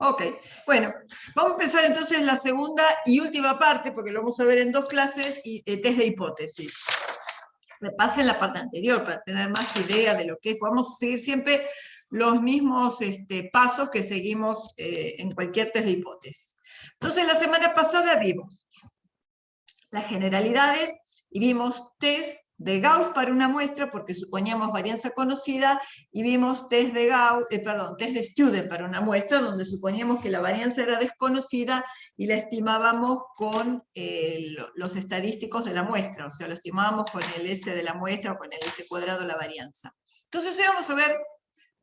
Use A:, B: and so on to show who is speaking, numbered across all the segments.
A: Ok, bueno, vamos a empezar entonces la segunda y última parte, porque lo vamos a ver en dos clases, y test de hipótesis. Repasen la parte anterior para tener más idea de lo que es. Vamos a seguir siempre los mismos pasos que seguimos en cualquier test de hipótesis. Entonces, la semana pasada vimos las generalidades y vimos test de Gauss para una muestra porque suponíamos varianza conocida, y vimos test de test de Student para una muestra donde suponíamos que la varianza era desconocida y la estimábamos con los estadísticos de la muestra, o sea, lo estimábamos con el S de la muestra o con el S cuadrado de la varianza. Entonces hoy vamos a ver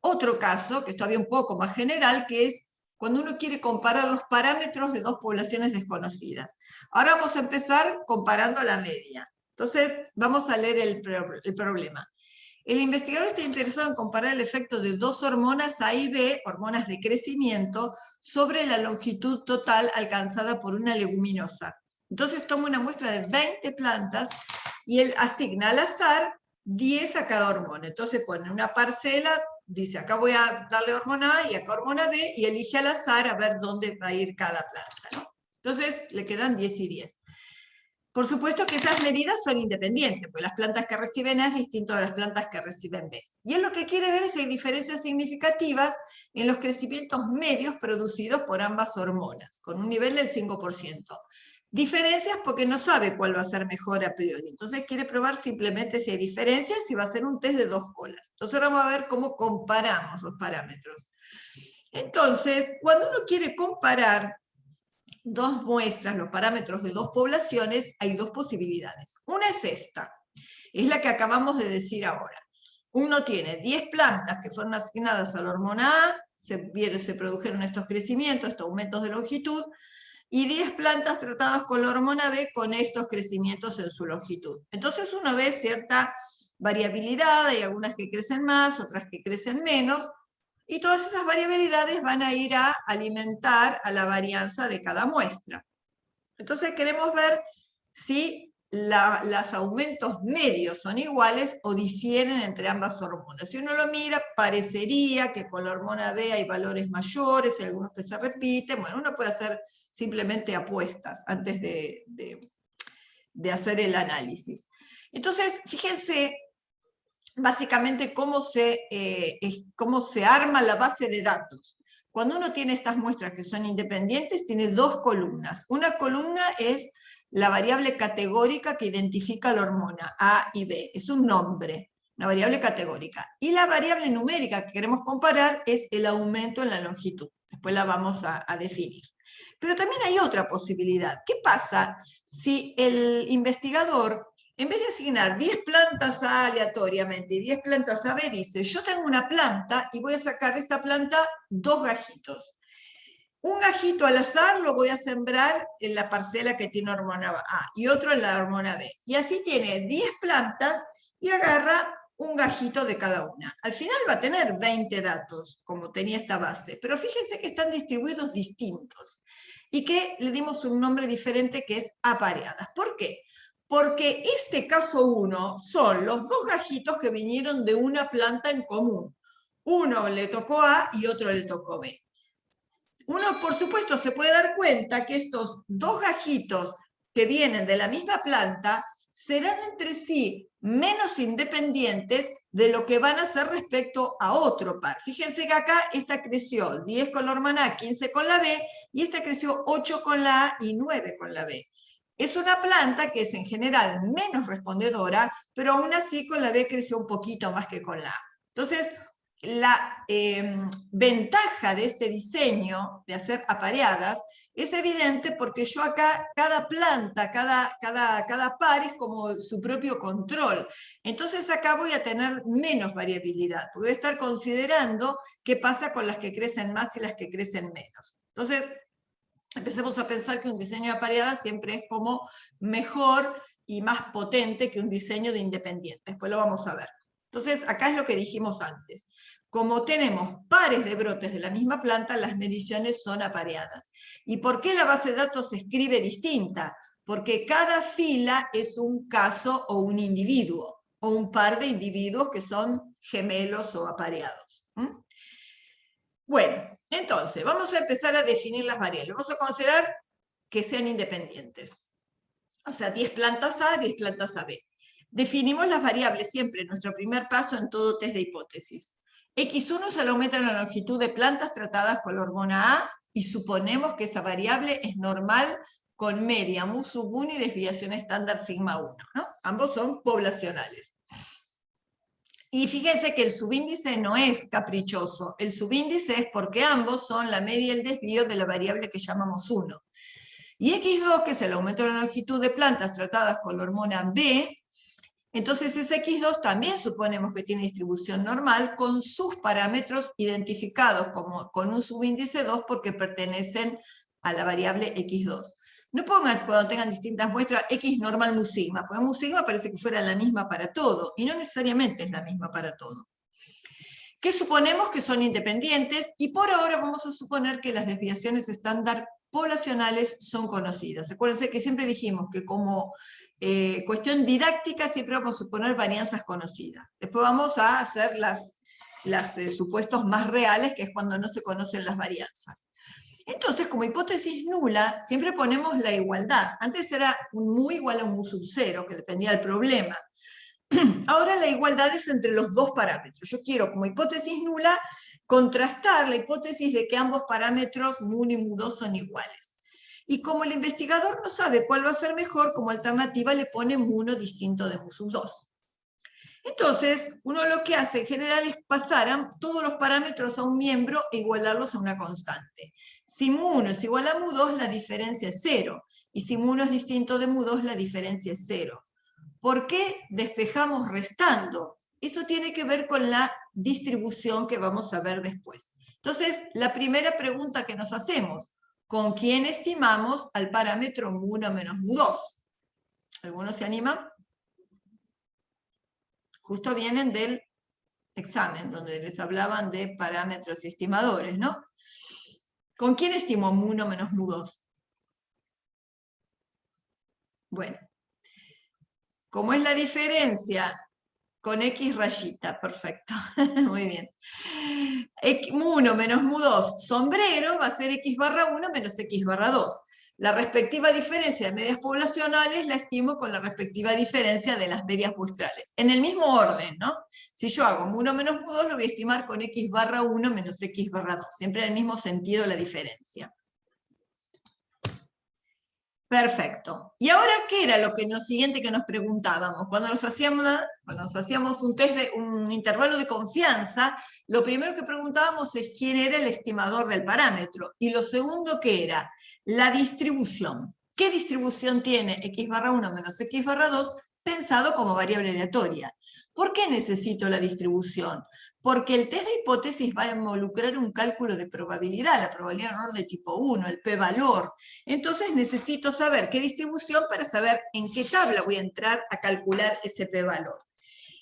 A: otro caso, que es todavía un poco más general, que es cuando uno quiere comparar los parámetros de dos poblaciones desconocidas. Ahora vamos a empezar comparando la media. Entonces, vamos a leer el problema. El investigador está interesado en comparar el efecto de dos hormonas A y B, hormonas de crecimiento, sobre la longitud total alcanzada por una leguminosa. Entonces toma una muestra de 20 plantas y él asigna al azar 10 a cada hormona. Entonces pone una parcela, dice acá voy a darle hormona A y acá hormona B, y elige al azar a ver dónde va a ir cada planta, ¿no? Entonces le quedan 10 y 10. Por supuesto que esas medidas son independientes, porque las plantas que reciben A es distinto a las plantas que reciben B. Y él lo que quiere ver es si hay diferencias significativas en los crecimientos medios producidos por ambas hormonas, con un nivel del 5%. Diferencias porque no sabe cuál va a ser mejor a priori. Entonces quiere probar simplemente si hay diferencias y va a hacer un test de dos colas. Entonces ahora vamos a ver cómo comparamos los parámetros. Entonces, cuando uno quiere comparar dos muestras, los parámetros de dos poblaciones, hay dos posibilidades. Una es esta, es la que acabamos de decir ahora. Uno tiene 10 plantas que fueron asignadas a la hormona A, se produjeron estos crecimientos, estos aumentos de longitud, y 10 plantas tratadas con la hormona B con estos crecimientos en su longitud. Entonces uno ve cierta variabilidad, hay algunas que crecen más, otras que crecen menos, y todas esas variabilidades van a ir a alimentar a la varianza de cada muestra. Entonces queremos ver si los aumentos medios son iguales o difieren entre ambas hormonas. Si uno lo mira, parecería que con la hormona B hay valores mayores, hay algunos que se repiten. Bueno, uno puede hacer simplemente apuestas antes de hacer el análisis. Entonces, fíjense básicamente cómo se arma la base de datos. Cuando uno tiene estas muestras que son independientes, tiene dos columnas. Una columna es la variable categórica que identifica la hormona A y B. Es un nombre, una variable categórica. Y la variable numérica que queremos comparar es el aumento en la longitud. Después la vamos a definir. Pero también hay otra posibilidad. ¿Qué pasa si el investigador, en vez de asignar 10 plantas A aleatoriamente y 10 plantas A B, dice, yo tengo una planta y voy a sacar de esta planta 2 gajitos? Un gajito al azar lo voy a sembrar en la parcela que tiene hormona A y otro en la hormona B. Y así tiene 10 plantas y agarra un gajito de cada una. Al final va a tener 20 datos, como tenía esta base, pero fíjense que están distribuidos distintos y que le dimos un nombre diferente que es apareadas. ¿Por qué? Porque este caso 1 son los dos gajitos que vinieron de una planta en común. Uno le tocó A y otro le tocó B. Uno, por supuesto, se puede dar cuenta que estos dos gajitos que vienen de la misma planta serán entre sí menos independientes de lo que van a ser respecto a otro par. Fíjense que acá esta creció 10 con la hormona A, 15 con la B, y esta creció 8 con la A y 9 con la B. Es una planta que es en general menos respondedora, pero aún así con la B creció un poquito más que con la A. Entonces, la ventaja de este diseño de hacer apareadas es evidente porque yo acá, cada planta, cada par es como su propio control. Entonces acá voy a tener menos variabilidad, porque voy a estar considerando qué pasa con las que crecen más y las que crecen menos. Entonces, empecemos a pensar que un diseño de apareadas siempre es como mejor y más potente que un diseño de independiente. Después lo vamos a ver. Entonces, acá es lo que dijimos antes. Como tenemos pares de brotes de la misma planta, las mediciones son apareadas. ¿Y por qué la base de datos se escribe distinta? Porque cada fila es un caso o un individuo, o un par de individuos que son gemelos o apareados. Bueno, Entonces, vamos a empezar a definir las variables. Vamos a considerar que sean independientes. O sea, 10 plantas A, 10 plantas AB. Definimos las variables siempre, nuestro primer paso en todo test de hipótesis. X1 es el aumento en la longitud de plantas tratadas con la hormona A, y suponemos que esa variable es normal con media mu sub 1 y desviación estándar sigma 1, ¿no? Ambos son poblacionales. Y fíjense que el subíndice no es caprichoso, el subíndice es porque ambos son la media y el desvío de la variable que llamamos 1. Y X2, que es el aumento de la longitud de plantas tratadas con la hormona B, entonces ese X2 también suponemos que tiene distribución normal con sus parámetros identificados con un subíndice 2 porque pertenecen a la variable X2. No pongas cuando tengan distintas muestras X normal mu sigma, porque mu sigma parece que fuera la misma para todo, y no necesariamente es la misma para todo. Que suponemos que son independientes, y por ahora vamos a suponer que las desviaciones estándar poblacionales son conocidas. Acuérdense que siempre dijimos que como cuestión didáctica siempre vamos a suponer varianzas conocidas. Después vamos a hacer los supuestos más reales, que es cuando no se conocen las varianzas. Entonces, como hipótesis nula, siempre ponemos la igualdad. Antes era un mu igual a un mu sub 0, que dependía del problema. Ahora la igualdad es entre los dos parámetros. Yo quiero, como hipótesis nula, contrastar la hipótesis de que ambos parámetros mu1 y mu2 son iguales. Y como el investigador no sabe cuál va a ser mejor, como alternativa le pone mu1 distinto de mu sub 2. Entonces, uno lo que hace en general es pasar todos los parámetros a un miembro e igualarlos a una constante. Si mu1 es igual a mu2, la diferencia es 0. Y si mu1 es distinto de mu2, la diferencia es 0. ¿Por qué despejamos restando? Eso tiene que ver con la distribución que vamos a ver después. Entonces, la primera pregunta que nos hacemos, ¿con quién estimamos al parámetro mu1 menos mu2? ¿Alguno se anima? Justo vienen del examen, donde les hablaban de parámetros y estimadores, ¿no? ¿Con quién estimo mu1 menos mu2? Bueno, ¿cómo es la diferencia? Con X rayita, perfecto, muy bien. Mu1 menos mu2 sombrero va a ser X barra 1 menos X barra 2. La respectiva diferencia de medias poblacionales la estimo con la respectiva diferencia de las medias muestrales. En el mismo orden, ¿no? Si yo hago mu1 menos mu2, lo voy a estimar con X barra 1 menos X barra 2. Siempre en el mismo sentido la diferencia. Perfecto. ¿Y ahora qué era lo siguiente que nos preguntábamos? Cuando nos hacíamos un intervalo de confianza, lo primero que preguntábamos es quién era el estimador del parámetro. Y lo segundo, ¿qué era? La distribución. ¿Qué distribución tiene X barra 1 menos X barra 2 pensado como variable aleatoria? ¿Por qué necesito la distribución? Porque el test de hipótesis va a involucrar un cálculo de probabilidad, la probabilidad de error de tipo 1, el p-valor. Entonces necesito saber qué distribución para saber en qué tabla voy a entrar a calcular ese p-valor.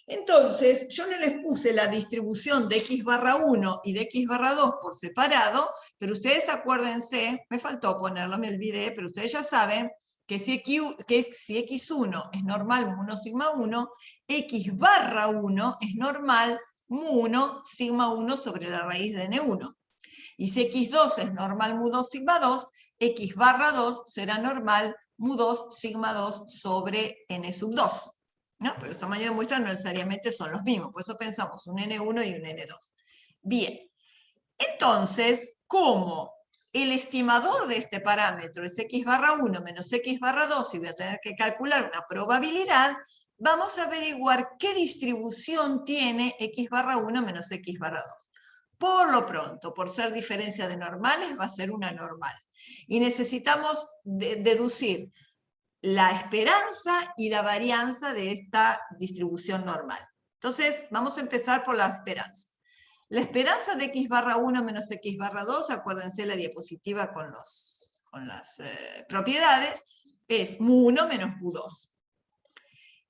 A: Entonces, yo no les puse la distribución de X barra 1 y de X barra 2 por separado, pero ustedes acuérdense, me faltó ponerlo, me olvidé, pero ustedes ya saben que si X1 es normal mu1 sigma 1, X barra 1 es normal mu1 sigma 1 sobre la raíz de n1. Y si X2 es normal mu2 sigma 2, X barra 2 será normal mu2 sigma 2 sobre n sub 2. ¿No? Pero los tamaños de muestra no necesariamente son los mismos, por eso pensamos un n1 y un n2. Bien, entonces, como el estimador de este parámetro es X barra 1 menos X barra 2, y voy a tener que calcular una probabilidad, vamos a averiguar qué distribución tiene X barra 1 menos X barra 2. Por lo pronto, por ser diferencia de normales, va a ser una normal. Y necesitamos deducir la esperanza y la varianza de esta distribución normal. Entonces, vamos a empezar por la esperanza. La esperanza de X barra 1 menos X barra 2, acuérdense la diapositiva con las propiedades, es mu1 menos mu2.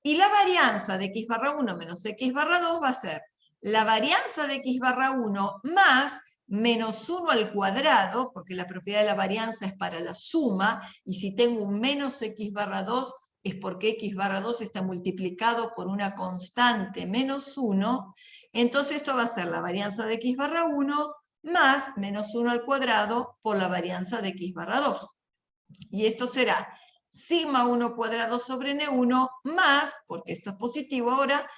A: Y la varianza de X barra 1 menos X barra 2 va a ser la varianza de X barra 1 más menos 1 al cuadrado, porque la propiedad de la varianza es para la suma, y si tengo un menos X barra 2, es porque X barra 2 está multiplicado por una constante menos 1, entonces esto va a ser la varianza de X barra 1 más menos 1 al cuadrado por la varianza de x barra 2. Y esto será sigma 1 cuadrado sobre n1 más, porque esto es positivo ahora,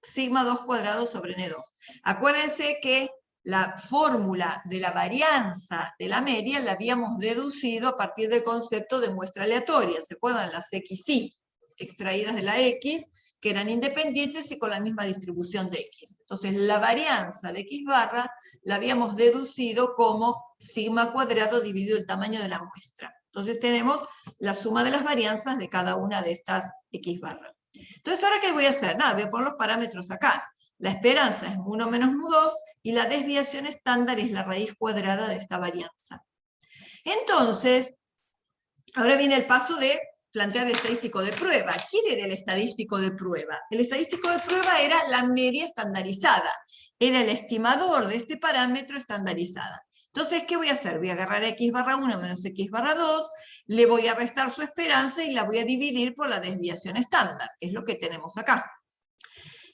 A: sigma 2 cuadrado sobre n2. Acuérdense que la fórmula de la varianza de la media la habíamos deducido a partir del concepto de muestra aleatoria. ¿Se acuerdan? Las xy extraídas de la x, que eran independientes y con la misma distribución de x. Entonces, la varianza de x barra la habíamos deducido como sigma cuadrado dividido el tamaño de la muestra. Entonces, tenemos la suma de las varianzas de cada una de estas x barra. Entonces, ¿ahora qué voy a hacer? Nada, voy a poner los parámetros acá. La esperanza es mu1 menos mu2 y la desviación estándar es la raíz cuadrada de esta varianza. Entonces, ahora viene el paso de plantear el estadístico de prueba. ¿Quién era el estadístico de prueba? El estadístico de prueba era la media estandarizada. Era el estimador de este parámetro estandarizada. Entonces, ¿qué voy a hacer? Voy a agarrar x barra 1 menos x barra 2, le voy a restar su esperanza y la voy a dividir por la desviación estándar, que es lo que tenemos acá.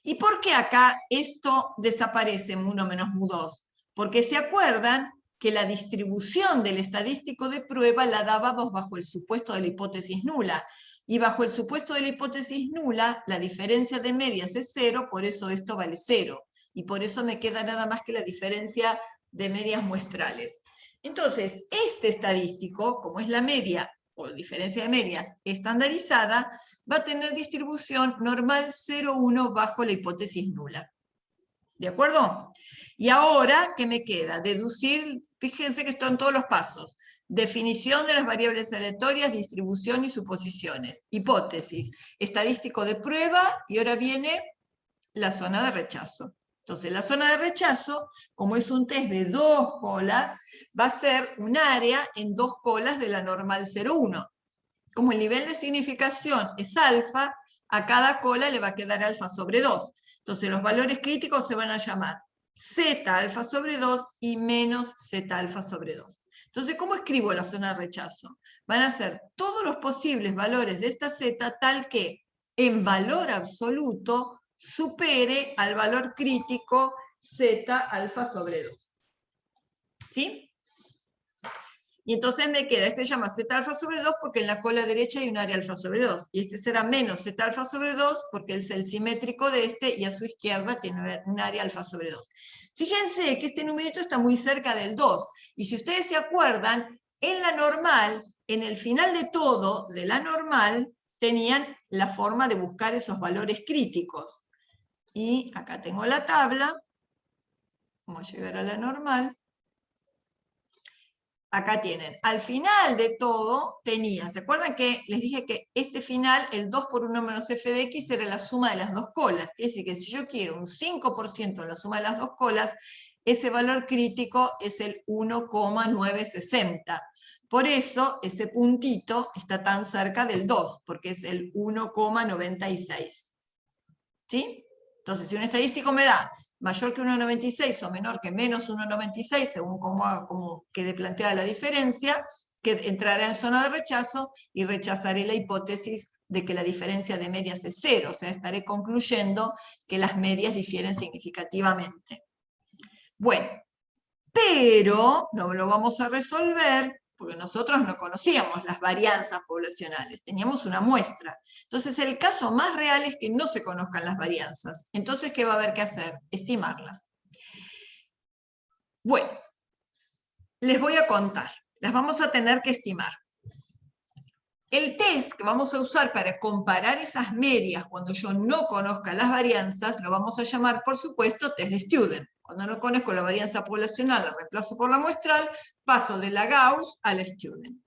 A: ¿Y por qué acá esto desaparece mu1 menos mu2? Porque se acuerdan que la distribución del estadístico de prueba la dábamos bajo el supuesto de la hipótesis nula. Y bajo el supuesto de la hipótesis nula, la diferencia de medias es 0, por eso esto vale 0. Y por eso me queda nada más que la diferencia de medias muestrales. Entonces, este estadístico, como es la media o diferencia de medias estandarizada, va a tener distribución normal 0,1 bajo la hipótesis nula. ¿De acuerdo? Y ahora, ¿qué me queda? Deducir, fíjense que están todos los pasos. Definición de las variables aleatorias, distribución y suposiciones. Hipótesis, estadístico de prueba, y ahora viene la zona de rechazo. Entonces, la zona de rechazo, como es un test de 2 colas, va a ser un área en 2 colas de la normal 0,1. Como el nivel de significación es alfa, a cada cola le va a quedar alfa sobre 2. Entonces, los valores críticos se van a llamar z alfa sobre 2 y menos z alfa sobre 2. Entonces, ¿cómo escribo la zona de rechazo? Van a ser todos los posibles valores de esta z tal que en valor absoluto supere al valor crítico z alfa sobre 2. ¿Sí? Y entonces me queda, este se llama z alfa sobre 2 porque en la cola derecha hay un área alfa sobre 2. Y este será menos z alfa sobre 2 porque es el simétrico de este y a su izquierda tiene un área alfa sobre 2. Fíjense que este numerito está muy cerca del 2. Y si ustedes se acuerdan, en la normal, en el final de todo de la normal, tenían la forma de buscar esos valores críticos. Y acá tengo la tabla. Vamos a llegar a la normal. Acá tienen, al final de todo tenía, ¿se acuerdan que les dije que este final, el 2 por 1 menos f de x, era la suma de las dos colas? Es decir, que si yo quiero un 5% en la suma de las dos colas, ese valor crítico es el 1,960. Por eso ese puntito está tan cerca del 2, porque es el 1,96. ¿Sí? Entonces, si un estadístico me da mayor que 1,96 o menor que menos 1,96, según cómo quede planteada la diferencia, que entrará en zona de rechazo y rechazaré la hipótesis de que la diferencia de medias es 0, o sea, estaré concluyendo que las medias difieren significativamente. Bueno, pero no lo vamos a resolver porque nosotros no conocíamos las varianzas poblacionales, teníamos una muestra. Entonces el caso más real es que no se conozcan las varianzas. Entonces, ¿qué va a haber que hacer? Estimarlas. Bueno, les voy a contar, las vamos a tener que estimar. El test que vamos a usar para comparar esas medias cuando yo no conozca las varianzas, lo vamos a llamar, por supuesto, test de Student. Cuando no conozco la varianza poblacional, la reemplazo por la muestral, paso de la Gauss a la Student.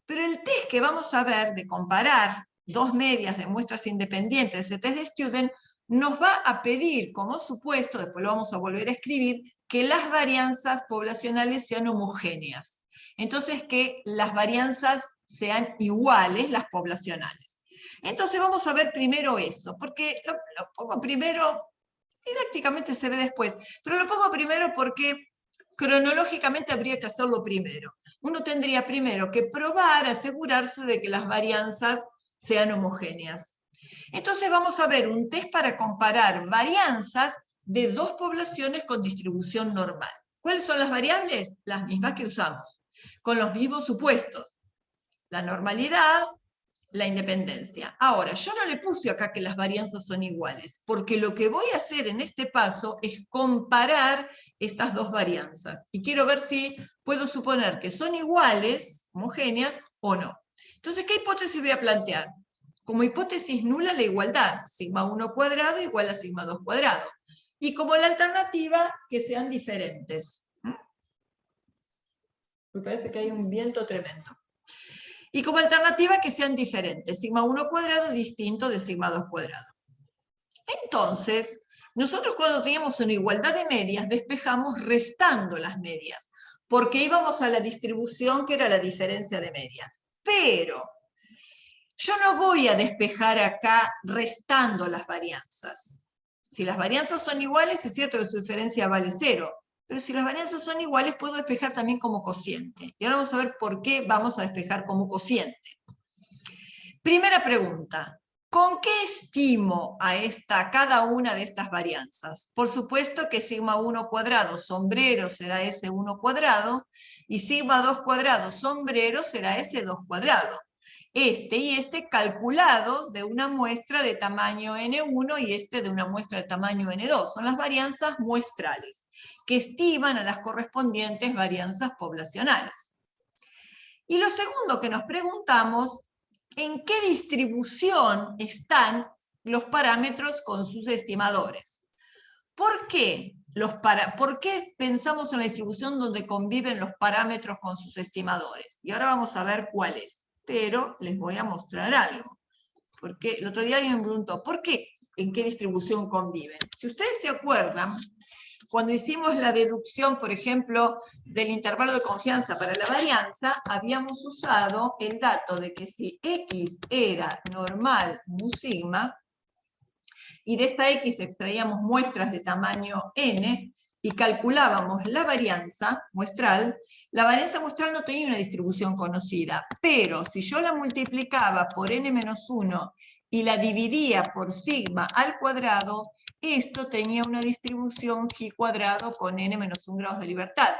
A: Pero el test que vamos a ver de comparar dos medias de muestras independientes, ese test de Student, nos va a pedir como supuesto, después lo vamos a volver a escribir, que las varianzas poblacionales sean homogéneas. Entonces, que las varianzas sean iguales, las poblacionales. Entonces vamos a ver primero eso, porque lo pongo primero, didácticamente se ve después, pero lo pongo primero porque cronológicamente habría que hacerlo primero. Uno tendría primero que probar, asegurarse de que las varianzas sean homogéneas. Entonces vamos a ver un test para comparar varianzas de dos poblaciones con distribución normal. ¿Cuáles son las variables? Las mismas que usamos, con los mismos supuestos. La normalidad, la independencia. Ahora, yo no le puse acá que las varianzas son iguales, porque lo que voy a hacer en este paso es comparar estas dos varianzas. Y quiero ver si puedo suponer que son iguales, homogéneas, o no. Entonces, ¿qué hipótesis voy a plantear? Como hipótesis nula la igualdad, sigma 1 cuadrado igual a sigma 2 cuadrado. Y como la alternativa, que sean diferentes. Me parece que hay un viento tremendo. Y como alternativa que sean diferentes, sigma 1 cuadrado distinto de sigma 2 cuadrado. Entonces, nosotros cuando teníamos una igualdad de medias, despejamos restando las medias, porque íbamos a la distribución que era la diferencia de medias. Pero yo no voy a despejar acá restando las varianzas. Si las varianzas son iguales, es cierto que su diferencia vale 0, pero si las varianzas son iguales, puedo despejar también como cociente. Y ahora vamos a ver por qué vamos a despejar como cociente. Primera pregunta, ¿con qué estimo a cada una de estas varianzas? Por supuesto que sigma 1 cuadrado sombrero será S1 cuadrado, y sigma 2 cuadrado sombrero será S2 cuadrado. Este y este calculados de una muestra de tamaño N1 y este de una muestra de tamaño N2. Son las varianzas muestrales, que estiman a las correspondientes varianzas poblacionales. Y lo segundo que nos preguntamos, ¿en qué distribución están los parámetros con sus estimadores? ¿Por qué pensamos en la distribución donde conviven los parámetros con sus estimadores? Y ahora vamos a ver cuál es. Pero les voy a mostrar algo. Porque el otro día alguien me preguntó, ¿por qué? ¿En qué distribución conviven? Si ustedes se acuerdan, cuando hicimos la deducción, por ejemplo, del intervalo de confianza para la varianza, habíamos usado el dato de que si X era normal mu sigma, y de esta X extraíamos muestras de tamaño N, y calculábamos la varianza muestral, no tenía una distribución conocida, pero si yo la multiplicaba por n-1 y la dividía por sigma al cuadrado, esto tenía una distribución phi cuadrado con n-1 grados de libertad.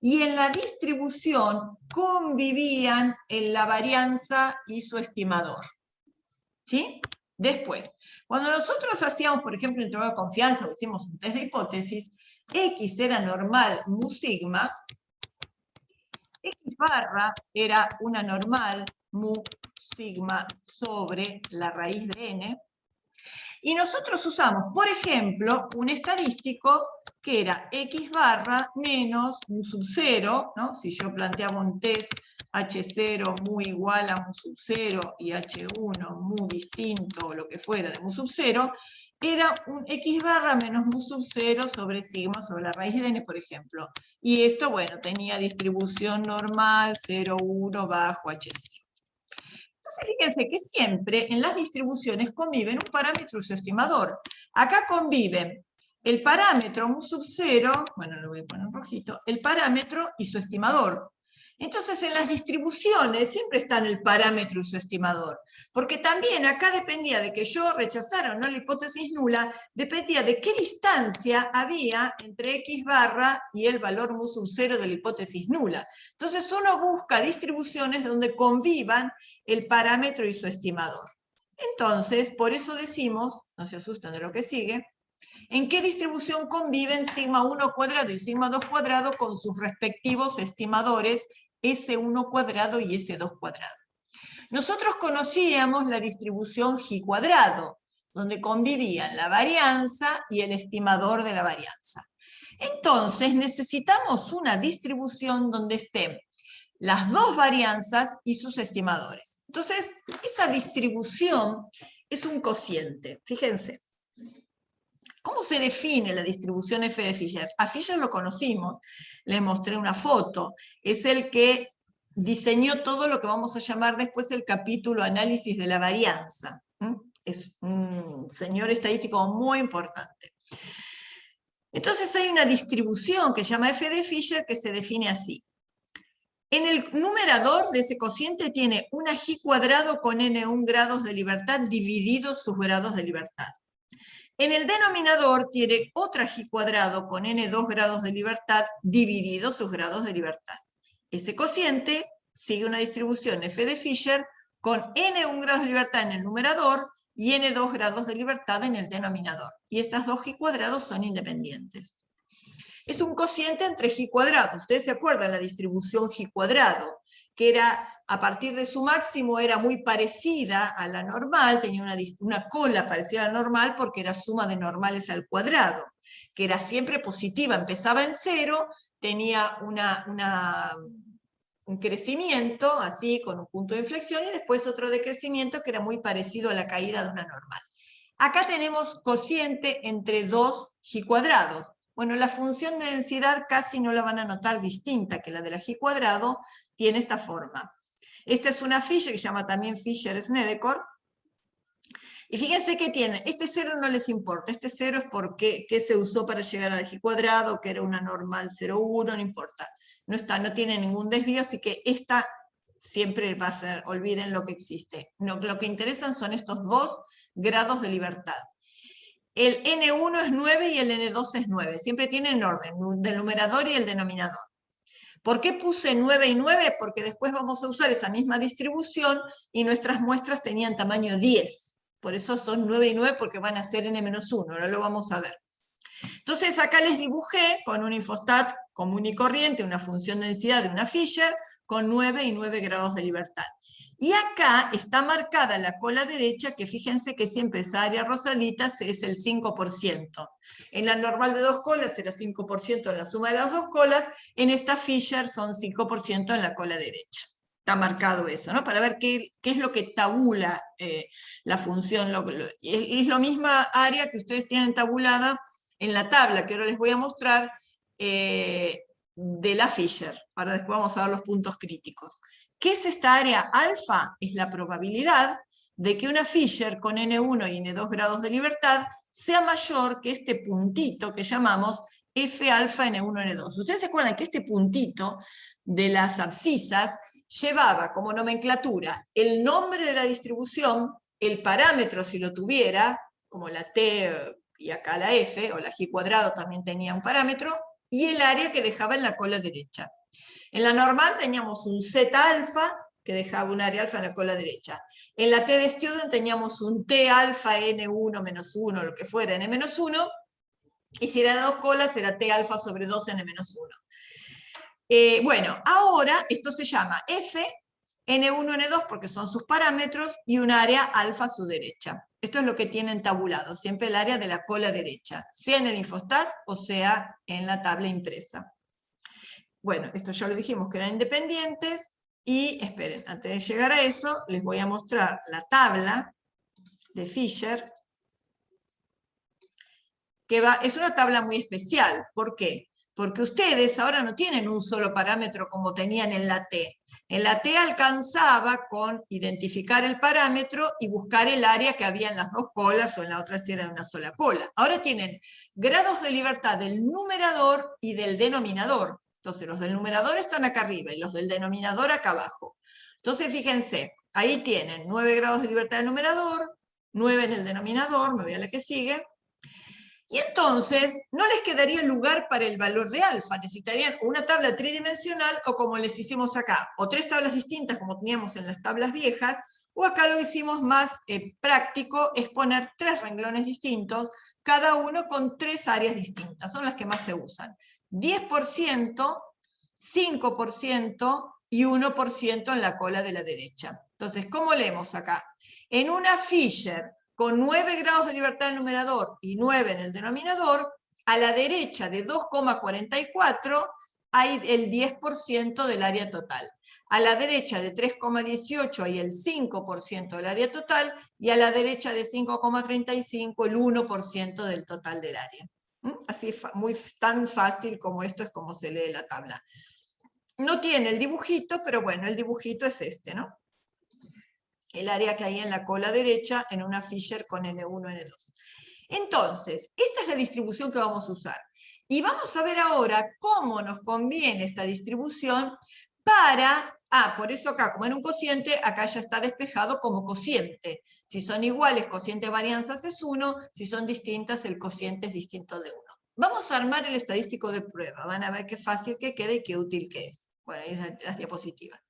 A: Y en la distribución convivían en la varianza y su estimador. ¿Sí? Después, cuando nosotros hacíamos, por ejemplo, el intervalo de confianza o hicimos un test de hipótesis, X era normal mu sigma, X barra era una normal mu sigma sobre la raíz de n, y nosotros usamos, por ejemplo, un estadístico que era X barra menos mu sub 0, ¿no? Si yo planteaba un test H0 mu igual a mu sub 0 y H1 mu distinto o lo que fuera de mu sub 0, era un X barra menos mu sub 0 sobre sigma sobre la raíz de n, por ejemplo. Y esto, bueno, tenía distribución normal 0, 1 bajo H0. Entonces, fíjense que siempre en las distribuciones conviven un parámetro y su estimador. Acá conviven el parámetro mu sub 0, bueno, lo voy a poner en rojito, el parámetro y su estimador. Entonces, en las distribuciones siempre están el parámetro y su estimador, porque también acá dependía de que yo rechazara o no la hipótesis nula, dependía de qué distancia había entre X barra y el valor mu sub 0 de la hipótesis nula. Entonces, uno busca distribuciones donde convivan el parámetro y su estimador. Entonces, por eso decimos, no se asusten de lo que sigue, ¿en qué distribución conviven sigma 1 cuadrado y sigma 2 cuadrado con sus respectivos estimadores S1 cuadrado y S2 cuadrado? Nosotros conocíamos la distribución G cuadrado, donde convivían la varianza y el estimador de la varianza. Entonces necesitamos una distribución donde estén las dos varianzas y sus estimadores. Entonces, esa distribución es un cociente. Fíjense. ¿Cómo se define la distribución f de Fisher? A Fisher lo conocimos, les mostré una foto. Es el que diseñó todo lo que vamos a llamar después el capítulo análisis de la varianza. Es un señor estadístico muy importante. Entonces hay una distribución que se llama f de Fisher que se define así. En el numerador de ese cociente tiene una G cuadrado con n1 grados de libertad divididos sus grados de libertad. En el denominador tiene otra G cuadrado con n2 grados de libertad dividido sus grados de libertad. Ese cociente sigue una distribución f de Fisher con n1 grados de libertad en el numerador y n2 grados de libertad en el denominador. Y estas dos G cuadrados son independientes. Es un cociente entre G cuadrado. Ustedes se acuerdan la distribución G cuadrado, que era, a partir de su máximo, era muy parecida a la normal, tenía una cola parecida a la normal porque era suma de normales al cuadrado, que era siempre positiva, empezaba en 0, tenía un crecimiento, así, con un punto de inflexión, y después otro decrecimiento que era muy parecido a la caída de una normal. Acá tenemos cociente entre dos G cuadrados. Bueno, la función de densidad casi no la van a notar distinta que la de la G cuadrado, tiene esta forma. Esta es una Fisher, que se llama también Fisher-Snedeker. Y fíjense que tiene, este 0 no les importa, este 0 es porque qué se usó para llegar al G cuadrado, que era una normal 0,1, no importa. No tiene ningún desvío, así que esta siempre va a ser, olviden lo que existe. No, lo que interesan son estos dos grados de libertad. El N1 es 9 y el N2 es 9. Siempre tienen orden, del numerador y el denominador. ¿Por qué puse 9 y 9? Porque después vamos a usar esa misma distribución y nuestras muestras tenían tamaño 10. Por eso son 9 y 9 porque van a ser N-1, ahora lo vamos a ver. Entonces acá les dibujé con un infostat común y corriente, una función de densidad de una Fisher, con 9 y 9 grados de libertad. Y acá está marcada la cola derecha, que fíjense que siempre esa área rosadita es el 5%. En la normal de dos colas era 5% en la suma de las dos colas, en esta Fisher son 5% en la cola derecha. Está marcado eso, ¿no? Para ver qué es lo que tabula la función. Es la misma área que ustedes tienen tabulada en la tabla, que ahora les voy a mostrar, de la Fisher. Ahora después vamos a ver los puntos críticos. ¿Qué es esta área alfa? Es la probabilidad de que una Fisher con N1 y N2 grados de libertad sea mayor que este puntito que llamamos F alfa N1 N2. Ustedes se acuerdan que este puntito de las abscisas llevaba como nomenclatura el nombre de la distribución, el parámetro si lo tuviera, como la T y acá la F, o la G cuadrado también tenía un parámetro, y el área que dejaba en la cola derecha. En la normal teníamos un Z alfa, que dejaba un área alfa en la cola derecha. En la T de student teníamos un T alfa N1 menos 1, lo que fuera, N menos 1, y si era de dos colas era T alfa sobre 2 N menos 1. Bueno, ahora esto se llama F, N1, N2, porque son sus parámetros, y un área alfa a su derecha. Esto es lo que tienen tabulado, siempre el área de la cola derecha, sea en el infostat o sea en la tabla impresa. Bueno, esto ya lo dijimos que eran independientes, y esperen, antes de llegar a eso, les voy a mostrar la tabla de Fisher, que es una tabla muy especial. ¿Por qué? Porque ustedes ahora no tienen un solo parámetro como tenían en la T. En la T alcanzaba con identificar el parámetro y buscar el área que había en las dos colas, o en la otra si era una sola cola. Ahora tienen grados de libertad del numerador y del denominador. Entonces los del numerador están acá arriba y los del denominador acá abajo. Entonces fíjense, ahí tienen 9 grados de libertad del numerador, 9 en el denominador, me voy a la que sigue. Y entonces no les quedaría lugar para el valor de alfa, necesitarían una tabla tridimensional, o como les hicimos acá, o tres tablas distintas como teníamos en las tablas viejas, o acá lo hicimos más práctico, es poner tres renglones distintos, cada uno con tres áreas distintas, son las que más se usan. 10%, 5% y 1% en la cola de la derecha. Entonces, ¿cómo leemos acá? En una Fisher con 9 grados de libertad en el numerador y 9 en el denominador, a la derecha de 2,44 hay el 10% del área total. A la derecha de 3,18 hay el 5% del área total, y a la derecha de 5,35 el 1% del total del área. Así, tan fácil como esto es como se lee la tabla. No tiene el dibujito, pero bueno, el dibujito es este, ¿no? El área que hay en la cola derecha en una Fisher con N1, N2. Entonces, esta es la distribución que vamos a usar. Y vamos a ver ahora cómo nos conviene esta distribución para por eso acá, como era un cociente, acá ya está despejado como cociente. Si son iguales, cociente de varianzas es 1, si son distintas, el cociente es distinto de 1. Vamos a armar el estadístico de prueba, van a ver qué fácil que queda y qué útil que es. Bueno, ahí están las diapositivas.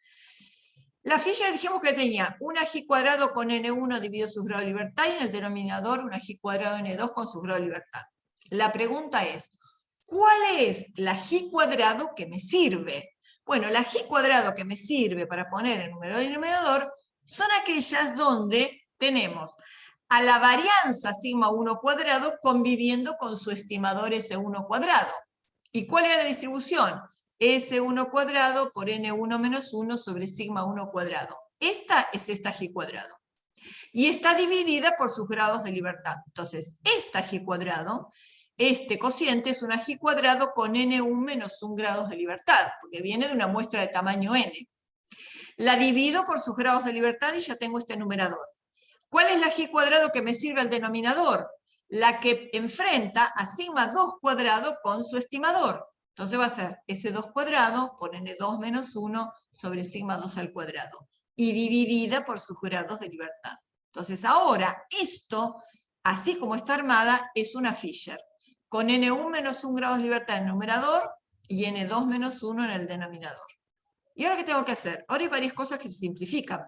A: La Fisher dijimos que tenía un G cuadrado con N1 dividido sus grados de libertad y en el denominador un G cuadrado N2 con sus grados de libertad. La pregunta es, ¿cuál es la G cuadrado que me sirve? Bueno, la G cuadrado que me sirve para poner el numerador y denominador son aquellas donde tenemos a la varianza sigma 1 cuadrado conviviendo con su estimador S1 cuadrado. ¿Y cuál era la distribución? S1 cuadrado por N1 menos 1 sobre sigma 1 cuadrado. Esta es esta G cuadrado. Y está dividida por sus grados de libertad. Entonces, esta G cuadrado, este cociente es una G cuadrado con N1 menos 1 grados de libertad, porque viene de una muestra de tamaño N. La divido por sus grados de libertad y ya tengo este numerador. ¿Cuál es la G cuadrado que me sirve al denominador? La que enfrenta a sigma 2 cuadrado con su estimador. Entonces va a ser S2 cuadrado por N2 menos 1 sobre sigma 2 al cuadrado. Y dividida por sus grados de libertad. Entonces ahora esto, así como está armada, es una Fisher. Con N1 menos 1 grados de libertad en el numerador y N2 menos 1 en el denominador. ¿Y ahora qué tengo que hacer? Ahora hay varias cosas que se simplifican.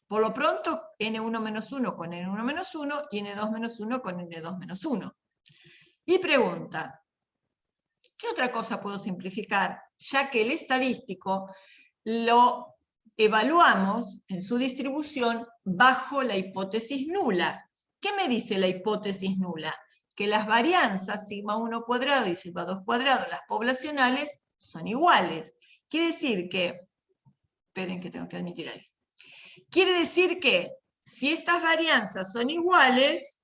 A: Por lo pronto, N1 menos 1 con N1 menos 1 y N2 menos 1 con N2 menos 1. Y pregunta, ¿qué otra cosa puedo simplificar? Ya que el estadístico lo evaluamos en su distribución bajo la hipótesis nula. ¿Qué me dice la hipótesis nula? Que las varianzas sigma 1 cuadrado y sigma 2 cuadrado, las poblacionales, son iguales. Quiere decir que, esperen que tengo que admitir ahí. Quiere decir que si estas varianzas son iguales,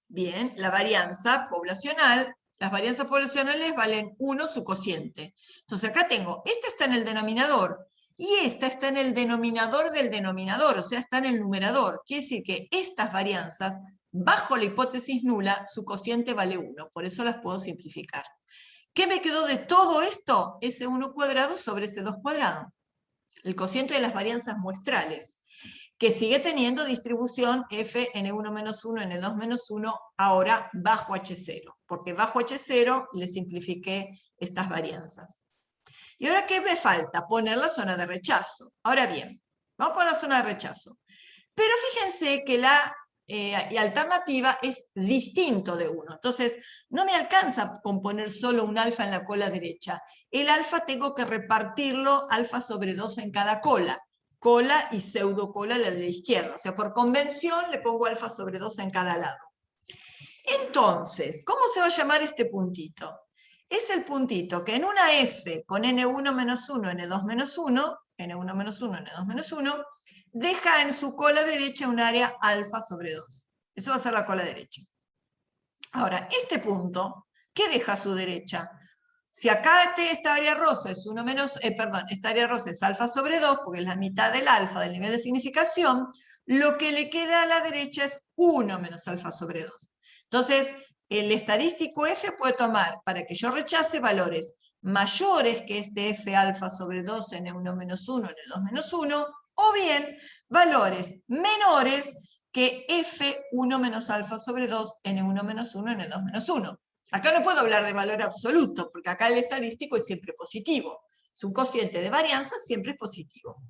A: bien, la varianza poblacional, las varianzas poblacionales valen 1 su cociente. Entonces acá tengo, esta está en el denominador, y esta está en el denominador del denominador, o sea, está en el numerador. Quiere decir que estas varianzas, bajo la hipótesis nula, su cociente vale 1, por eso las puedo simplificar. ¿Qué me quedó de todo esto? S1 cuadrado sobre S2 cuadrado. El cociente de las varianzas muestrales, que sigue teniendo distribución f n1 menos 1, n2 menos 1, ahora bajo h0, porque bajo h0 le simplifiqué estas varianzas. ¿Y ahora qué me falta? Poner la zona de rechazo. Ahora bien, vamos a poner la zona de rechazo. Pero fíjense que la alternativa es distinto de 1. Entonces, no me alcanza con poner solo un alfa en la cola derecha. El alfa tengo que repartirlo alfa sobre 2 en cada cola. Cola y pseudocola la de la izquierda. O sea, por convención le pongo alfa sobre 2 en cada lado. Entonces, ¿cómo se va a llamar este puntito? Es el puntito que en una F con N1 menos 1, N2 menos 1, N1 menos 1, N2 menos 1, deja en su cola derecha un área alfa sobre 2. Eso va a ser la cola derecha. Ahora, este punto, ¿qué deja a su derecha? Si acá esta área rosa es 1 menos, esta área rosa es alfa sobre 2, porque es la mitad del alfa del nivel de significación, lo que le queda a la derecha es 1 menos alfa sobre 2. Entonces, el estadístico F puede tomar, para que yo rechace, valores mayores que este F alfa sobre 2, N1 menos 1, N2 menos 1, o bien valores menores que F1 menos alfa sobre 2, N1 menos 1, N2 menos 1. Acá no puedo hablar de valor absoluto, porque acá el estadístico es siempre positivo. Su cociente de varianza siempre es positivo.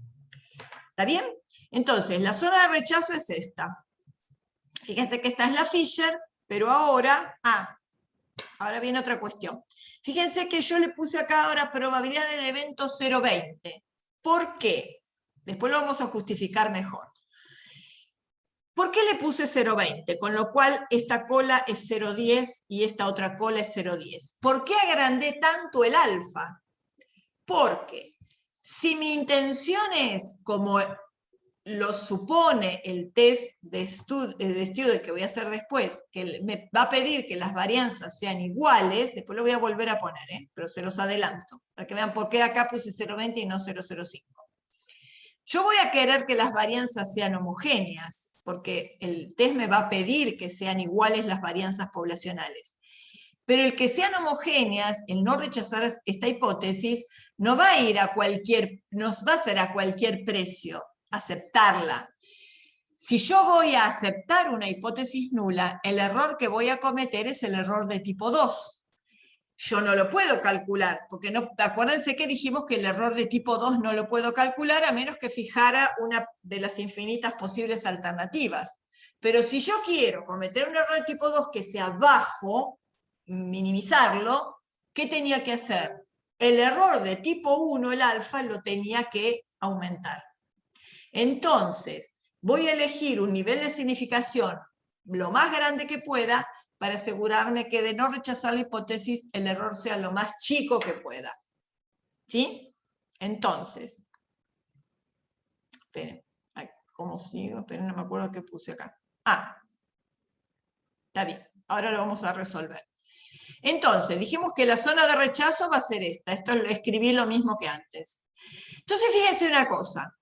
A: ¿Está bien? Entonces, la zona de rechazo es esta. Fíjense que esta es la Fisher, pero ahora viene otra cuestión. Fíjense que yo le puse acá ahora probabilidad del evento 0,20. ¿Por qué? Después lo vamos a justificar mejor. ¿Por qué le puse 0,20? Con lo cual esta cola es 0,10 y esta otra cola es 0,10. ¿Por qué agrandé tanto el alfa? Porque si mi intención es, como lo supone el test de estudio que voy a hacer después, que me va a pedir que las varianzas sean iguales, después lo voy a volver a poner, pero se los adelanto, para que vean por qué acá puse 0,20 y no 0,05. Yo voy a querer que las varianzas sean homogéneas, porque el test me va a pedir que sean iguales las varianzas poblacionales. Pero el que sean homogéneas, el no rechazar esta hipótesis, no va a ir a nos va a hacer a cualquier precio, aceptarla. Si yo voy a aceptar una hipótesis nula, el error que voy a cometer es el error de tipo 2. Yo no lo puedo calcular, porque no, acuérdense que dijimos que el error de tipo 2 no lo puedo calcular a menos que fijara una de las infinitas posibles alternativas. Pero si yo quiero cometer un error de tipo 2 que sea bajo, minimizarlo, ¿qué tenía que hacer? El error de tipo 1, el alfa, lo tenía que aumentar. Entonces, voy a elegir un nivel de significación lo más grande que pueda para asegurarme que de no rechazar la hipótesis, el error sea lo más chico que pueda. ¿Sí? Entonces, esperen, ¿cómo sigo? Esperen, no me acuerdo qué puse acá. Ah, está bien, ahora lo vamos a resolver. Entonces, dijimos que la zona de rechazo va a ser esta. Esto escribí lo mismo que antes. Entonces, fíjense una cosa.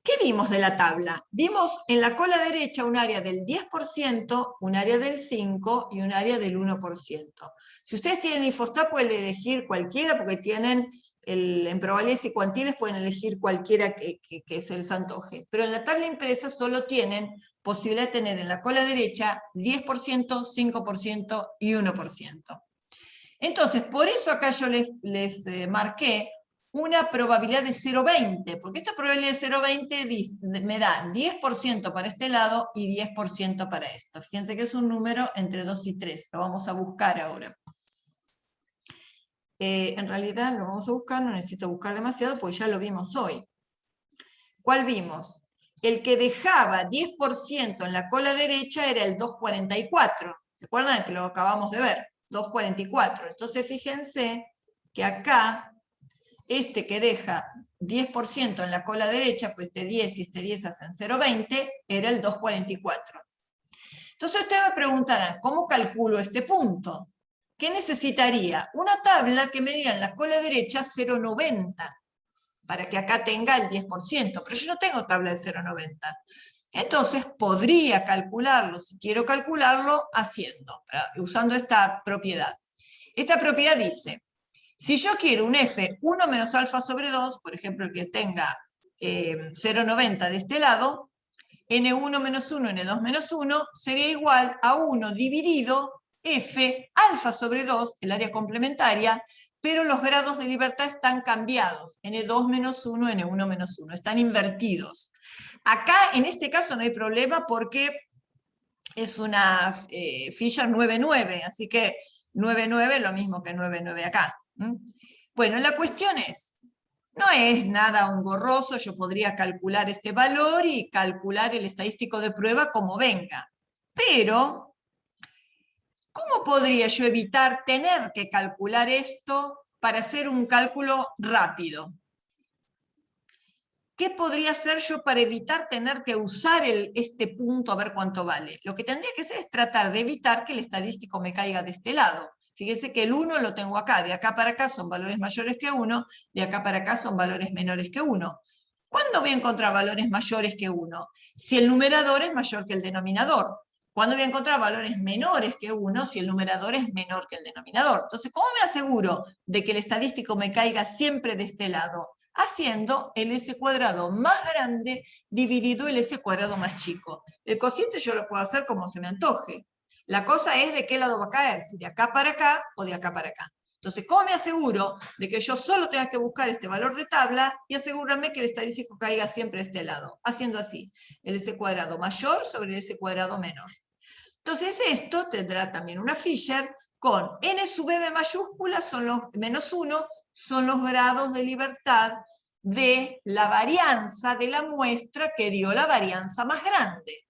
A: ¿Qué vimos de la tabla? Vimos en la cola derecha un área del 10%, un área del 5% y un área del 1%. Si ustedes tienen Infostat pueden elegir cualquiera porque tienen, en probabilidades y cuantiles pueden elegir cualquiera que se les antoje. Pero en la tabla impresa solo tienen posibilidad de tener en la cola derecha 10%, 5% y 1%. Entonces, por eso acá yo les marqué una probabilidad de 0,20, porque esta probabilidad de 0,20 me da 10% para este lado y 10% para esto. Fíjense que es un número entre 2 y 3, lo vamos a buscar ahora. En realidad lo vamos a buscar, no necesito buscar demasiado, porque ya lo vimos hoy. ¿Cuál vimos? El que dejaba 10% en la cola derecha era el 2,44. ¿Se acuerdan que lo acabamos de ver? 2,44. Entonces fíjense que acá, este que deja 10% en la cola derecha, pues este 10 y este 10 hacen 0,20, era el 2,44. Entonces ustedes me preguntarán, ¿cómo calculo este punto? ¿Qué necesitaría? Una tabla que me diera en la cola derecha 0,90, para que acá tenga el 10%, pero yo no tengo tabla de 0,90. Entonces podría calcularlo, si quiero calcularlo, usando esta propiedad. Esta propiedad dice, si yo quiero un f 1 menos alfa sobre 2, por ejemplo, el que tenga 0,90 de este lado, n1 menos 1, n2 menos 1, sería igual a 1 dividido f alfa sobre 2, el área complementaria, pero los grados de libertad están cambiados, n2 menos 1, n1 menos 1, están invertidos. Acá, en este caso, no hay problema porque es una Fisher 9,9, así que 9,9 es lo mismo que 9,9 acá. Bueno, la cuestión es, no es nada engorroso, yo podría calcular este valor y calcular el estadístico de prueba como venga. Pero, ¿cómo podría yo evitar tener que calcular esto para hacer un cálculo rápido? ¿Qué podría hacer yo para evitar tener que usar este punto a ver cuánto vale? Lo que tendría que hacer es tratar de evitar que el estadístico me caiga de este lado. Fíjese que el 1 lo tengo acá, de acá para acá son valores mayores que 1, de acá para acá son valores menores que 1. ¿Cuándo voy a encontrar valores mayores que 1? Si el numerador es mayor que el denominador. ¿Cuándo voy a encontrar valores menores que 1 si el numerador es menor que el denominador? Entonces, ¿cómo me aseguro de que el estadístico me caiga siempre de este lado? Haciendo el s cuadrado más grande dividido el s cuadrado más chico. El cociente yo lo puedo hacer como se me antoje. La cosa es de qué lado va a caer, si de acá para acá o de acá para acá. Entonces, ¿cómo me aseguro de que yo solo tenga que buscar este valor de tabla y asegurarme que el estadístico caiga siempre a este lado? Haciendo así, el s cuadrado mayor sobre el s cuadrado menor. Entonces esto tendrá también una Fisher con n sub m mayúscula son los menos 1, son los grados de libertad de la varianza de la muestra que dio la varianza más grande.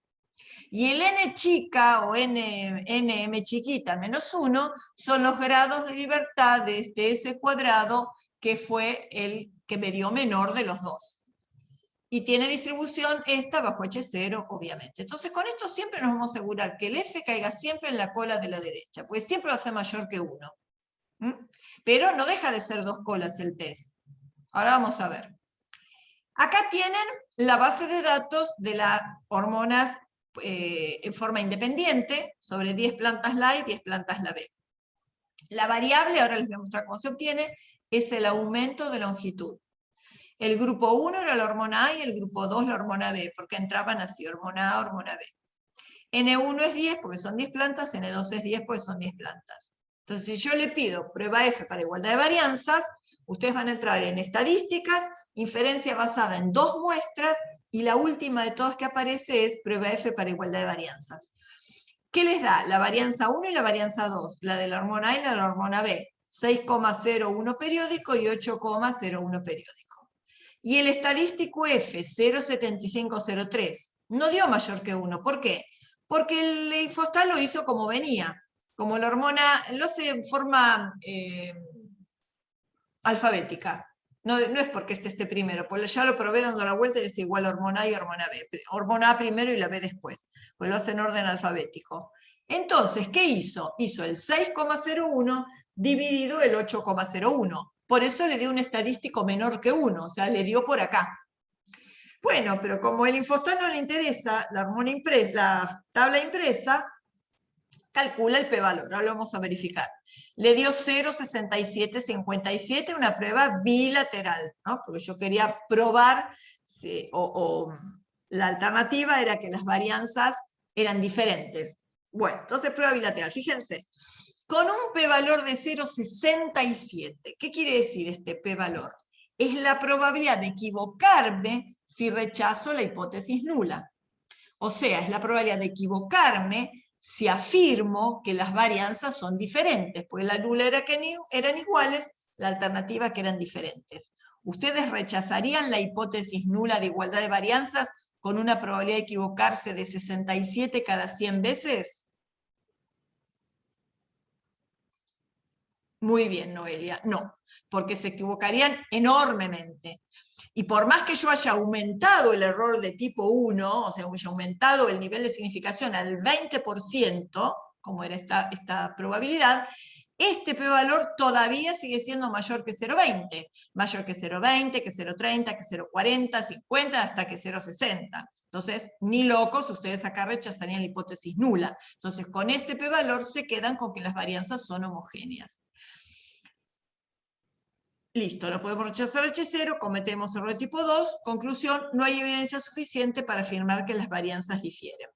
A: Y el n chica o nm chiquita menos 1 son los grados de libertad de este s cuadrado que fue el que me dio menor de los dos. Y tiene distribución esta bajo H0, obviamente. Entonces, con esto siempre nos vamos a asegurar que el F caiga siempre en la cola de la derecha, porque siempre va a ser mayor que 1. Pero no deja de ser 2 colas el test. Ahora vamos a ver. Acá tienen la base de datos de las hormonas en forma independiente, sobre 10 plantas la A y 10 plantas la B. La variable, ahora les voy a mostrar cómo se obtiene, es el aumento de longitud. El grupo 1 era la hormona A y el grupo 2 la hormona B, porque entraban así, hormona A, hormona B. N1 es 10 porque son 10 plantas, N2 es 10 porque son 10 plantas. Entonces, si yo le pido prueba F para igualdad de varianzas, ustedes van a entrar en estadísticas, inferencia basada en 2 muestras, y la última de todas que aparece es prueba F para igualdad de varianzas. ¿Qué les da? La varianza 1 y la varianza 2, la de la hormona A y la de la hormona B. 6,01 periódico y 8,01 periódico. Y el estadístico F, 0,7503, no dio mayor que 1. ¿Por qué? Porque el Infostat lo hizo como venía. Como la hormona, lo hace en forma alfabética. No es porque esté primero, porque ya lo probé dando la vuelta y es igual hormona A y hormona B. Hormona A primero y la B después, pues lo hace en orden alfabético. Entonces, ¿qué hizo? Hizo el 6,01 dividido el 8,01. Por eso le dio un estadístico menor que 1, o sea, le dio por acá. Bueno, pero como el Infostat no le interesa la tabla impresa, calcula el p-valor, ahora lo vamos a verificar. Le dio 0,6757, una prueba bilateral, ¿no? Porque yo quería probar, la alternativa era que las varianzas eran diferentes. Bueno, entonces prueba bilateral, fíjense. Con un p-valor de 0,67, ¿qué quiere decir este p-valor? Es la probabilidad de equivocarme si rechazo la hipótesis nula. O sea, es la probabilidad de equivocarme si afirmo que las varianzas son diferentes, pues la nula era que eran iguales, la alternativa que eran diferentes. ¿Ustedes rechazarían la hipótesis nula de igualdad de varianzas con una probabilidad de equivocarse de 67 cada 100 veces? Muy bien, Noelia. No, porque se equivocarían enormemente. Y por más que yo haya aumentado el error de tipo 1, o sea, haya aumentado el nivel de significación al 20%, como era esta probabilidad, este p-valor todavía sigue siendo mayor que 0,20. Mayor que 0,20, que 0,30, que 0,40, 50, hasta que 0,60. Entonces, ni locos, ustedes acá rechazarían la hipótesis nula. Entonces, con este p-valor se quedan con que las varianzas son homogéneas. Listo, lo podemos rechazar H0, cometemos error de tipo 2, conclusión, no hay evidencia suficiente para afirmar que las varianzas difieren.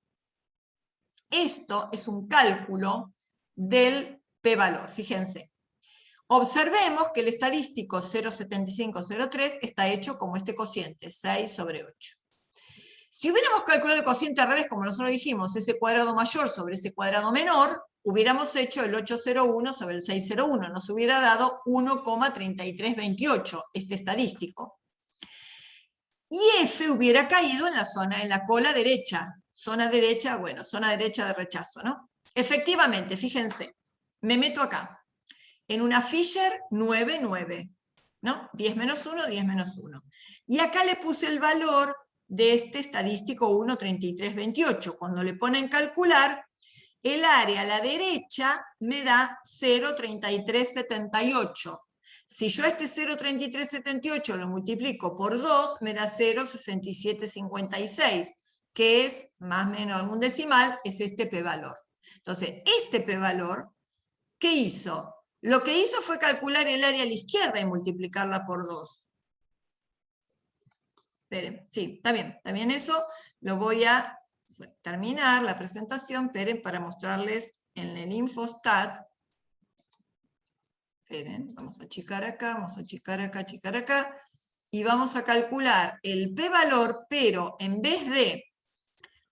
A: Esto es un cálculo del p-valor, fíjense. Observemos que el estadístico 0,7503 está hecho como este cociente, 6/8. Si hubiéramos calculado el cociente al revés, como nosotros dijimos, ese cuadrado mayor sobre ese cuadrado menor, hubiéramos hecho el 801 sobre el 601, nos hubiera dado 1,3328, este estadístico. Y F hubiera caído en la zona, en la cola derecha. Zona derecha, bueno, zona derecha de rechazo, ¿no? Efectivamente, fíjense, me meto acá, en una Fisher 9,9, ¿no? 10 menos 1, 10 menos 1. Y acá le puse el valor de este estadístico 1,3328. Cuando le ponen calcular, el área a la derecha me da 0,3378. Si yo este 0,3378 lo multiplico por 2, me da 0,6756, que es más o menos un decimal, es este p-valor. Entonces, este p-valor, ¿qué hizo? Lo que hizo fue calcular el área a la izquierda y multiplicarla por 2. Esperen, sí, está bien. También eso lo voy a terminar la presentación, esperen, para mostrarles en el Infostat. Esperen, vamos a achicar acá, vamos a achicar acá, achicar acá, y vamos a calcular el p-valor, pero en vez de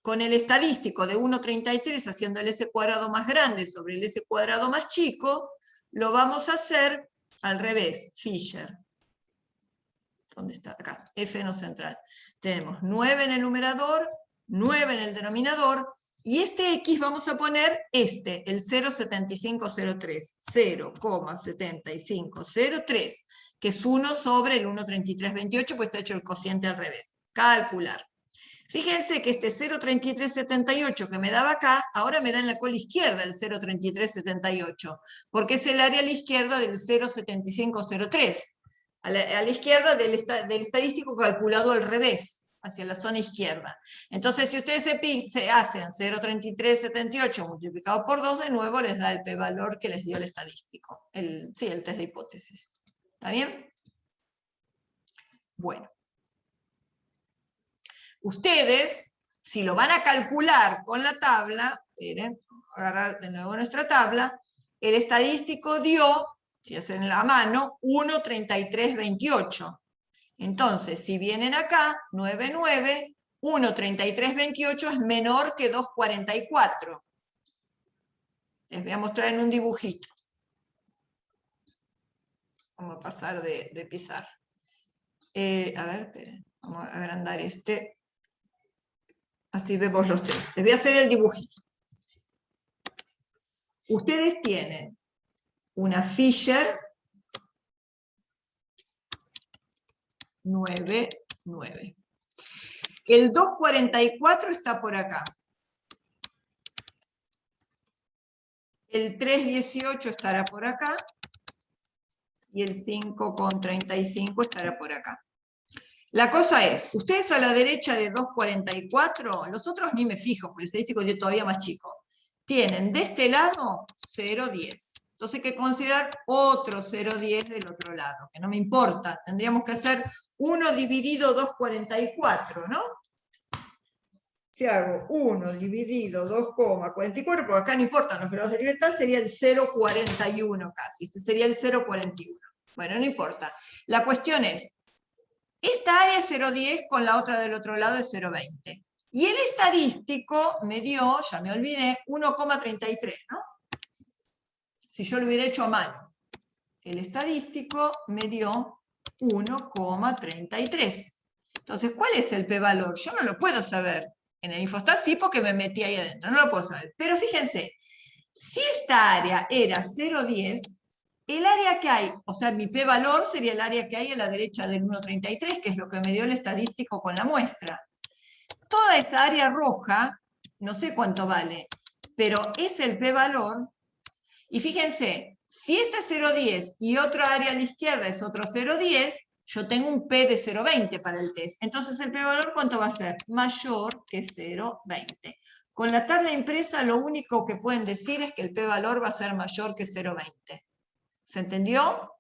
A: con el estadístico de 1,33 haciendo el s cuadrado más grande sobre el s cuadrado más chico, lo vamos a hacer al revés, Fisher. ¿Dónde está? Acá, F no central. Tenemos 9 en el numerador, 9 en el denominador, y este X vamos a poner el 0,7503, 0,7503, que es 1 sobre el 1,3328, pues está hecho el cociente al revés. Calcular. Fíjense que este 0,3378 que me daba acá, ahora me da en la cola izquierda el 0,3378, porque es el área a la izquierda del 0,7503. A la izquierda del estadístico calculado al revés. hacia la zona izquierda. Entonces, si ustedes se hacen 0,3378 multiplicado por 2, de nuevo les da el p-valor que les dio el estadístico. El test de hipótesis. ¿Está bien? Bueno. Ustedes, si lo van a calcular con la tabla, miren, agarrar de nuevo nuestra tabla, el estadístico dio, si hacen la mano, 1,3328. Entonces, si vienen acá, 99, 1,3328 es menor que 2,44. Les voy a mostrar en un dibujito. Vamos a pasar de pizarra. A ver, esperen, vamos a agrandar este. Así vemos los tres. Les voy a hacer el dibujito. Ustedes tienen una Fisher 9,9. El 2,44 está por acá. El 3,18 estará por acá. Y el 5,35 estará por acá. La cosa es, ustedes a la derecha de 2,44, los otros ni me fijo, porque el estadístico es todavía más chico, tienen de este lado 0,10. Entonces hay que considerar otro 0,10 del otro lado, que no me importa, tendríamos que hacer 1 dividido 2,44, ¿no? Si hago 1 dividido 2,44, porque acá no importan los grados de libertad, sería el 0,41 casi, este sería el 0,41. Bueno, no importa. La cuestión es, esta área es 0,10 con la otra del otro lado es 0,20. Y el estadístico me dio, ya me olvidé, 1,33, ¿no? Si yo lo hubiera hecho a mano. El estadístico me dio 1,33. Entonces, ¿cuál es el p-valor? Yo no lo puedo saber. En el Infostat sí, porque me metí ahí adentro, no lo puedo saber. Pero fíjense, si esta área era 0,10, el área que hay, o sea, mi p-valor sería el área que hay a la derecha del 1,33, que es lo que me dio el estadístico con la muestra. Toda esa área roja, no sé cuánto vale, pero es el p-valor. Y fíjense, si esta es 0,10 y otra área a la izquierda es otro 0,10, yo tengo un p de 0,20 para el test. Entonces el p-valor, ¿cuánto va a ser? Mayor que 0,20. Con la tabla impresa lo único que pueden decir es que el p-valor va a ser mayor que 0,20. ¿Se entendió?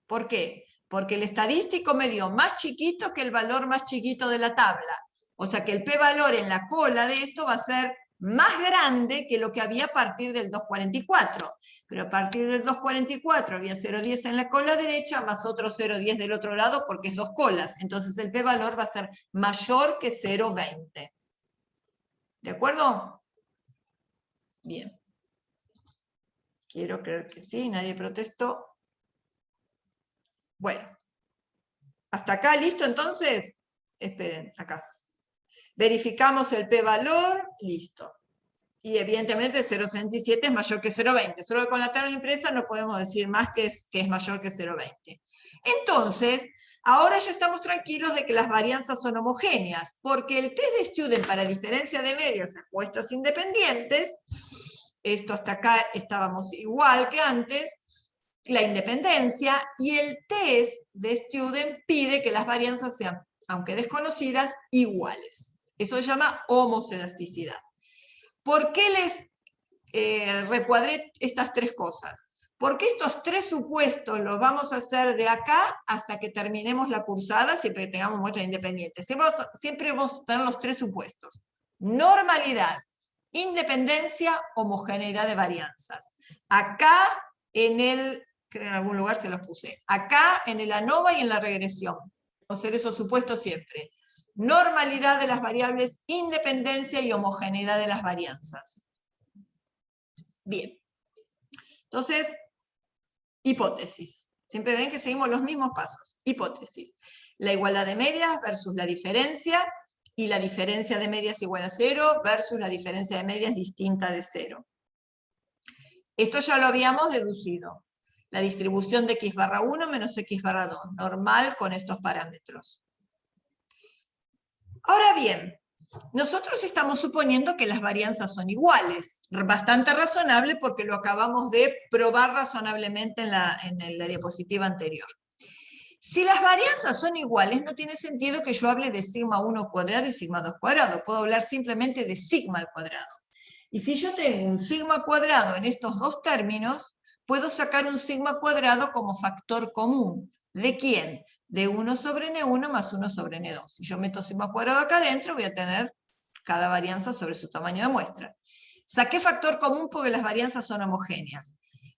A: ¿Por qué? Porque el estadístico me dio más chiquito que el valor más chiquito de la tabla. O sea que el p-valor en la cola de esto va a ser más grande que lo que había a partir del 2,44. Pero a partir del 2,44 había 0,10 en la cola derecha, más otro 0,10 del otro lado, porque es dos colas. Entonces el p-valor va a ser mayor que 0,20. ¿De acuerdo? Bien. Quiero creer que sí, nadie protestó. Bueno. ¿Hasta acá listo entonces? Esperen, acá. Verificamos el p-valor, listo. Y evidentemente 0,67 es mayor que 0,20. Solo que con la tabla impresa no podemos decir más que es mayor que 0,20. Entonces, ahora ya estamos tranquilos de que las varianzas son homogéneas, porque el test de Student para diferencia de medias a puestos independientes, esto hasta acá estábamos igual que antes, la independencia, y el test de Student pide que las varianzas sean, aunque desconocidas, iguales. Eso se llama homoscedasticidad. ¿Por qué les recuadré estas tres cosas? Porque estos tres supuestos los vamos a hacer de acá hasta que terminemos la cursada, siempre que tengamos muestras independientes. Siempre vamos a tener los tres supuestos. Normalidad, independencia, homogeneidad de varianzas. Acá creo que en algún lugar se los puse. Acá en el ANOVA y en la regresión. Vamos a hacer esos supuestos siempre. Normalidad de las variables, independencia y homogeneidad de las varianzas. Bien. Entonces, hipótesis. Siempre ven que seguimos los mismos pasos. Hipótesis. La igualdad de medias versus la diferencia, y la diferencia de medias igual a 0 versus la diferencia de medias distinta de 0. Esto ya lo habíamos deducido. La distribución de x barra 1 menos x barra 2. Normal con estos parámetros. Ahora bien, nosotros estamos suponiendo que las varianzas son iguales. Bastante razonable porque lo acabamos de probar razonablemente en la diapositiva anterior. Si las varianzas son iguales, no tiene sentido que yo hable de sigma 1 cuadrado y sigma 2 cuadrado. Puedo hablar simplemente de sigma al cuadrado. Y si yo tengo un sigma cuadrado en estos dos términos, puedo sacar un sigma cuadrado como factor común. ¿De quién? De 1 sobre n1 más 1 sobre n2. Si yo meto sigma cuadrado acá adentro, voy a tener cada varianza sobre su tamaño de muestra. Saqué factor común porque las varianzas son homogéneas.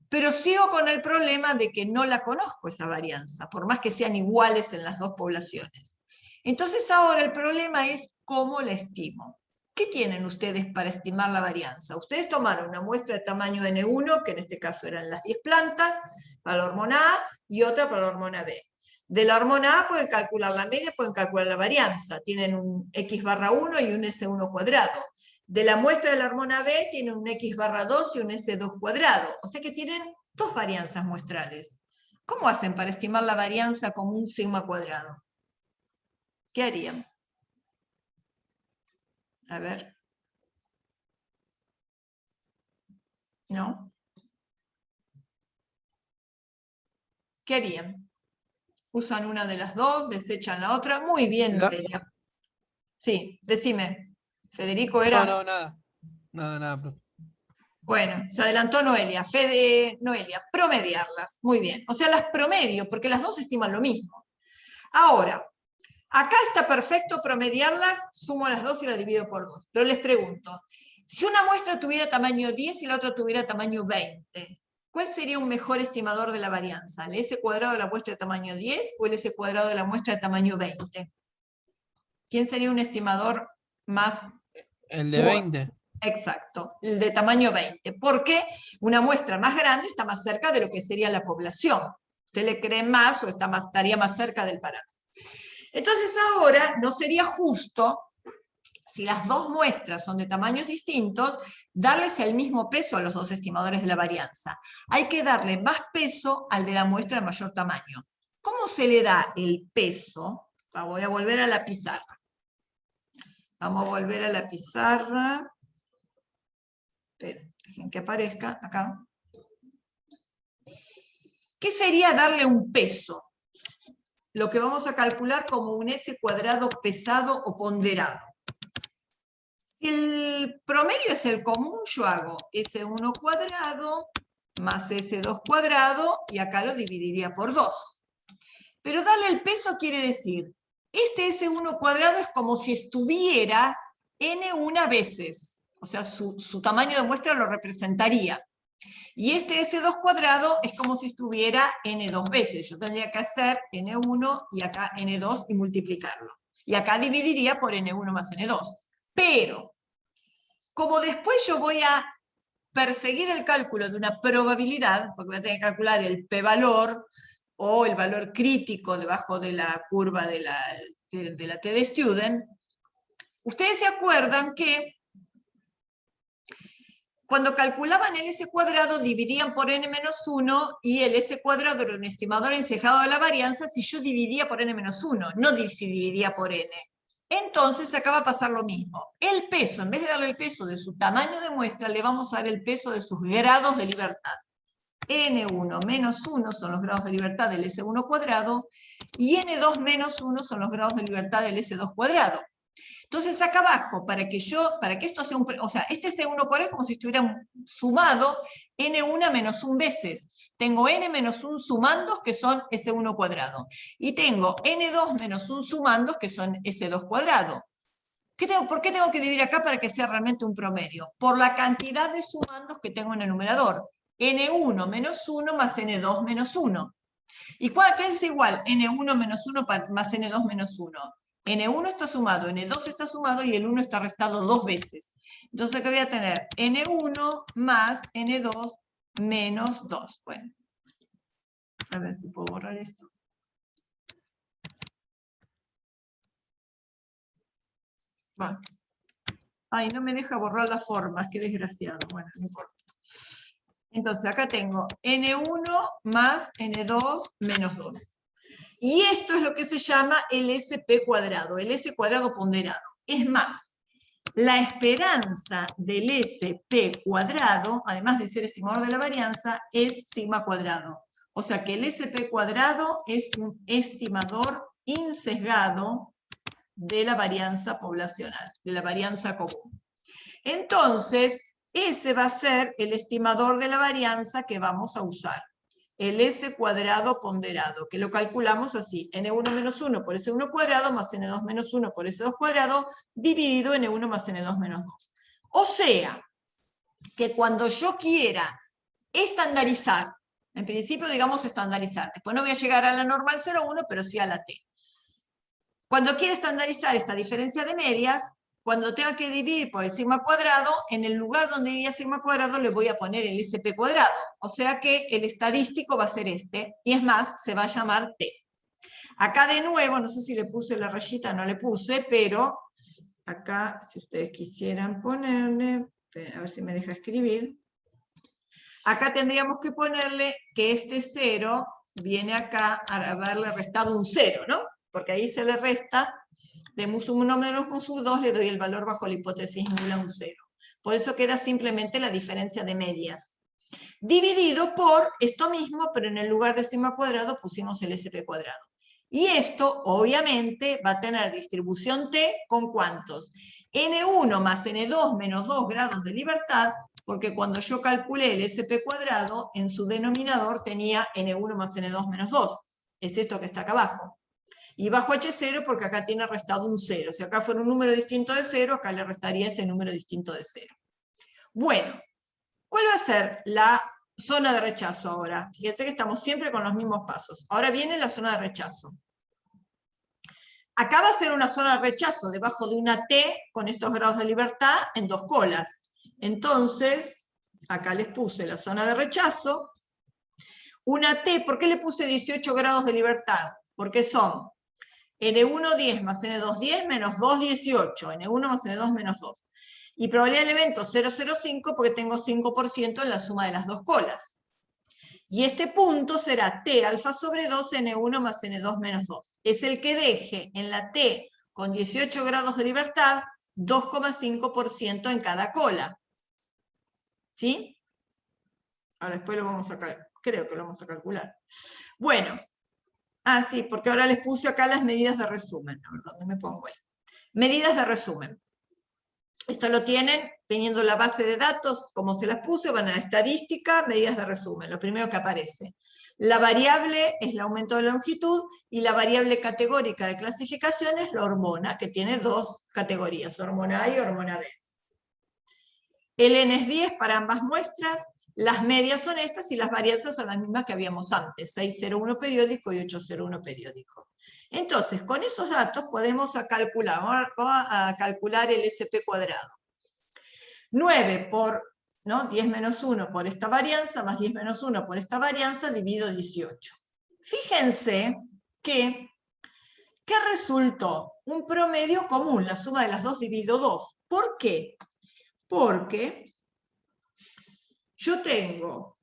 A: Pero sigo con el problema de que no la conozco esa varianza, por más que sean iguales en las dos poblaciones. Entonces ahora el problema es cómo la estimo. ¿Qué tienen ustedes para estimar la varianza? Ustedes tomaron una muestra de tamaño N1, que en este caso eran las 10 plantas, para la hormona A, y otra para la hormona B. De la hormona A pueden calcular la media, pueden calcular la varianza. Tienen un X barra 1 y un S1 cuadrado. De la muestra de la hormona B tienen un X barra 2 y un S2 cuadrado. O sea que tienen dos varianzas muestrales. ¿Cómo hacen para estimar la varianza como un sigma cuadrado? ¿Qué harían? A ver. ¿No? ¿Qué harían? Usan una de las dos, desechan la otra. Muy bien, Noelia. Sí, decime. Federico era...
B: No, nada. Nada.
A: Bueno, se adelantó Noelia. Noelia, promediarlas. Muy bien. O sea, las promedio, porque las dos estiman lo mismo. Ahora, acá está perfecto promediarlas, sumo las dos y las divido por 2. Pero les pregunto, si una muestra tuviera tamaño 10 y la otra tuviera tamaño 20, ¿cuál sería un mejor estimador de la varianza? ¿El S cuadrado de la muestra de tamaño 10 o el S cuadrado de la muestra de tamaño 20? ¿Quién sería un estimador más?
B: El de 20.
A: Exacto, el de tamaño 20. Porque una muestra más grande está más cerca de lo que sería la población. ¿Usted le cree más o estaría más cerca del parámetro? Entonces ahora no sería justo, si las dos muestras son de tamaños distintos, darles el mismo peso a los dos estimadores de la varianza. Hay que darle más peso al de la muestra de mayor tamaño. ¿Cómo se le da el peso? Voy a volver a la pizarra. Vamos a volver a la pizarra. Esperen, dejen que aparezca acá. ¿Qué sería darle un peso? Lo que vamos a calcular como un S cuadrado pesado o ponderado. Si el promedio es el común, yo hago S1 cuadrado más S2 cuadrado, y acá lo dividiría por 2. Pero darle el peso quiere decir, este S1 cuadrado es como si estuviera N1 veces, o sea, su tamaño de muestra lo representaría. Y este S2 cuadrado es como si estuviera N2 veces. Yo tendría que hacer N1 y acá N2 y multiplicarlo. Y acá dividiría por N1 más N2. Pero, como después yo voy a perseguir el cálculo de una probabilidad, porque voy a tener que calcular el p-valor o el valor crítico debajo de la curva de la t-de-student, ustedes se acuerdan que cuando calculaban el S cuadrado dividían por n-1 y el S cuadrado era un estimador encejado de la varianza si yo dividía por n-1, no si dividía por n. Entonces acaba a pasar lo mismo. El peso, en vez de darle el peso de su tamaño de muestra, le vamos a dar el peso de sus grados de libertad. N1 menos 1 son los grados de libertad del S1 cuadrado y N2 menos 1 son los grados de libertad del S2 cuadrado. Entonces acá abajo, para que esto sea o sea, este S1 cuadrado es como si estuviera sumado N1 menos 1 veces. Tengo N menos 1 sumandos, que son S1 cuadrado. Y tengo N2 menos 1 sumandos, que son S2 cuadrado. ¿Por qué tengo que dividir acá para que sea realmente un promedio? Por la cantidad de sumandos que tengo en el numerador. N1 menos 1 más N2 menos 1. ¿Y qué es igual? N1 menos 1 más N2 menos 1. N1 está sumado, N2 está sumado y el 1 está restado 2 veces. Entonces acá voy a tener N1 más N2 menos 2. Bueno, a ver si puedo borrar esto. Bueno. Ay, no me deja borrar las formas, qué desgraciado. Bueno, no importa. Entonces acá tengo N1 más N2 menos 2. Y esto es lo que se llama el SP cuadrado, el S cuadrado ponderado. Es más, la esperanza del SP cuadrado, además de ser estimador de la varianza, es sigma cuadrado. O sea que el SP cuadrado es un estimador insesgado de la varianza poblacional, de la varianza común. Entonces, ese va a ser el estimador de la varianza que vamos a usar. El S cuadrado ponderado, que lo calculamos así, N1 menos 1 por S1 cuadrado más N2 menos 1 por S2 cuadrado, dividido N1 más N2 menos 2. O sea, que cuando yo quiera estandarizar, en principio digamos estandarizar, después no voy a llegar a la normal 0,1, pero sí a la T. Cuando quiera estandarizar esta diferencia de medias, cuando tenga que dividir por el sigma cuadrado, en el lugar donde diga sigma cuadrado le voy a poner el SP cuadrado. O sea que el estadístico va a ser este, y es más, se va a llamar T. Acá de nuevo, no sé si le puse la rayita, no le puse, pero acá, si ustedes quisieran ponerle, a ver si me deja escribir, acá tendríamos que ponerle que este 0 viene acá a haberle restado un 0, ¿no? Porque ahí se le resta, de mus1 menos mus2 le doy el valor bajo la hipótesis nula un 0. Por eso queda simplemente la diferencia de medias. Dividido por esto mismo, pero en el lugar de sigma cuadrado pusimos el SP cuadrado. Y esto, obviamente, va a tener distribución T con ¿cuántos? N1 más N2 menos 2 grados de libertad, porque cuando yo calculé el SP cuadrado, en su denominador tenía N1 más N2 menos 2. Es esto que está acá abajo. Y bajo H0 porque acá tiene restado un 0. Si acá fuera un número distinto de 0, acá le restaría ese número distinto de 0. Bueno, ¿cuál va a ser la zona de rechazo ahora? Fíjense que estamos siempre con los mismos pasos. Ahora viene la zona de rechazo. Acá va a ser una zona de rechazo debajo de una T con estos grados de libertad en dos colas. Entonces, acá les puse la zona de rechazo. Una T, ¿por qué le puse 18 grados de libertad? Porque son N1 10 más N2 10 menos 2 18, N1 más N2 menos 2. Y probabilidad del evento 0,05 porque tengo 5% en la suma de las dos colas. Y este punto será T alfa sobre 2 N1 más N2 menos 2. Es el que deje en la T con 18 grados de libertad 2,5% en cada cola. ¿Sí? Ahora después lo vamos a calcular. Creo que lo vamos a calcular. Bueno. Ah, sí, porque ahora les puse acá las medidas de resumen. A ver, ¿dónde me pongo ahí? Medidas de resumen. Esto lo tienen teniendo la base de datos, como se las puse, van a la estadística, medidas de resumen, lo primero que aparece. La variable es el aumento de longitud y la variable categórica de clasificación es la hormona, que tiene dos categorías, hormona A y hormona B. El N es 10 para ambas muestras, las medias son estas y las varianzas son las mismas que habíamos antes, 601 periódico y 801 periódico. Entonces, con esos datos podemos calcular, vamos a calcular el SP cuadrado. 9 por 10 menos 1 por esta varianza, más 10 menos 1 por esta varianza, dividido 18. Fíjense que, ¿qué resultó? Un promedio común, la suma de las dos dividido 2. ¿Por qué? Porque yo tengo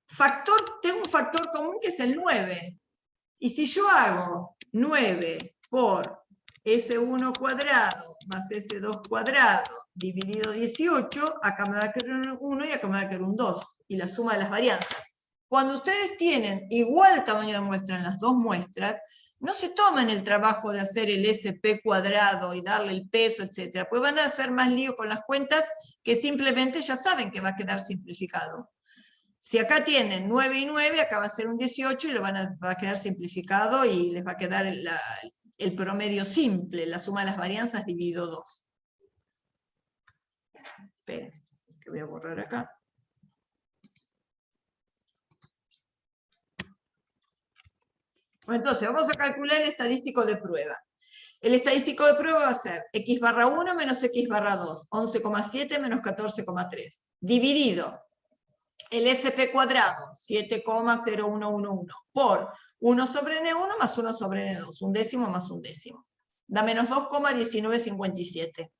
A: un factor común que es el 9. Y si yo hago 9 por S1 cuadrado más S2 cuadrado dividido 18, acá me va a quedar un 1 y acá me va a quedar un 2. Y la suma de las varianzas. Cuando ustedes tienen igual tamaño de muestra en las dos muestras, no se toman el trabajo de hacer el SP cuadrado y darle el peso, etc. Pues van a hacer más lío con las cuentas que simplemente ya saben que va a quedar simplificado. Si acá tienen 9 y 9, acá va a ser un 18 y va a quedar simplificado y les va a quedar el promedio simple, la suma de las varianzas dividido 2. Esperen, que voy a borrar acá. Bueno, entonces, vamos a calcular el estadístico de prueba. El estadístico de prueba va a ser x barra 1 menos x barra 2, 11,7 menos 14,3, dividido el SP cuadrado, 7,0111, por 1 sobre N1 más 1 sobre N2, un décimo más un décimo. Da menos 2,1957.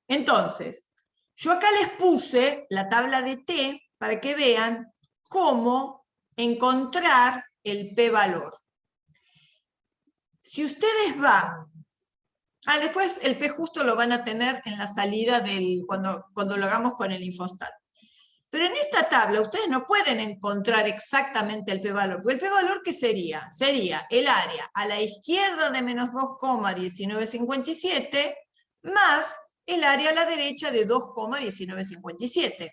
A: Entonces, yo acá les puse la tabla de T para que vean cómo encontrar el p-valor. Si ustedes van... después el p justo lo van a tener en la salida cuando lo hagamos con el infostat. Pero en esta tabla ustedes no pueden encontrar exactamente el p-valor, porque el p-valor, ¿qué sería? Sería el área a la izquierda de menos 2,1957 más el área a la derecha de 2,1957.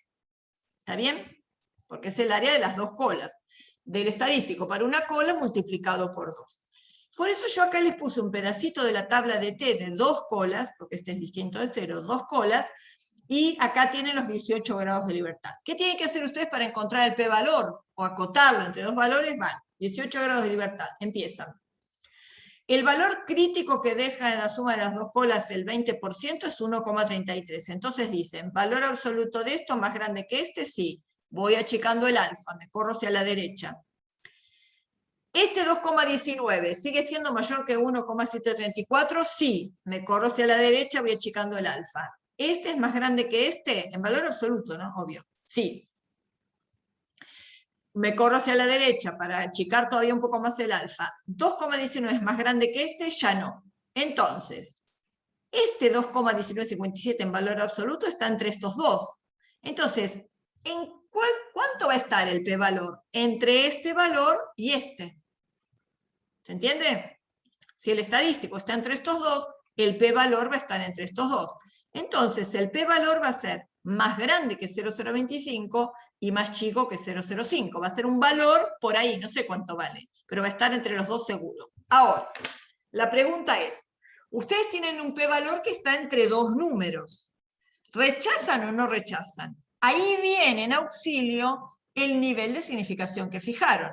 A: ¿Está bien? Porque es el área de las dos colas. Del estadístico para una cola multiplicado por 2. Por eso yo acá les puse un pedacito de la tabla de t de 2 colas, porque este es distinto de 0, 2 colas, y acá tienen los 18 grados de libertad. ¿Qué tienen que hacer ustedes para encontrar el p-valor? O acotarlo entre dos valores, van. 18 grados de libertad, empiezan. El valor crítico que deja en la suma de las dos colas el 20% es 1,33. Entonces dicen, ¿valor absoluto de esto más grande que este? Sí. Voy achicando el alfa, me corro hacia la derecha. ¿Este 2,19 sigue siendo mayor que 1,734? Sí. Me corro hacia la derecha, voy achicando el alfa. ¿Este es más grande que este? En valor absoluto, ¿no? Obvio. Sí. Me corro hacia la derecha para achicar todavía un poco más el alfa. 2,19 es más grande que este, ya no. Entonces, este 2,1957 en valor absoluto está entre estos dos. Entonces, ¿cuánto va a estar el p-valor? Entre este valor y este. ¿Se entiende? Si el estadístico está entre estos dos, el p-valor va a estar entre estos dos. Entonces, el p-valor va a ser más grande que 0,025 y más chico que 0,05. Va a ser un valor por ahí, no sé cuánto vale, pero va a estar entre los dos seguro. Ahora, la pregunta es, ustedes tienen un p-valor que está entre dos números. ¿Rechazan o no rechazan? Ahí viene en auxilio el nivel de significación que fijaron.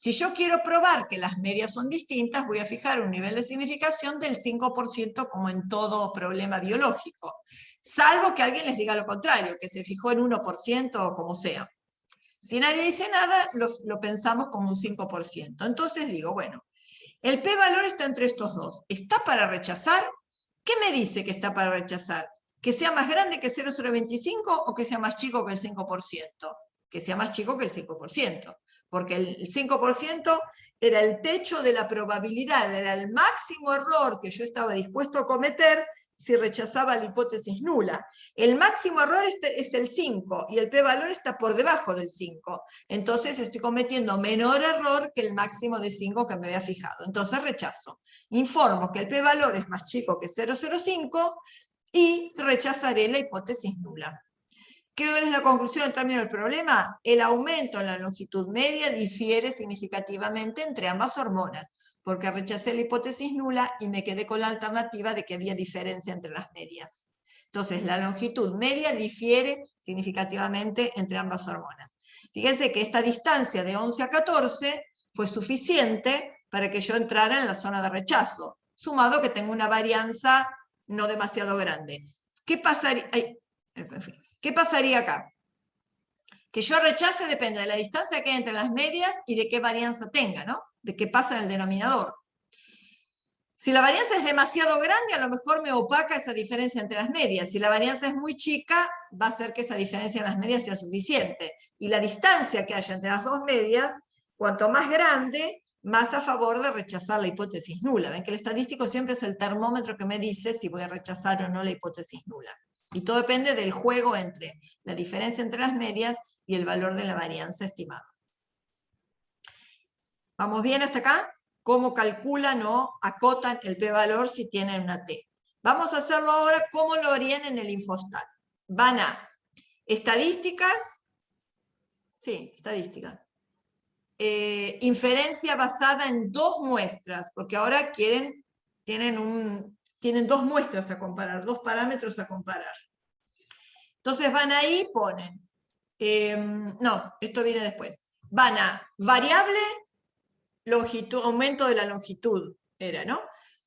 A: Si yo quiero probar que las medias son distintas, voy a fijar un nivel de significación del 5% como en todo problema biológico. Salvo que alguien les diga lo contrario, que se fijó en 1% o como sea. Si nadie dice nada, lo pensamos como un 5%. Entonces digo, bueno, el p-valor está entre estos dos. ¿Está para rechazar? ¿Qué me dice que está para rechazar? ¿Que sea más grande que 0,025 o que sea más chico que el 5%? Que sea más chico que el 5%. Porque el 5% era el techo de la probabilidad, era el máximo error que yo estaba dispuesto a cometer si rechazaba la hipótesis nula. El máximo error es el 5 y el p-valor está por debajo del 5. Entonces estoy cometiendo menor error que el máximo de 5 que me había fijado. Entonces rechazo. Informo que el p-valor es más chico que 0,05 y rechazaré la hipótesis nula. ¿Qué es la conclusión en términos del problema? El aumento en la longitud media difiere significativamente entre ambas hormonas, porque rechacé la hipótesis nula y me quedé con la alternativa de que había diferencia entre las medias. Entonces, la longitud media difiere significativamente entre ambas hormonas. Fíjense que esta distancia de 11 a 14 fue suficiente para que yo entrara en la zona de rechazo, sumado que tengo una varianza no demasiado grande. ¿Qué pasaría? ¿Qué pasaría acá? Que yo rechace depende de la distancia que hay entre las medias y de qué varianza tenga, ¿no? De qué pasa en el denominador. Si la varianza es demasiado grande, a lo mejor me opaca esa diferencia entre las medias. Si la varianza es muy chica, va a hacer que esa diferencia en las medias sea suficiente. Y la distancia que haya entre las dos medias, cuanto más grande, más a favor de rechazar la hipótesis nula. Ven que el estadístico siempre es el termómetro que me dice si voy a rechazar o no la hipótesis nula. Y todo depende del juego entre la diferencia entre las medias y el valor de la varianza estimada. ¿Vamos bien hasta acá? ¿Cómo calculan o acotan el p-valor si tienen una t? Vamos a hacerlo ahora como lo harían en el Infostat. Van a estadísticas, sí, estadísticas. Inferencia basada en dos muestras, porque ahora tienen dos muestras a comparar, dos parámetros a comparar. Entonces van ahí y ponen, no, esto viene después. Van a variable, longitud, aumento de la longitud, era, ¿no?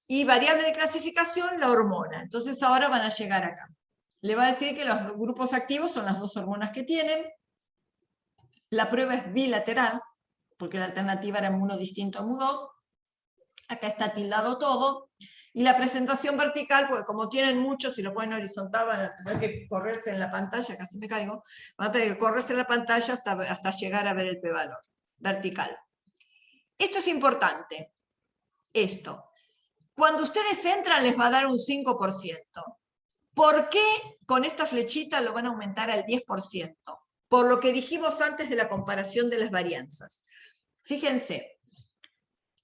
A: Y variable de clasificación, la hormona. Entonces ahora van a llegar acá. Le va a decir que los grupos activos son las dos hormonas que tienen. La prueba es bilateral, porque la alternativa era mu1 distinto a mu2. Acá está tildado todo. Y la presentación vertical, porque como tienen muchos, si lo ponen horizontal van a tener que correrse en la pantalla, casi me caigo, van a tener que correrse en la pantalla hasta llegar a ver el p-valor vertical. Esto es importante. Esto. Cuando ustedes entran les va a dar un 5%. ¿Por qué con esta flechita lo van a aumentar al 10%? por lo que dijimos antes de la comparación de las varianzas. Fíjense,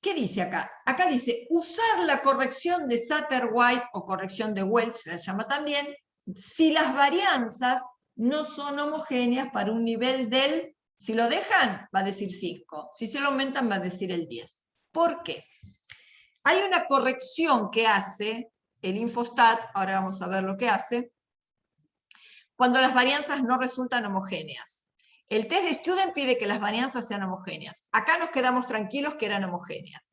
A: ¿qué dice acá? Acá dice, usar la corrección de Satterwhite o corrección de Welch, se la llama también, si las varianzas no son homogéneas para un nivel del, si lo dejan, va a decir 5, si se lo aumentan, va a decir el 10. ¿Por qué? Hay una corrección que hace el Infostat, ahora vamos a ver lo que hace, cuando las varianzas no resultan homogéneas. El test de Student pide que las varianzas sean homogéneas. Acá nos quedamos tranquilos que eran homogéneas.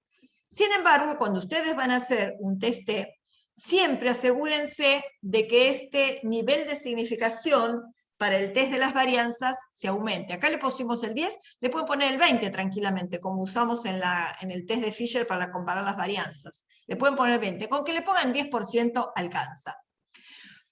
A: Sin embargo, cuando ustedes van a hacer un test T, siempre asegúrense de que este nivel de significación para el test de las varianzas se aumente. Acá le pusimos el 10, le pueden poner el 20 tranquilamente, como usamos en el test de Fisher para comparar las varianzas. Le pueden poner el 20. Con que le pongan 10% alcanza.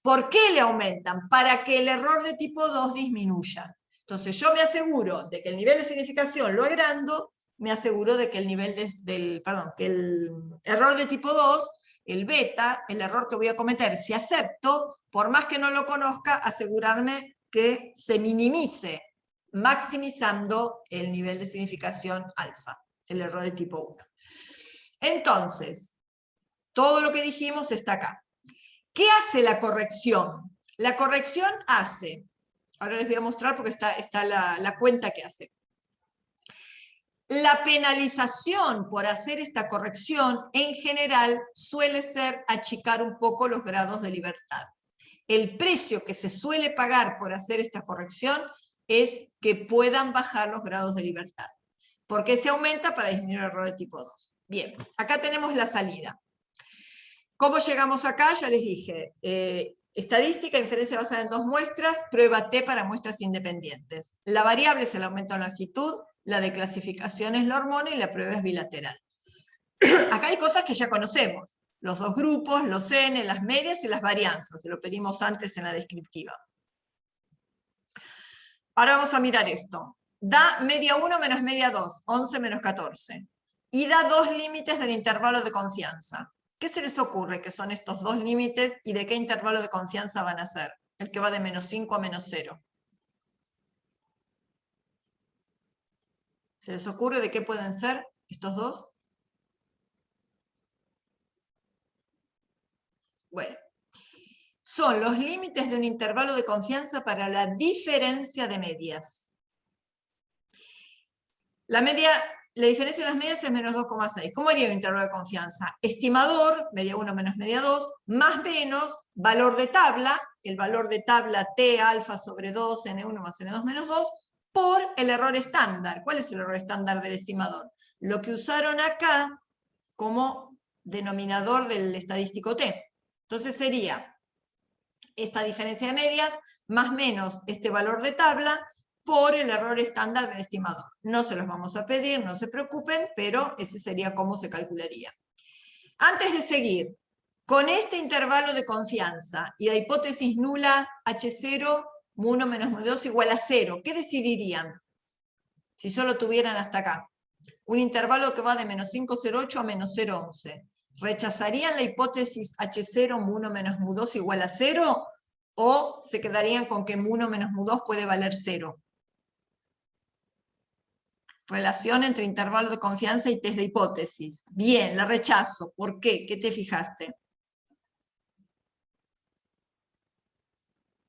A: ¿Por qué le aumentan? Para que el error de tipo 2 disminuya. Entonces yo me aseguro de que el nivel de significación lo agrando, me aseguro de que el nivel que el error de tipo 2, el beta, el error que voy a cometer, si acepto, por más que no lo conozca, asegurarme que se minimice, maximizando el nivel de significación alfa, el error de tipo 1. Entonces, todo lo que dijimos está acá. ¿Qué hace la corrección? La corrección hace, ahora les voy a mostrar porque está la cuenta que hace. La penalización por hacer esta corrección en general suele ser achicar un poco los grados de libertad. El precio que se suele pagar por hacer esta corrección es que puedan bajar los grados de libertad. ¿Por qué se aumenta? Para disminuir el error de tipo 2. Bien, acá tenemos la salida. ¿Cómo llegamos acá? Ya les dije, estadística, inferencia basada en 2 muestras, prueba T para muestras independientes. La variable es el aumento de longitud, la de clasificación es la hormona y la prueba es bilateral. Acá hay cosas que ya conocemos, los 2 grupos, los N, las medias y las varianzas, se lo pedimos antes en la descriptiva. Ahora vamos a mirar esto. Da media 1 menos media 2, 11 menos 14. Y da 2 límites del intervalo de confianza. ¿Qué se les ocurre que son estos 2 límites y de qué intervalo de confianza van a ser? El que va de menos 5 a menos 0. ¿Se les ocurre de qué pueden ser estos 2? Bueno, son los límites de un intervalo de confianza para la diferencia de medias. La diferencia de las medias es menos 2,6. ¿Cómo haría un intervalo de confianza? Estimador, media 1 menos media 2, más menos, valor de tabla, el valor de tabla T alfa sobre 2, N1 más N2 menos 2, por el error estándar. ¿Cuál es el error estándar del estimador? Lo que usaron acá como denominador del estadístico T. Entonces sería esta diferencia de medias más menos este valor de tabla por el error estándar del estimador. No se los vamos a pedir, no se preocupen, pero ese sería cómo se calcularía. Antes de seguir, con este intervalo de confianza y la hipótesis nula H0, mu1 menos mu2 igual a 0, ¿qué decidirían? Si solo tuvieran hasta acá. Un intervalo que va de menos 5,08 a menos 0,11. ¿Rechazarían la hipótesis H0, mu1 menos mu2 igual a 0? ¿O se quedarían con que mu1 menos mu2 puede valer 0? Relación entre intervalo de confianza y test de hipótesis. Bien, la rechazo. ¿Por qué? ¿Qué te fijaste?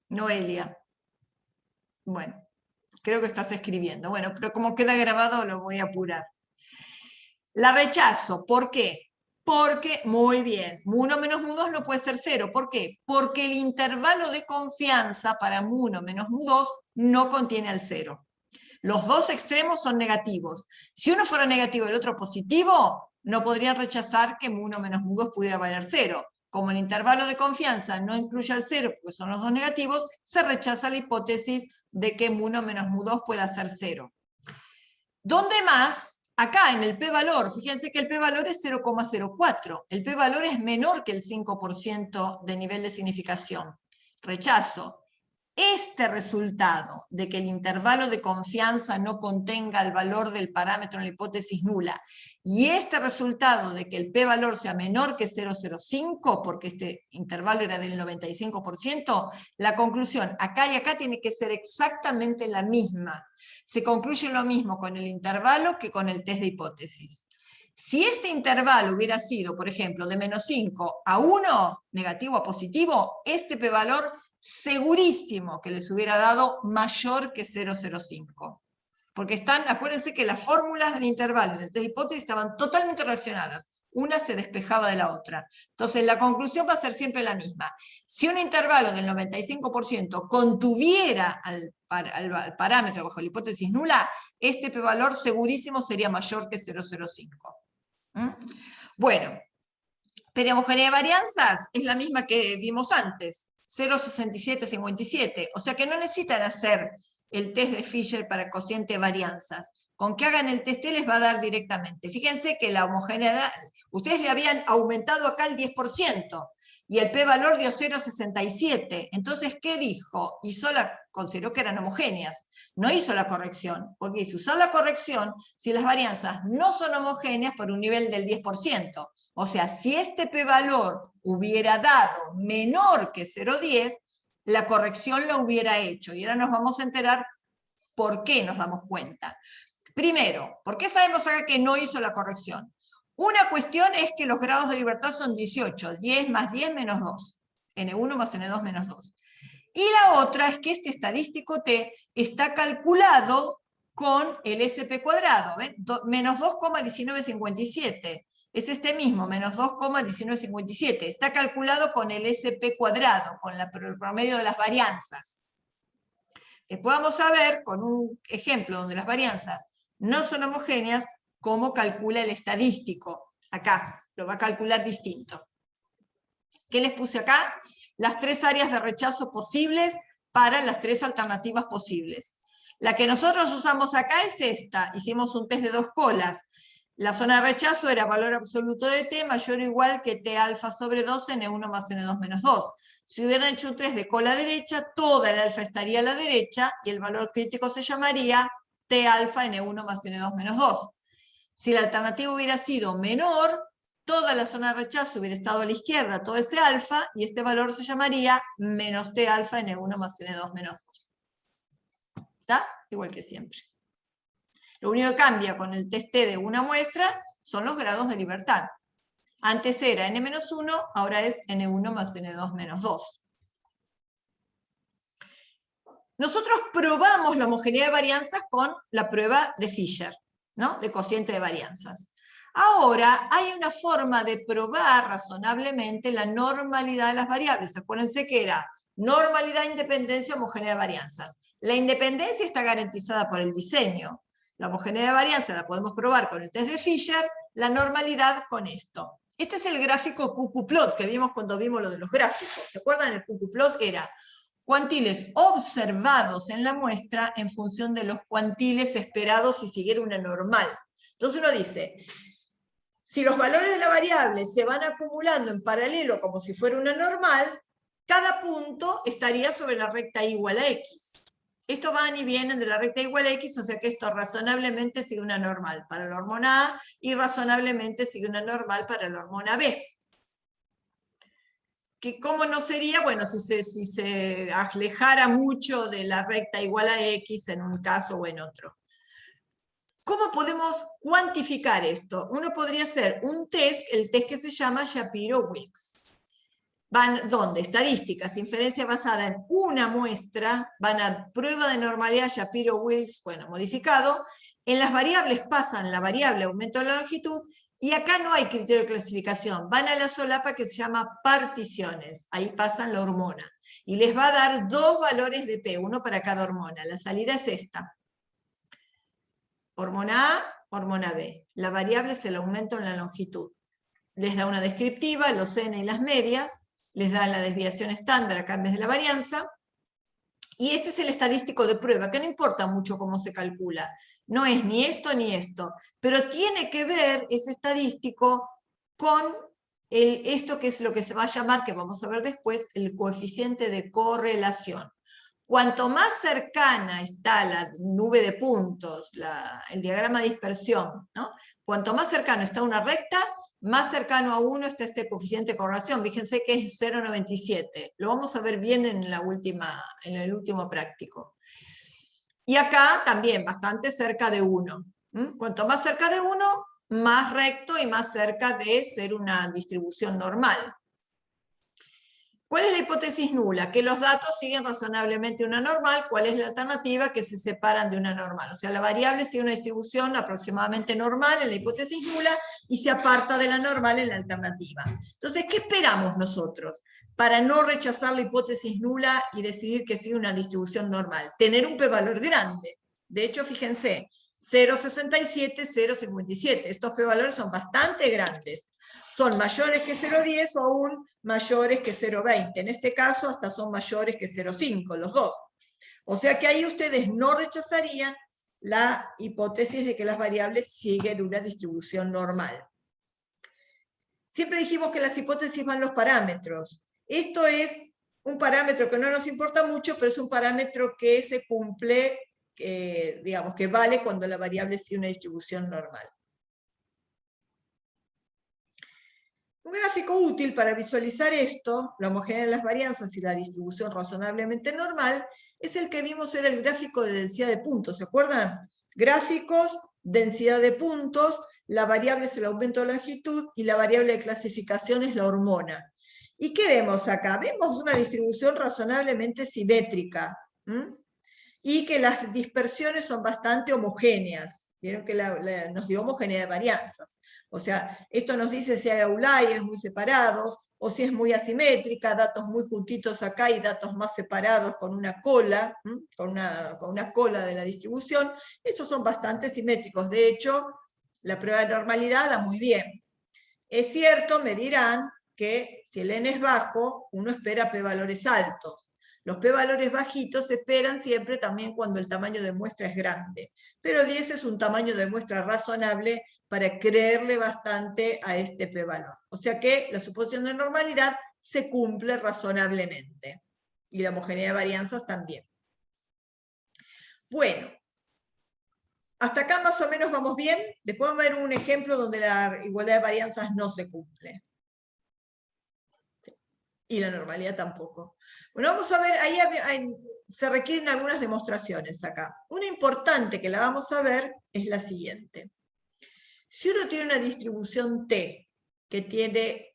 A: Noelia. Bueno, creo que estás escribiendo. Bueno, pero como queda grabado lo voy a apurar. La rechazo. ¿Por qué? Porque, muy bien, mu1 menos mu2 no puede ser 0. ¿Por qué? Porque el intervalo de confianza para mu1 menos mu2 no contiene al 0. Los dos extremos son negativos. Si uno fuera negativo y el otro positivo, no podrían rechazar que mu1 menos mu2 pudiera valer 0. Como el intervalo de confianza no incluye al 0, porque son los dos negativos, se rechaza la hipótesis de que mu1 menos mu2 pueda ser 0. ¿Dónde más? Acá en el p-valor, fíjense que el p-valor es 0,04. El p-valor es menor que el 5% de nivel de significación. Rechazo. Este resultado de que el intervalo de confianza no contenga el valor del parámetro en la hipótesis nula y este resultado de que el p-valor sea menor que 0,05, porque este intervalo era del 95%, la conclusión acá y acá tiene que ser exactamente la misma. Se concluye lo mismo con el intervalo que con el test de hipótesis. Si este intervalo hubiera sido, por ejemplo, de menos 5 a 1, negativo a positivo, este p-valor segurísimo que les hubiera dado mayor que 0,05. Porque acuérdense que las fórmulas del intervalo y del test de hipótesis estaban totalmente relacionadas. Una se despejaba de la otra. Entonces la conclusión va a ser siempre la misma. Si un intervalo del 95% contuviera al parámetro bajo la hipótesis nula, este p-valor segurísimo sería mayor que 0,05. Bueno, perihomogeneidad de varianzas es la misma que vimos antes, 0,6757, o sea que no necesitan hacer el test de Fisher para cociente de varianzas. Con que hagan el test les va a dar directamente. Fíjense que la homogeneidad, ustedes le habían aumentado acá el 10%, y el p-valor dio 0,67. Entonces, ¿qué dijo? Consideró que eran homogéneas. No hizo la corrección, porque si usar la corrección, si las varianzas no son homogéneas por un nivel del 10%. O sea, si este p-valor hubiera dado menor que 0,10, la corrección la hubiera hecho. Y ahora nos vamos a enterar por qué nos damos cuenta. Primero, ¿por qué sabemos acá que no hizo la corrección? Una cuestión es que los grados de libertad son 18, 10 más 10 menos 2, N1 más N2 menos 2. Y la otra es que este estadístico T está calculado con el SP cuadrado, ¿ven? Menos 2,1957. Es este mismo, menos 2,1957. Está calculado con el SP cuadrado, con el promedio de las varianzas. Después vamos a ver, con un ejemplo donde las varianzas no son homogéneas, cómo calcula el estadístico. Acá, lo va a calcular distinto. ¿Qué les puse acá? Las 3 áreas de rechazo posibles para las 3 alternativas posibles. La que nosotros usamos acá es esta. Hicimos un test de 2 colas. La zona de rechazo era valor absoluto de T mayor o igual que T alfa sobre 2 N1 más N2 menos 2. Si hubieran hecho un 3 de cola derecha, toda el alfa estaría a la derecha y el valor crítico se llamaría T alfa N1 más N2 menos 2. Si la alternativa hubiera sido menor, toda la zona de rechazo hubiera estado a la izquierda, todo ese alfa, y este valor se llamaría menos T alfa N1 más N2 menos 2. ¿Está? Igual que siempre. Lo único que cambia con el test T de una muestra son los grados de libertad. Antes era N-1, ahora es N1 más N2 menos 2. Nosotros probamos la homogeneidad de varianzas con la prueba de Fisher, ¿no? De cociente de varianzas. Ahora hay una forma de probar razonablemente la normalidad de las variables. Acuérdense que era normalidad, independencia, homogeneidad de varianzas. La independencia está garantizada por el diseño. La homogeneidad de varianza la podemos probar con el test de Fisher, la normalidad con esto. Este es el gráfico QQ-plot que vimos cuando vimos lo de los gráficos. ¿Se acuerdan? El QQ-plot era cuantiles observados en la muestra en función de los cuantiles esperados si siguiera una normal. Entonces uno dice, si los valores de la variable se van acumulando en paralelo como si fuera una normal, cada punto estaría sobre la recta igual a X. Esto van y vienen de la recta igual a X, o sea que esto razonablemente sigue una normal para la hormona A y razonablemente sigue una normal para la hormona B. ¿Cómo no sería? Bueno, si se alejara mucho de la recta igual a X en un caso o en otro. ¿Cómo podemos cuantificar esto? Uno podría hacer un test, el test que se llama Shapiro-Wilks. Van, ¿dónde? Estadísticas, inferencia basada en una muestra, van a prueba de normalidad Shapiro-Wilks, bueno, modificado. En las variables pasan la variable aumento de la longitud, y acá no hay criterio de clasificación, van a la solapa que se llama particiones, ahí pasan la hormona, y les va a dar 2 valores de P, uno para cada hormona. La salida es esta. Hormona A, hormona B. La variable es el aumento en la longitud. Les da una descriptiva, los N y las medias, les da la desviación estándar acá en vez de la varianza, y este es el estadístico de prueba, que no importa mucho cómo se calcula, no es ni esto, pero tiene que ver ese estadístico con esto que es lo que se va a llamar, que vamos a ver después, el coeficiente de correlación. Cuanto más cercana está la nube de puntos, el diagrama de dispersión, ¿no? Cuanto más cercano está una recta, más cercano a 1 está este coeficiente de correlación. Fíjense que es 0,97. Lo vamos a ver bien en el último práctico. Y acá también, bastante cerca de 1. Cuanto más cerca de 1, más recto y más cerca de ser una distribución normal. ¿Cuál es la hipótesis nula? Que los datos siguen razonablemente una normal. ¿Cuál es la alternativa? Que se separan de una normal. O sea, la variable sigue una distribución aproximadamente normal en la hipótesis nula y se aparta de la normal en la alternativa. Entonces, ¿qué esperamos nosotros para no rechazar la hipótesis nula y decidir que sigue una distribución normal? Tener un p-valor grande. De hecho, fíjense, 0,67, 0,57. Estos p-valores son bastante grandes. Son mayores que 0,10 o aún mayores que 0,20. En este caso hasta son mayores que 0,5, los dos. O sea que ahí ustedes no rechazarían la hipótesis de que las variables siguen una distribución normal. Siempre dijimos que las hipótesis van los parámetros. Esto es un parámetro que no nos importa mucho, pero es un parámetro que se cumple, digamos, que vale cuando la variable sigue una distribución normal. Un gráfico útil para visualizar esto, la homogeneidad de las varianzas y la distribución razonablemente normal, es el que vimos, era el gráfico de densidad de puntos, ¿se acuerdan? Gráficos, densidad de puntos, la variable es el aumento de longitud y la variable de clasificación es la hormona. ¿Y qué vemos acá? Vemos una distribución razonablemente simétrica, y que las dispersiones son bastante homogéneas. Vieron que nos dio homogeneidad de varianzas. O sea, esto nos dice si hay outliers muy separados, o si es muy asimétrica, datos muy juntitos acá y datos más separados con una cola, con una cola de la distribución. Estos son bastante simétricos. De hecho, la prueba de normalidad da muy bien. Es cierto, me dirán, que si el n es bajo, uno espera p-valores altos. Los p-valores bajitos se esperan siempre también cuando el tamaño de muestra es grande. Pero 10 es un tamaño de muestra razonable para creerle bastante a este p-valor. O sea que la suposición de normalidad se cumple razonablemente. Y la homogeneidad de varianzas también. Bueno, hasta acá más o menos vamos bien. Después vamos a ver un ejemplo donde la igualdad de varianzas no se cumple. Y la normalidad tampoco. Bueno, vamos a ver, ahí se requieren algunas demostraciones acá. Una importante que la vamos a ver es la siguiente. Si uno tiene una distribución T, que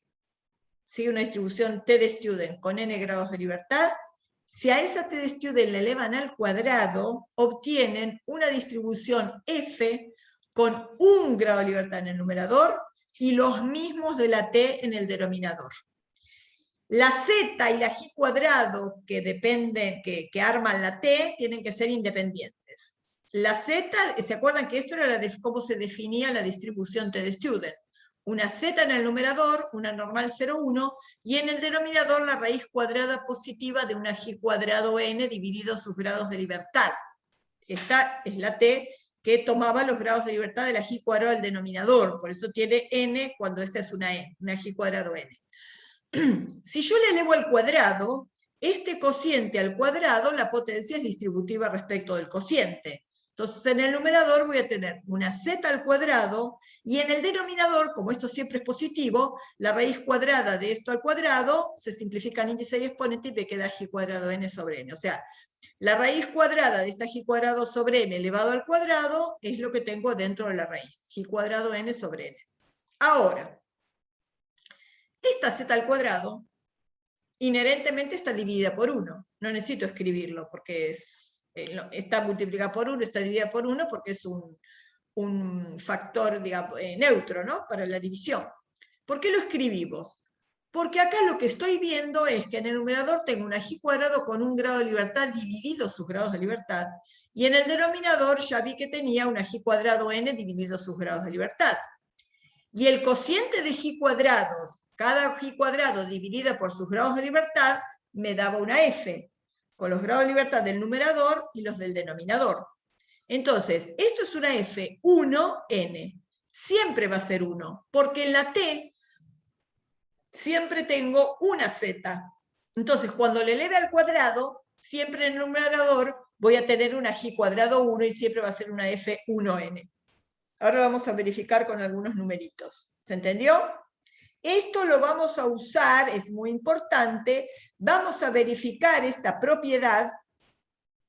A: sigue una distribución T de student con n grados de libertad, si a esa T de student le elevan al cuadrado, obtienen una distribución F con 1 grado de libertad en el numerador y los mismos de la T en el denominador. La z y la g cuadrado que dependen, que arman la t, tienen que ser independientes. La z, ¿se acuerdan que esto era cómo se definía la distribución t de student? Una z en el numerador, una normal 0,1, y en el denominador la raíz cuadrada positiva de una g cuadrado n dividido sus grados de libertad. Esta es la t que tomaba los grados de libertad de la g cuadrado del denominador, por eso tiene n cuando esta es una n, una g cuadrado n. Si yo le elevo al cuadrado, este cociente al cuadrado, la potencia es distributiva respecto del cociente. Entonces en el numerador voy a tener una z al cuadrado, y en el denominador, como esto siempre es positivo, la raíz cuadrada de esto al cuadrado se simplifica en índice y exponente y me queda g cuadrado n sobre n. O sea, la raíz cuadrada de esta g cuadrado sobre n elevado al cuadrado es lo que tengo dentro de la raíz, g cuadrado n sobre n. Ahora, esta z al cuadrado inherentemente está dividida por 1. No necesito escribirlo porque está multiplicada por 1, está dividida por 1 porque es un factor, digamos, neutro, ¿no? Para la división. ¿Por qué lo escribimos? Porque acá lo que estoy viendo es que en el numerador tengo una g cuadrado con 1 grado de libertad dividido sus grados de libertad, y en el denominador ya vi que tenía una g cuadrado n dividido sus grados de libertad. Y el cociente de g cuadrados, cada g cuadrado dividida por sus grados de libertad, me daba una f, con los grados de libertad del numerador y los del denominador. Entonces, esto es una f 1n. Siempre va a ser 1, porque en la t siempre tengo una z. Entonces, cuando le eleve al cuadrado, siempre en el numerador voy a tener una g cuadrado 1 y siempre va a ser una f 1n. Ahora vamos a verificar con algunos numeritos. ¿Se entendió? Esto lo vamos a usar, es muy importante, vamos a verificar esta propiedad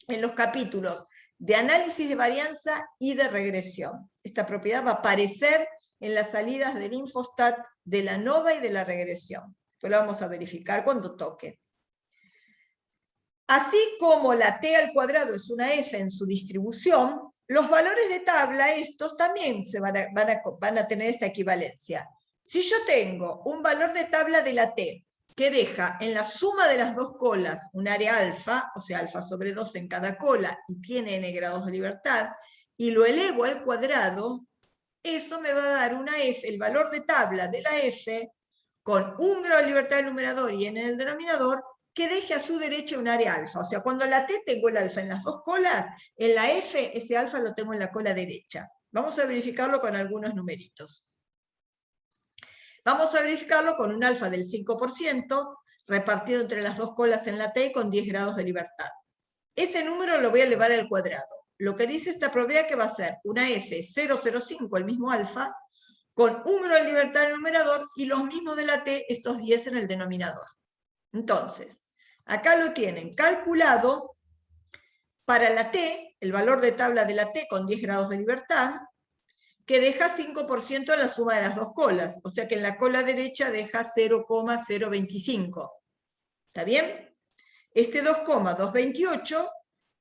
A: en los capítulos de análisis de varianza y de regresión. Esta propiedad va a aparecer en las salidas del infostat de la ANOVA y de la regresión. Pues lo vamos a verificar cuando toque. Así como la t al cuadrado es una f en su distribución, los valores de tabla, estos también van a tener esta equivalencia. Si yo tengo un valor de tabla de la t que deja en la suma de las dos colas un área alfa, o sea, alfa sobre 2 en cada cola, y tiene n grados de libertad, y lo elevo al cuadrado, eso me va a dar una f, el valor de tabla de la f, con 1 grado de libertad en el numerador y n en el denominador, que deje a su derecha un área alfa. O sea, cuando en la t tengo el alfa en las dos colas, en la f ese alfa lo tengo en la cola derecha. Vamos a verificarlo con algunos numeritos. Vamos a verificarlo con un alfa del 5%, repartido entre las dos colas en la t con 10 grados de libertad. Ese número lo voy a elevar al cuadrado. Lo que dice esta propiedad que va a ser una f 0,05, el mismo alfa, con 1 grado de libertad en el numerador y los mismos de la t, estos 10 en el denominador. Entonces, acá lo tienen calculado para la t, el valor de tabla de la t con 10 grados de libertad, que deja 5% en la suma de las dos colas, o sea que en la cola derecha deja 0,025. ¿Está bien? Este 2,228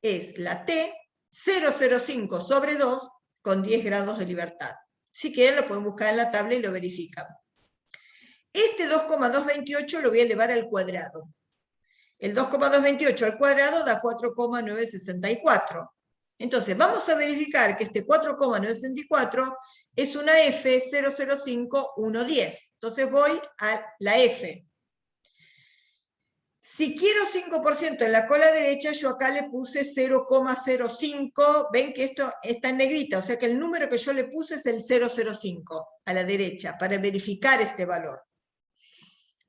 A: es la t 0,05 sobre 2 con 10 grados de libertad. Si quieren lo pueden buscar en la tabla y lo verifican. Este 2,228 lo voy a elevar al cuadrado. El 2,228 al cuadrado da 4,964. Entonces, vamos a verificar que este 4,964 es una F 005110. Entonces voy a la F. Si quiero 5% en la cola derecha, yo acá le puse 0,05. Ven que esto está en negrita, o sea que el número que yo le puse es el 005 a la derecha, para verificar este valor.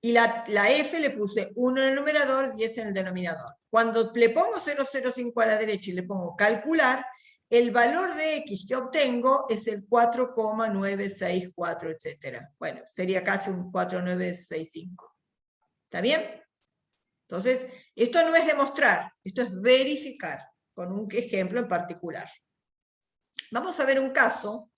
A: Y la F le puse 1 en el numerador, 10 en el denominador. Cuando le pongo 0,05 a la derecha y le pongo calcular, el valor de X que obtengo es el 4,964, etc. Bueno, sería casi un 4,965. ¿Está bien? Entonces, esto no es demostrar, esto es verificar, con un ejemplo en particular. Vamos a ver un caso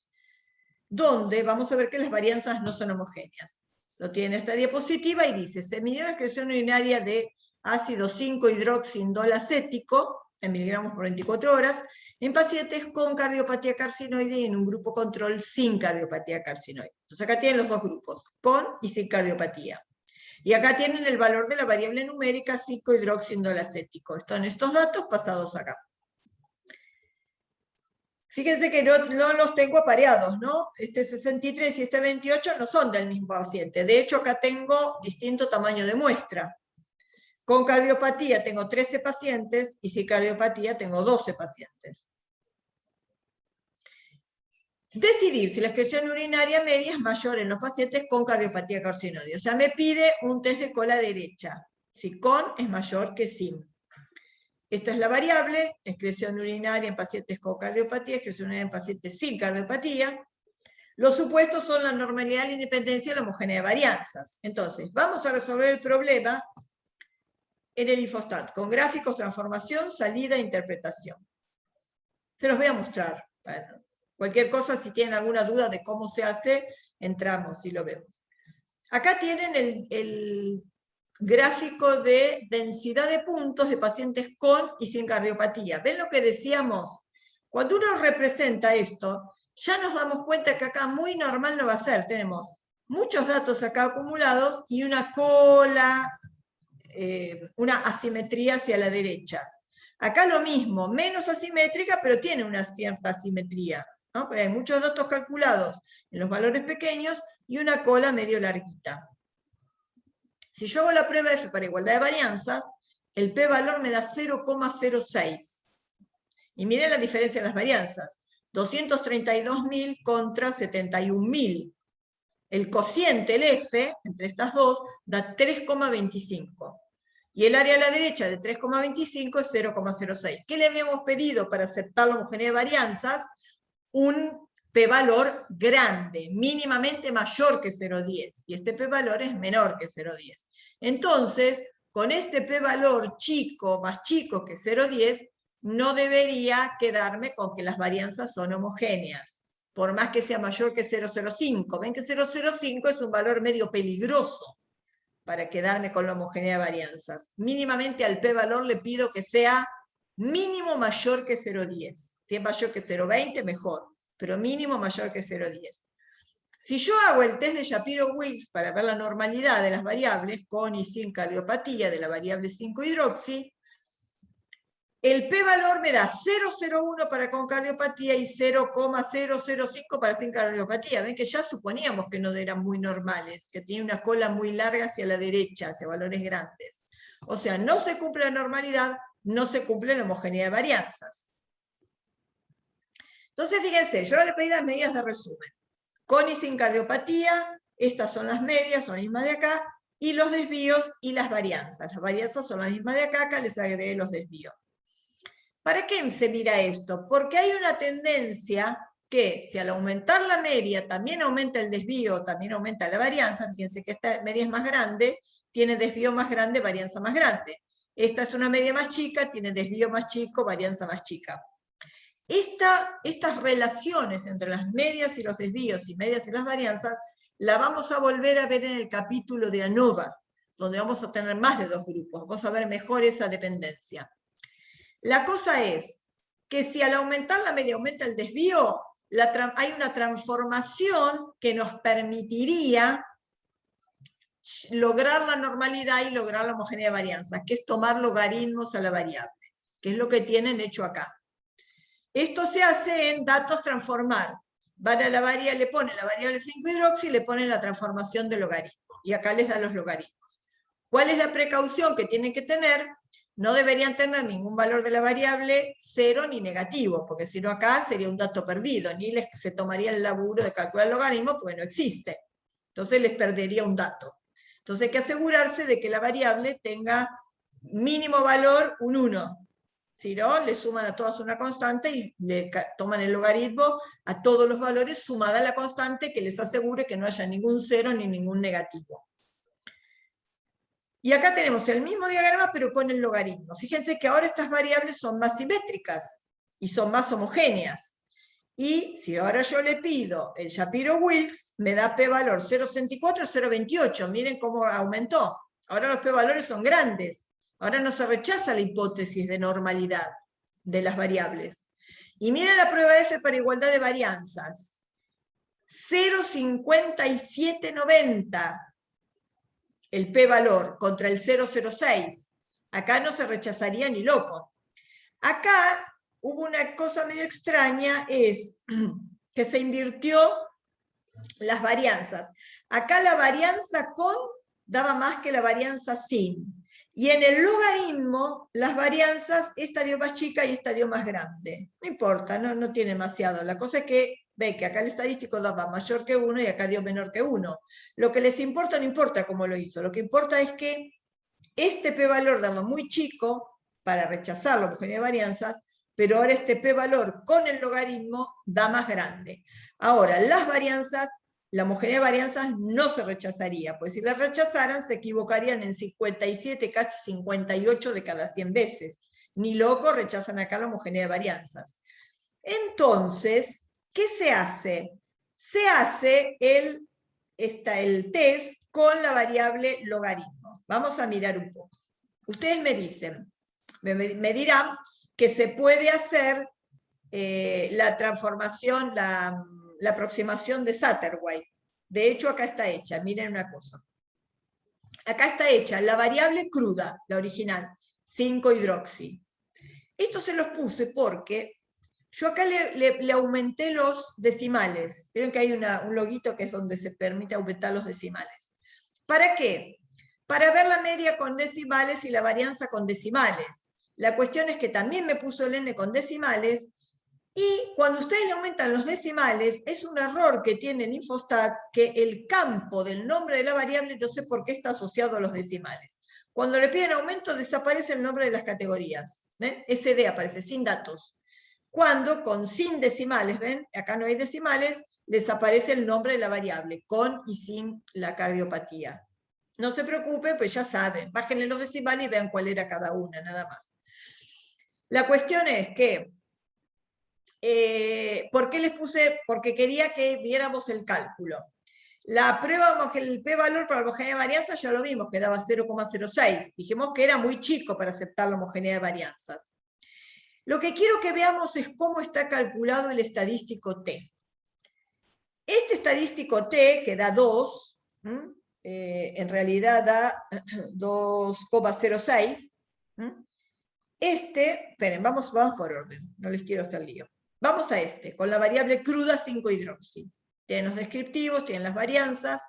A: donde vamos a ver que las varianzas no son homogéneas. Lo tiene esta diapositiva y dice, se midió la excreción urinaria de ácido 5-hidroxindol acético, en miligramos por 24 horas, en pacientes con cardiopatía carcinoide y en un grupo control sin cardiopatía carcinoide. Entonces acá tienen los dos grupos, con y sin cardiopatía. Y acá tienen el valor de la variable numérica 5-hidroxindol acético. Están estos datos pasados acá. Fíjense que no los tengo apareados, ¿no? Este 63 y este 28 no son del mismo paciente. De hecho, acá tengo distinto tamaño de muestra. Con cardiopatía tengo 13 pacientes y sin cardiopatía tengo 12 pacientes. Decidir si la excreción urinaria media es mayor en los pacientes con cardiopatía carcinoide. O sea, me pide un test de cola derecha. Si con es mayor que sin. Esta es la variable, excreción urinaria en pacientes con cardiopatía, excreción urinaria en pacientes sin cardiopatía. Los supuestos son la normalidad, la independencia y la homogeneidad de varianzas. Entonces, vamos a resolver el problema en el infostat, con gráficos, transformación, salida e interpretación. Se los voy a mostrar. Bueno, cualquier cosa, si tienen alguna duda de cómo se hace, entramos y lo vemos. Acá tienen el gráfico de densidad de puntos de pacientes con y sin cardiopatía. ¿Ven lo que decíamos? Cuando uno representa esto, ya nos damos cuenta que acá muy normal no va a ser. Tenemos muchos datos acá acumulados y una cola, una asimetría hacia la derecha. Acá lo mismo, menos asimétrica, pero tiene una cierta asimetría, ¿no? Hay muchos datos calculados en los valores pequeños y una cola medio larguita. Si yo hago la prueba F para igualdad de varianzas, el p-valor me da 0,06. Y miren la diferencia en las varianzas. 232.000 contra 71.000. El cociente, el F, entre estas dos, da 3,25. Y el área a la derecha de 3,25 es 0,06. ¿Qué le habíamos pedido para aceptar la homogeneidad de varianzas? Un p-valor grande, mínimamente mayor que 0,10, y este p-valor es menor que 0,10. Entonces, con este p-valor chico, más chico que 0,10, no debería quedarme con que las varianzas son homogéneas, por más que sea mayor que 0,05. Ven que 0,05 es un valor medio peligroso para quedarme con la homogeneidad de varianzas. Mínimamente al p-valor le pido que sea mínimo mayor que 0,10. Si es mayor que 0,20, mejor, pero mínimo mayor que 0,10. Si yo hago el test de Shapiro-Wilks para ver la normalidad de las variables, con y sin cardiopatía de la variable 5-hidroxi, el p-valor me da 0,01 para con cardiopatía y 0,005 para sin cardiopatía. Ven que ya suponíamos que no eran muy normales, que tenían una cola muy larga hacia la derecha, hacia valores grandes. O sea, no se cumple la normalidad, no se cumple la homogeneidad de varianzas. Entonces, fíjense, yo ahora le pedí las medidas de resumen. Con y sin cardiopatía, estas son las medias, son las mismas de acá, y los desvíos y las varianzas. Las varianzas son las mismas de acá, acá les agregué los desvíos. ¿Para qué se mira esto? Porque hay una tendencia que si al aumentar la media también aumenta el desvío, también aumenta la varianza. Fíjense que esta media es más grande, tiene desvío más grande, varianza más grande. Esta es una media más chica, tiene desvío más chico, varianza más chica. Estas relaciones entre las medias y los desvíos y medias y las varianzas, la vamos a volver a ver en el capítulo de ANOVA, donde vamos a tener más de dos grupos, vamos a ver mejor esa dependencia. La cosa es que si al aumentar la media aumenta el desvío, hay una transformación que nos permitiría lograr la normalidad y lograr la homogeneidad de varianzas, que es tomar logaritmos a la variable, que es lo que tienen hecho acá. Esto se hace en datos transformar. Van a la variable, le ponen la variable 5-hidroxi y le ponen la transformación de logaritmo. Y acá les dan los logaritmos. ¿Cuál es la precaución que tienen que tener? No deberían tener ningún valor de la variable 0 ni negativo, porque si no acá sería un dato perdido, ni se tomaría el laburo de calcular el logaritmo porque no existe. Entonces les perdería un dato. Entonces hay que asegurarse de que la variable tenga mínimo valor un 1. Si no, le suman a todas una constante y le toman el logaritmo a todos los valores sumada a la constante que les asegure que no haya ningún 0 ni ningún negativo. Y acá tenemos el mismo diagrama, pero con el logaritmo. Fíjense que ahora estas variables son más simétricas y son más homogéneas. Y si ahora yo le pido el Shapiro-Wilks, me da p-valor 0,64, 0,28. Miren cómo aumentó. Ahora los p-valores son grandes. Ahora no se rechaza la hipótesis de normalidad de las variables. Y miren la prueba F para igualdad de varianzas. 0,5790. El p-valor contra el 0,06. Acá no se rechazaría ni loco. Acá hubo una cosa medio extraña, es que se invirtió las varianzas. Acá la varianza con daba más que la varianza sin. Y en el logaritmo, las varianzas, esta dio más chica y esta dio más grande. No importa, no tiene demasiado. La cosa es que ve que acá el estadístico daba mayor que 1 y acá dio menor que 1. Lo que les importa no importa cómo lo hizo. Lo que importa es que este p-valor daba muy chico para rechazar la homogeneidad de varianzas, pero ahora este p-valor con el logaritmo da más grande. Ahora, las varianzas, la homogeneidad de varianzas no se rechazaría, pues si la rechazaran se equivocarían en 57, casi 58 de cada 100 veces. Ni loco rechazan acá la homogeneidad de varianzas. Entonces, ¿qué se hace? Se hace el test con la variable logaritmo. Vamos a mirar un poco. Ustedes me dicen, me dirán que se puede hacer la transformación, la aproximación de Satterwhite. De hecho, acá está hecha, miren una cosa. Acá está hecha la variable cruda, la original, 5-hidroxi. Esto se los puse porque yo acá le aumenté los decimales. Vieron que hay un loguito que es donde se permite aumentar los decimales. ¿Para qué? Para ver la media con decimales y la varianza con decimales. La cuestión es que también me puso el n con decimales, y cuando ustedes le aumentan los decimales, es un error que tiene el Infostat, que el campo del nombre de la variable no sé por qué está asociado a los decimales. Cuando le piden aumento desaparece el nombre de las categorías. ¿Ven? SD aparece sin datos. cuando con sin decimales, ¿ven? Acá no hay decimales, les aparece el nombre de la variable, con y sin la cardiopatía. No se preocupen, pues ya saben, bájenle los decimales y vean cuál era cada una, nada más. La cuestión es que, ¿por qué les puse? Porque quería que viéramos el cálculo. La prueba, el p-valor para la homogeneidad de varianzas ya lo vimos, que daba 0,06. Dijimos que era muy chico para aceptar la homogeneidad de varianzas. Lo que quiero que veamos es cómo está calculado el estadístico T. Este estadístico T, que da 2, en realidad da 2,06. Esperen, vamos por orden, no les quiero hacer lío. Vamos a con la variable cruda 5-hidroxi. Tienen los descriptivos, tienen las varianzas,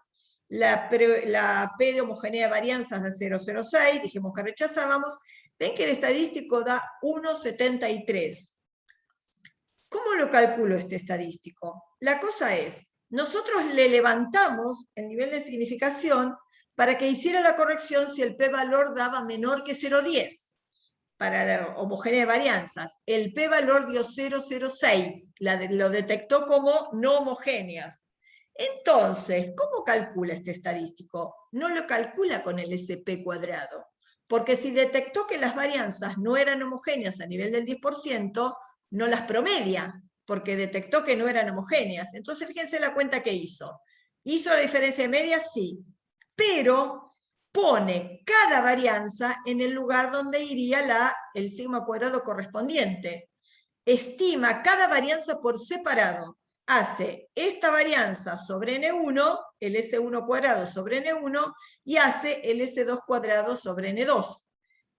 A: la P de homogeneidad de varianzas de 0,06, dijimos que rechazábamos. Ven que el estadístico da 1,73. ¿Cómo lo calculo este estadístico? La cosa es, nosotros le levantamos el nivel de significación para que hiciera la corrección si el p-valor daba menor que 0,10. Para la homogeneidad de varianzas, el p-valor dio 0,06, lo detectó como no homogéneas. Entonces, ¿cómo calcula este estadístico? No lo calcula con el SP cuadrado, porque si detectó que las varianzas no eran homogéneas a nivel del 10%, no las promedia, porque detectó que no eran homogéneas. Entonces, fíjense la cuenta que hizo. ¿Hizo la diferencia de medias? Sí, pero pone cada varianza en el lugar donde iría el sigma cuadrado correspondiente. Estima cada varianza por separado. Hace esta varianza sobre N1, el S1 cuadrado sobre N1, y hace el S2 cuadrado sobre N2.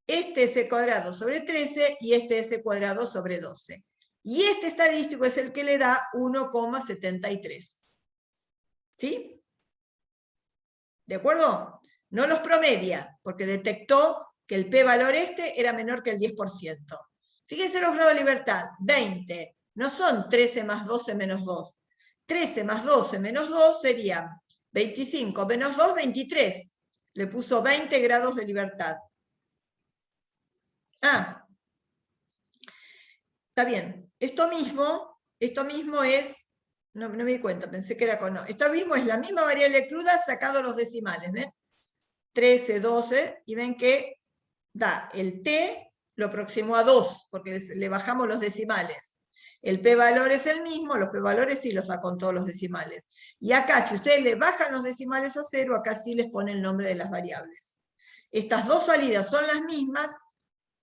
A: Este S cuadrado sobre 13 y este S cuadrado sobre 12. Y este estadístico es el que le da 1,73. ¿Sí? ¿De acuerdo? No los promedia, porque detectó que el p-valor era menor que el 10%. Fíjense los grados de libertad, 20. No son 13 más 12 menos 2. 13 más 12 menos 2 serían 25 menos 2, 23. Le puso 20 grados de libertad. Ah, está bien. Esto mismo es, no me di cuenta, pensé que era con no. Esto mismo es la misma variable cruda sacado los decimales, ¿ven? 13, 12, y ven que da el T, lo aproximó a 2, porque le bajamos los decimales. El p-valor es el mismo, los p-valores sí los da con todos los decimales. Y acá, si ustedes le bajan los decimales a 0, acá sí les pone el nombre de las variables. Estas dos salidas son las mismas,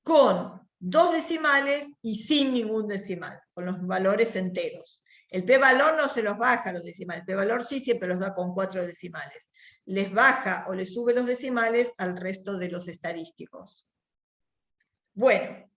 A: con 2 decimales y sin ningún decimal, con los valores enteros. El p-valor no se los baja a los decimales, el p-valor sí siempre los da con 4 decimales. Les baja o les sube los decimales al resto de los estadísticos. Bueno,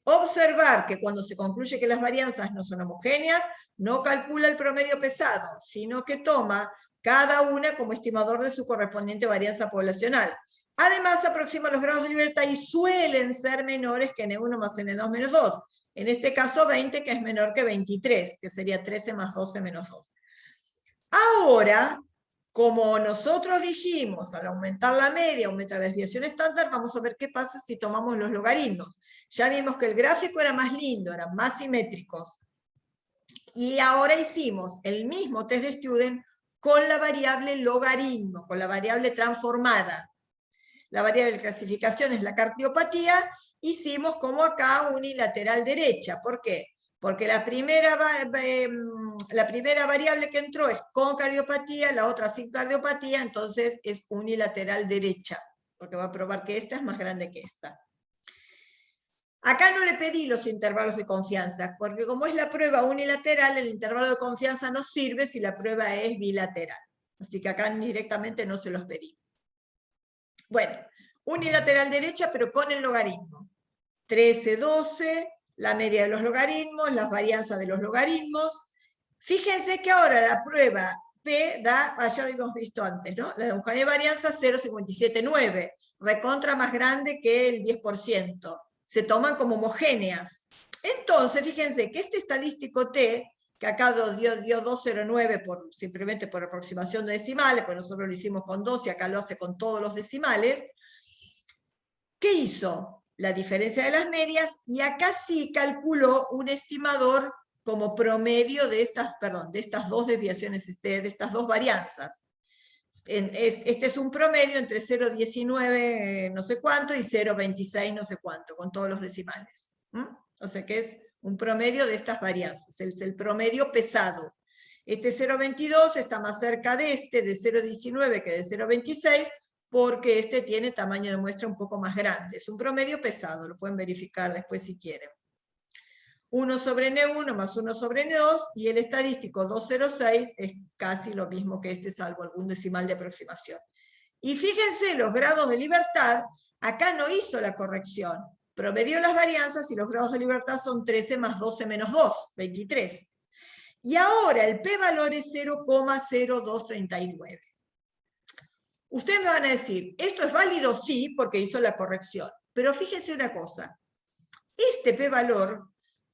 A: observar que cuando se concluye que las varianzas no son homogéneas, no calcula el promedio pesado, sino que toma cada una como estimador de su correspondiente varianza poblacional. Además, aproxima los grados de libertad y suelen ser menores que N1 más N2 menos 2. En este caso 20, que es menor que 23, que sería 13 más 12 menos 2. Ahora, como nosotros dijimos, al aumentar la media, aumenta la desviación estándar, vamos a ver qué pasa si tomamos los logaritmos. Ya vimos que el gráfico era más lindo, eran más simétricos. Y ahora hicimos el mismo test de Student con la variable logaritmo, con la variable transformada. La variable de clasificación es la cardiopatía, hicimos como acá unilateral derecha. ¿Por qué? Porque la primera variable que entró es con cardiopatía, la otra sin cardiopatía, entonces es unilateral derecha, porque va a probar que esta es más grande que esta. Acá no le pedí los intervalos de confianza, porque como es la prueba unilateral, el intervalo de confianza no sirve si la prueba es bilateral. Así que acá directamente no se los pedí. Bueno, unilateral derecha, pero con el logaritmo. 13, 12, la media de los logaritmos, las varianzas de los logaritmos. Fíjense que ahora la prueba P da, ya lo hemos visto antes, ¿no? La de homogeneidad de varianza 0,579, recontra más grande que el 10%. Se toman como homogéneas. Entonces, fíjense que este estadístico T, que acá dio 209 simplemente por aproximación de decimales, pues nosotros lo hicimos con 2 y acá lo hace con todos los decimales. ¿Qué hizo? la diferencia de las medias, y acá sí calculó un estimador como promedio de estas, perdón, de estas dos desviaciones, de estas dos varianzas. Este es un promedio entre 0,19 no sé cuánto y 0,26 no sé cuánto, con todos los decimales. O sea que es un promedio de estas varianzas, es el promedio pesado. Este 0,22 está más cerca de este, de 0,19 que de 0,26, porque este tiene tamaño de muestra un poco más grande. Es un promedio pesado, lo pueden verificar después si quieren. 1 sobre N1 más 1 sobre N2, y el estadístico 206 es casi lo mismo que este, salvo algún decimal de aproximación. Y fíjense, los grados de libertad, acá no hizo la corrección. Promedió las varianzas y los grados de libertad son 13 más 12 menos 2, 23. Y ahora el p-valor es 0,0239. Ustedes me van a decir, ¿esto es válido? Sí, porque hizo la corrección. Pero fíjense una cosa, este p-valor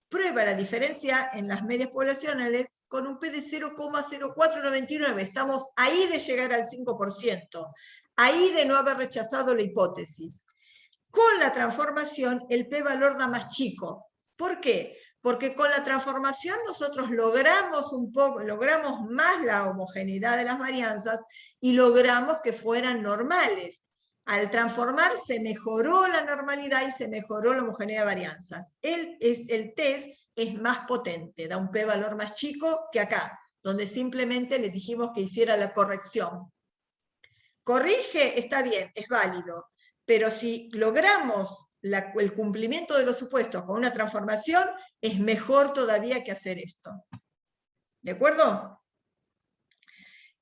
A: prueba la diferencia en las medias poblacionales con un P de 0,0499. Estamos ahí de llegar al 5%, ahí de no haber rechazado la hipótesis. Con la transformación, el p-valor da más chico. ¿Por qué? Porque con la transformación nosotros logramos más la homogeneidad de las varianzas y logramos que fueran normales. Al transformar se mejoró la normalidad y se mejoró la homogeneidad de varianzas. El test es más potente, da un p-valor más chico que acá, donde simplemente le dijimos que hiciera la corrección. Corrige, está bien, es válido, pero si logramos el cumplimiento de los supuestos con una transformación, es mejor todavía que hacer esto. ¿De acuerdo?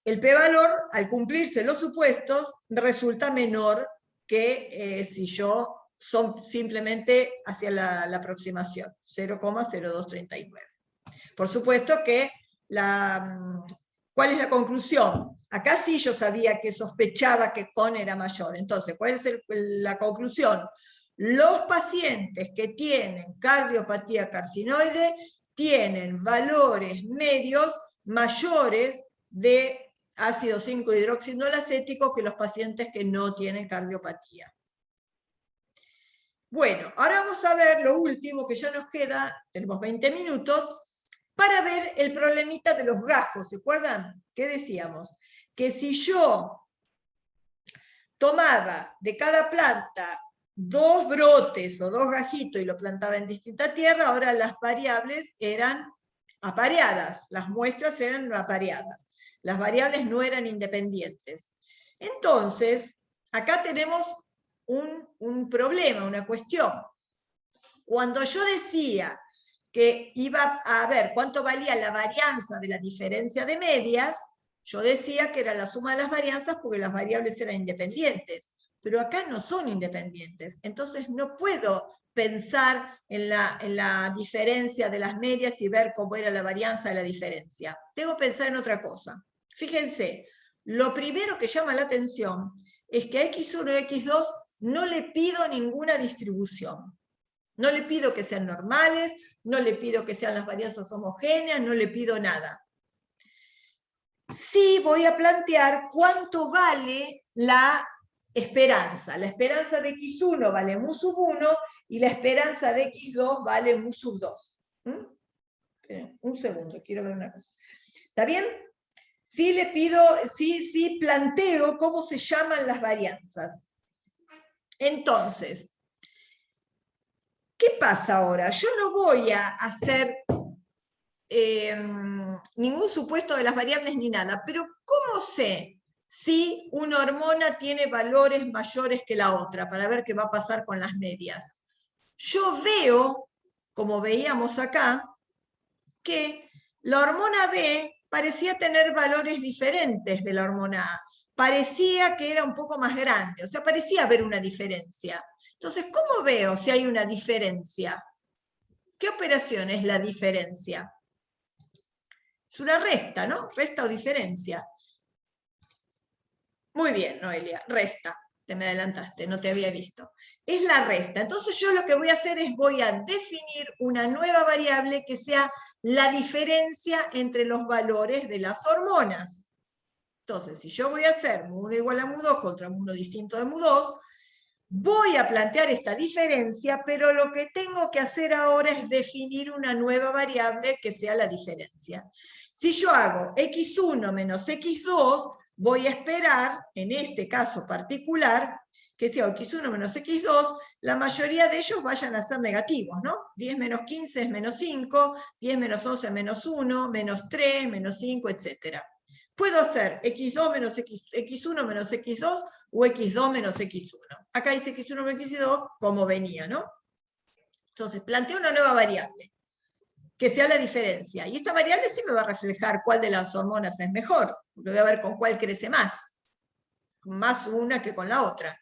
A: El p-valor, al cumplirse los supuestos, resulta menor que si yo son simplemente hacia la aproximación, 0,0239. Por supuesto que ¿cuál es la conclusión? Acá sí yo sabía que sospechaba que con era mayor. Entonces, ¿cuál es la conclusión? Los pacientes que tienen cardiopatía carcinoide tienen valores medios mayores de ácido 5-hidroxinolacético que los pacientes que no tienen cardiopatía. Bueno, ahora vamos a ver lo último que ya nos queda, tenemos 20 minutos, para ver el problemita de los gajos. ¿Se acuerdan? ¿Qué decíamos? Que si yo tomaba de cada planta 2 brotes o 2 gajitos y lo plantaba en distinta tierra, ahora las variables eran apareadas, las muestras eran apareadas, las variables no eran independientes. Entonces, acá tenemos un problema, una cuestión. Cuando yo decía que iba a ver cuánto valía la varianza de la diferencia de medias, yo decía que era la suma de las varianzas porque las variables eran independientes, pero acá no son independientes, entonces no puedo pensar en la diferencia de las medias y ver cómo era la varianza de la diferencia. Tengo que pensar en otra cosa. Fíjense, lo primero que llama la atención es que a X1 y X2 no le pido ninguna distribución. No le pido que sean normales, no le pido que sean las varianzas homogéneas, no le pido nada. Sí voy a plantear cuánto vale la esperanza. La esperanza de X1 vale mu sub 1 y la esperanza de X2 vale mu sub 2. Un segundo, quiero ver una cosa. ¿Está bien? Sí le pido, sí planteo cómo se llaman las varianzas. Entonces, ¿qué pasa ahora? Yo no voy a hacer ningún supuesto de las variables ni nada, pero ¿cómo sé si una hormona tiene valores mayores que la otra? Para ver qué va a pasar con las medias. Yo veo, como veíamos acá, que la hormona B parecía tener valores diferentes de la hormona A. Parecía que era un poco más grande, o sea, parecía haber una diferencia. Entonces, ¿cómo veo si hay una diferencia? ¿Qué operación es la diferencia? Es una resta, ¿no? Resta o diferencia. Muy bien, Noelia, resta. Te me adelantaste, no te había visto. Es la resta. Entonces yo lo que voy a hacer es voy a definir una nueva variable que sea la diferencia entre los valores de las hormonas. Entonces, si yo voy a hacer mu1 igual a mu2 contra mu1 distinto de mu2, voy a plantear esta diferencia, pero lo que tengo que hacer ahora es definir una nueva variable que sea la diferencia. Si yo hago x1 menos x2, voy a esperar, en este caso particular, que sea x1 menos x2, la mayoría de ellos vayan a ser negativos, ¿no? 10 menos 15 es menos 5, 10 menos 11 es menos 1, menos 3, menos 5, etc. Puedo hacer x2 menos x1 menos x2 o x2 menos x1. Acá dice x1 menos x2 como venía, ¿no? Entonces, planteo una nueva variable, que sea la diferencia. Y esta variable sí me va a reflejar cuál de las hormonas es mejor, porque voy a ver con cuál crece más una que con la otra.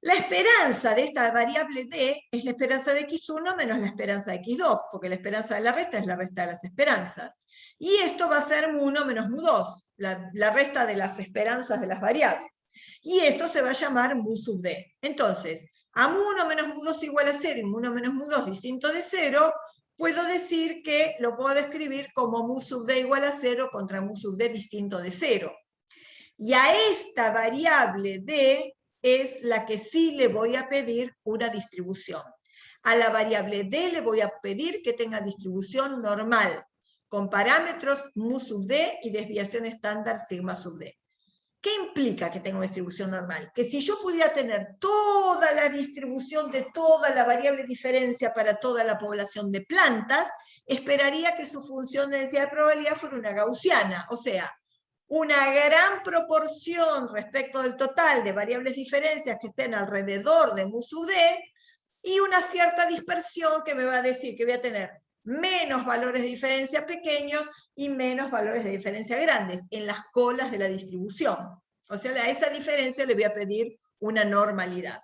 A: La esperanza de esta variable D es la esperanza de x1 menos la esperanza de x2, porque la esperanza de la resta es la resta de las esperanzas. Y esto va a ser mu1 menos mu2, la resta de las esperanzas de las variables. Y esto se va a llamar mu sub D. Entonces, a mu1 menos mu2 igual a 0 y mu1 menos mu2 distinto de 0, puedo decir que lo puedo escribir como mu sub D igual a 0 contra mu sub D distinto de 0. Y a esta variable D es la que sí le voy a pedir una distribución. A la variable D le voy a pedir que tenga distribución normal, con parámetros mu sub D y desviación estándar sigma sub D. ¿Qué implica que tenga una distribución normal? Que si yo pudiera tener toda la distribución de toda la variable diferencia para toda la población de plantas, esperaría que su función de densidad de probabilidad fuera una gaussiana, o sea, una gran proporción respecto del total de variables diferencias que estén alrededor de mu sub D, y una cierta dispersión que me va a decir que voy a tener menos valores de diferencia pequeños y menos valores de diferencia grandes en las colas de la distribución. O sea, a esa diferencia le voy a pedir una normalidad.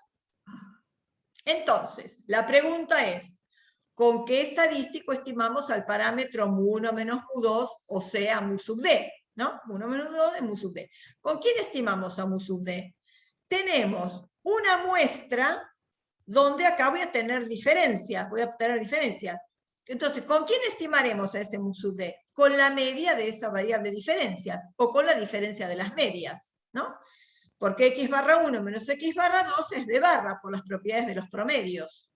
A: Entonces, la pregunta es, ¿con qué estadístico estimamos al parámetro mu1 menos mu2, o sea, mu sub D? ¿No? mu1 menos mu2 es mu sub D. ¿Con quién estimamos a mu sub D? Tenemos una muestra donde acá voy a tener diferencias, Entonces, ¿con quién estimaremos a ese mu sub D? Con la media de esa variable diferencias, o con la diferencia de las medias, ¿no? Porque x barra 1 menos x barra 2 es de barra, por las propiedades de los promedios.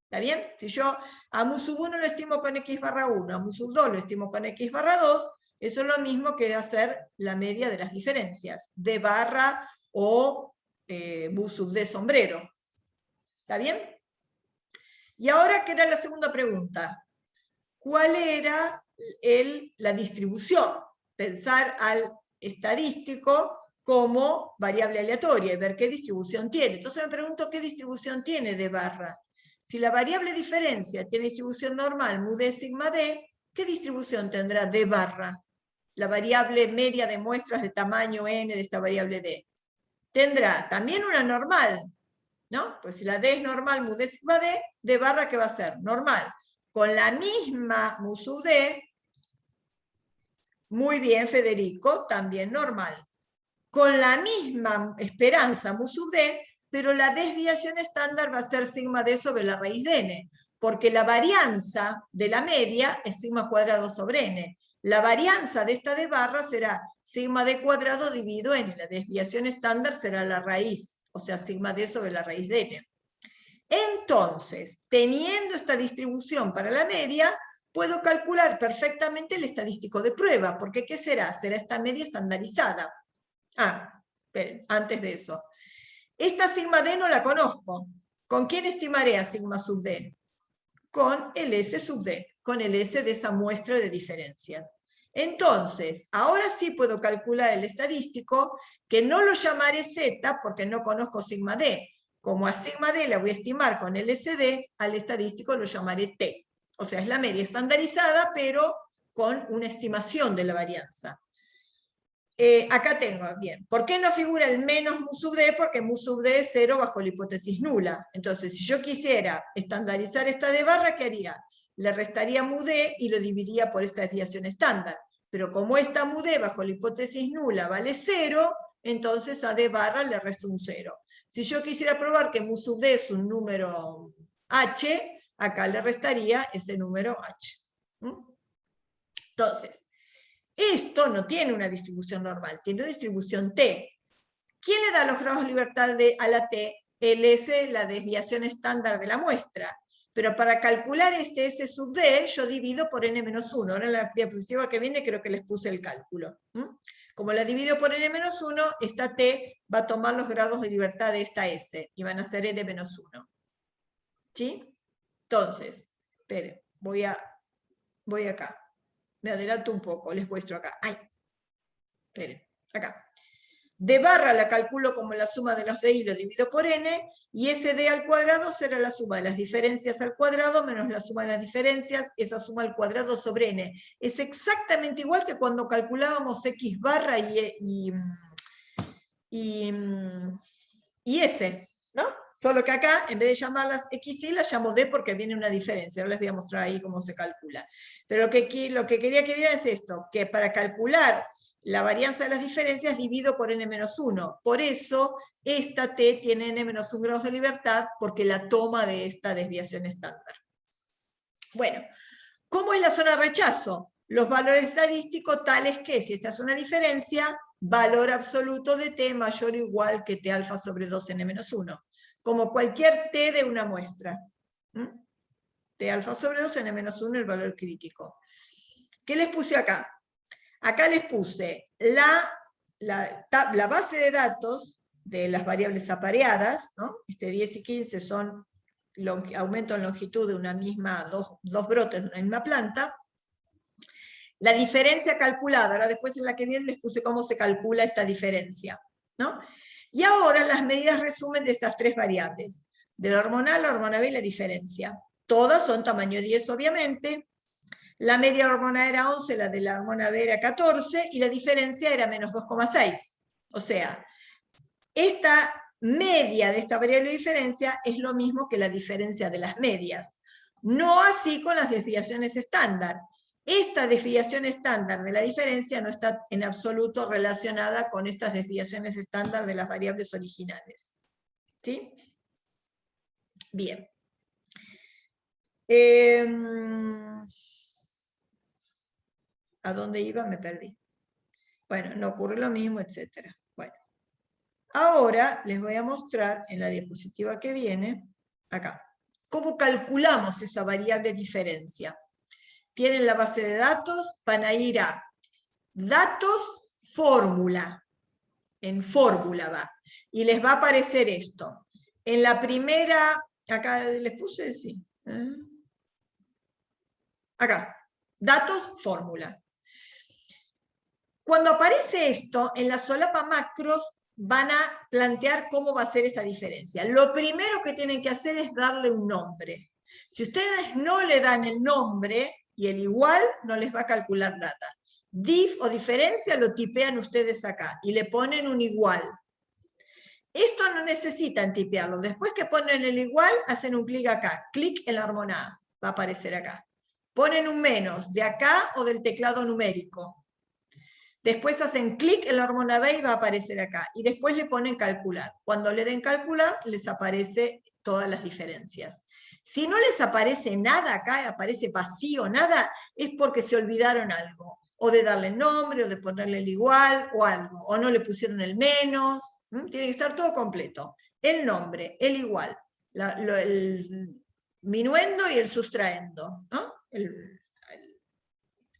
A: ¿Está bien? Si yo a mu sub 1 lo estimo con x barra 1, a mu sub 2 lo estimo con x barra 2, eso es lo mismo que hacer la media de las diferencias, de barra o mu sub D sombrero. ¿Está bien? Y ahora, ¿qué era la segunda pregunta? ¿Cuál era la distribución? Pensar al estadístico como variable aleatoria y ver qué distribución tiene. Entonces me pregunto qué distribución tiene de barra. Si la variable diferencia tiene distribución normal, mu D sigma D, ¿qué distribución tendrá de barra? La variable media de muestras de tamaño n de esta variable D. Tendrá también una normal, ¿no? Pues si la D es normal, mu D sigma D, de barra, ¿qué va a ser? Normal. Con la misma mu sub D, muy bien Federico, también normal. Con la misma esperanza mu sub D, pero la desviación estándar va a ser sigma D sobre la raíz de n, porque la varianza de la media es sigma cuadrado sobre n. La varianza de esta de barra será sigma D cuadrado dividido n, la desviación estándar será la raíz, o sea, sigma D sobre la raíz de n. Entonces, teniendo esta distribución para la media, puedo calcular perfectamente el estadístico de prueba, porque ¿qué será? Será esta media estandarizada. Esperen, antes de eso. Esta sigma D no la conozco. ¿Con quién estimaré a sigma sub D? Con el S sub D, con el S de esa muestra de diferencias. Entonces, ahora sí puedo calcular el estadístico, que no lo llamaré Z porque no conozco sigma D. Como a sigma D la voy a estimar con el SD, al estadístico lo llamaré T. O sea, es la media estandarizada, pero con una estimación de la varianza. Acá tengo, bien, ¿por qué no figura el menos mu sub D? Porque mu sub D es 0 bajo la hipótesis nula. Entonces, si yo quisiera estandarizar esta de barra, ¿qué haría? Le restaría mu D y lo dividiría por esta desviación estándar. Pero como esta mu D bajo la hipótesis nula vale 0, entonces a D barra le resto un 0. Si yo quisiera probar que mu sub D es un número H, acá le restaría ese número H. Entonces, esto no tiene una distribución normal, tiene una distribución T. ¿Quién le da los grados de libertad a la T? LS, la desviación estándar de la muestra. Pero para calcular este S sub D, yo divido por n-1. Ahora en la diapositiva que viene creo que les puse el cálculo. Como la divido por n-1, esta T va a tomar los grados de libertad de esta S, y van a ser n-1. ¿Sí? Entonces, esperen, voy acá. Me adelanto un poco, les muestro acá. ¡Ay! Esperen, acá. D barra la calculo como la suma de los D y lo divido por n, y ese D al cuadrado será la suma de las diferencias al cuadrado menos la suma de las diferencias, esa suma al cuadrado sobre n. Es exactamente igual que cuando calculábamos X barra y S, ¿no? Solo que acá, en vez de llamarlas X y las llamo D porque viene una diferencia. Ahora les voy a mostrar ahí cómo se calcula. Pero lo que quería que vieran es esto, que para calcular la varianza de las diferencias divido por n-1. Por eso esta T tiene n-1 grados de libertad, porque la toma de esta desviación estándar. Bueno, ¿cómo es la zona de rechazo? Los valores estadísticos tales que, si esta es una diferencia, valor absoluto de T mayor o igual que T alfa sobre 2n-1. Como cualquier T de una muestra. T alfa sobre 2n-1 el valor crítico. ¿Qué les puse acá? Acá les puse la base de datos de las variables apareadas, ¿no? 10 y 15 son aumento en longitud de una misma, dos brotes de una misma planta. La diferencia calculada, ahora después en la que viene les puse cómo se calcula esta diferencia, ¿no? Y ahora las medidas resumen de estas tres variables, de la hormona B y la diferencia. Todas son tamaño 10, obviamente. La media hormona era 11, la de la hormona B era 14, y la diferencia era menos 2,6. O sea, esta media de esta variable de diferencia es lo mismo que la diferencia de las medias. No así con las desviaciones estándar. Esta desviación estándar de la diferencia no está en absoluto relacionada con estas desviaciones estándar de las variables originales. ¿Sí? Bien. ¿A dónde iba? Me perdí. Bueno, no ocurre lo mismo, etc. Bueno. Ahora les voy a mostrar en la diapositiva que viene, acá, cómo calculamos esa variable diferencia. Tienen la base de datos, van a ir a datos, fórmula. En fórmula va. Y les va a aparecer esto. En la primera, acá les puse, sí. Acá, datos, fórmula. Cuando aparece esto, en la solapa macros van a plantear cómo va a ser esta diferencia. Lo primero que tienen que hacer es darle un nombre. Si ustedes no le dan el nombre y el igual, no les va a calcular nada. Dif o diferencia lo tipean ustedes acá y le ponen un igual. Esto no necesitan tipearlo. Después que ponen el igual, hacen un clic acá. Clic en la hormona A. Va a aparecer acá. Ponen un menos de acá o del teclado numérico. Después hacen clic en la hormona B y va a aparecer acá. Y después le ponen calcular. Cuando le den calcular, les aparece todas las diferencias. Si no les aparece nada acá, aparece vacío, nada, es porque se olvidaron algo. O de darle el nombre, o de ponerle el igual, o algo. O no le pusieron el menos. Tiene que estar todo completo. El nombre, el igual, el minuendo y el sustraendo, ¿no?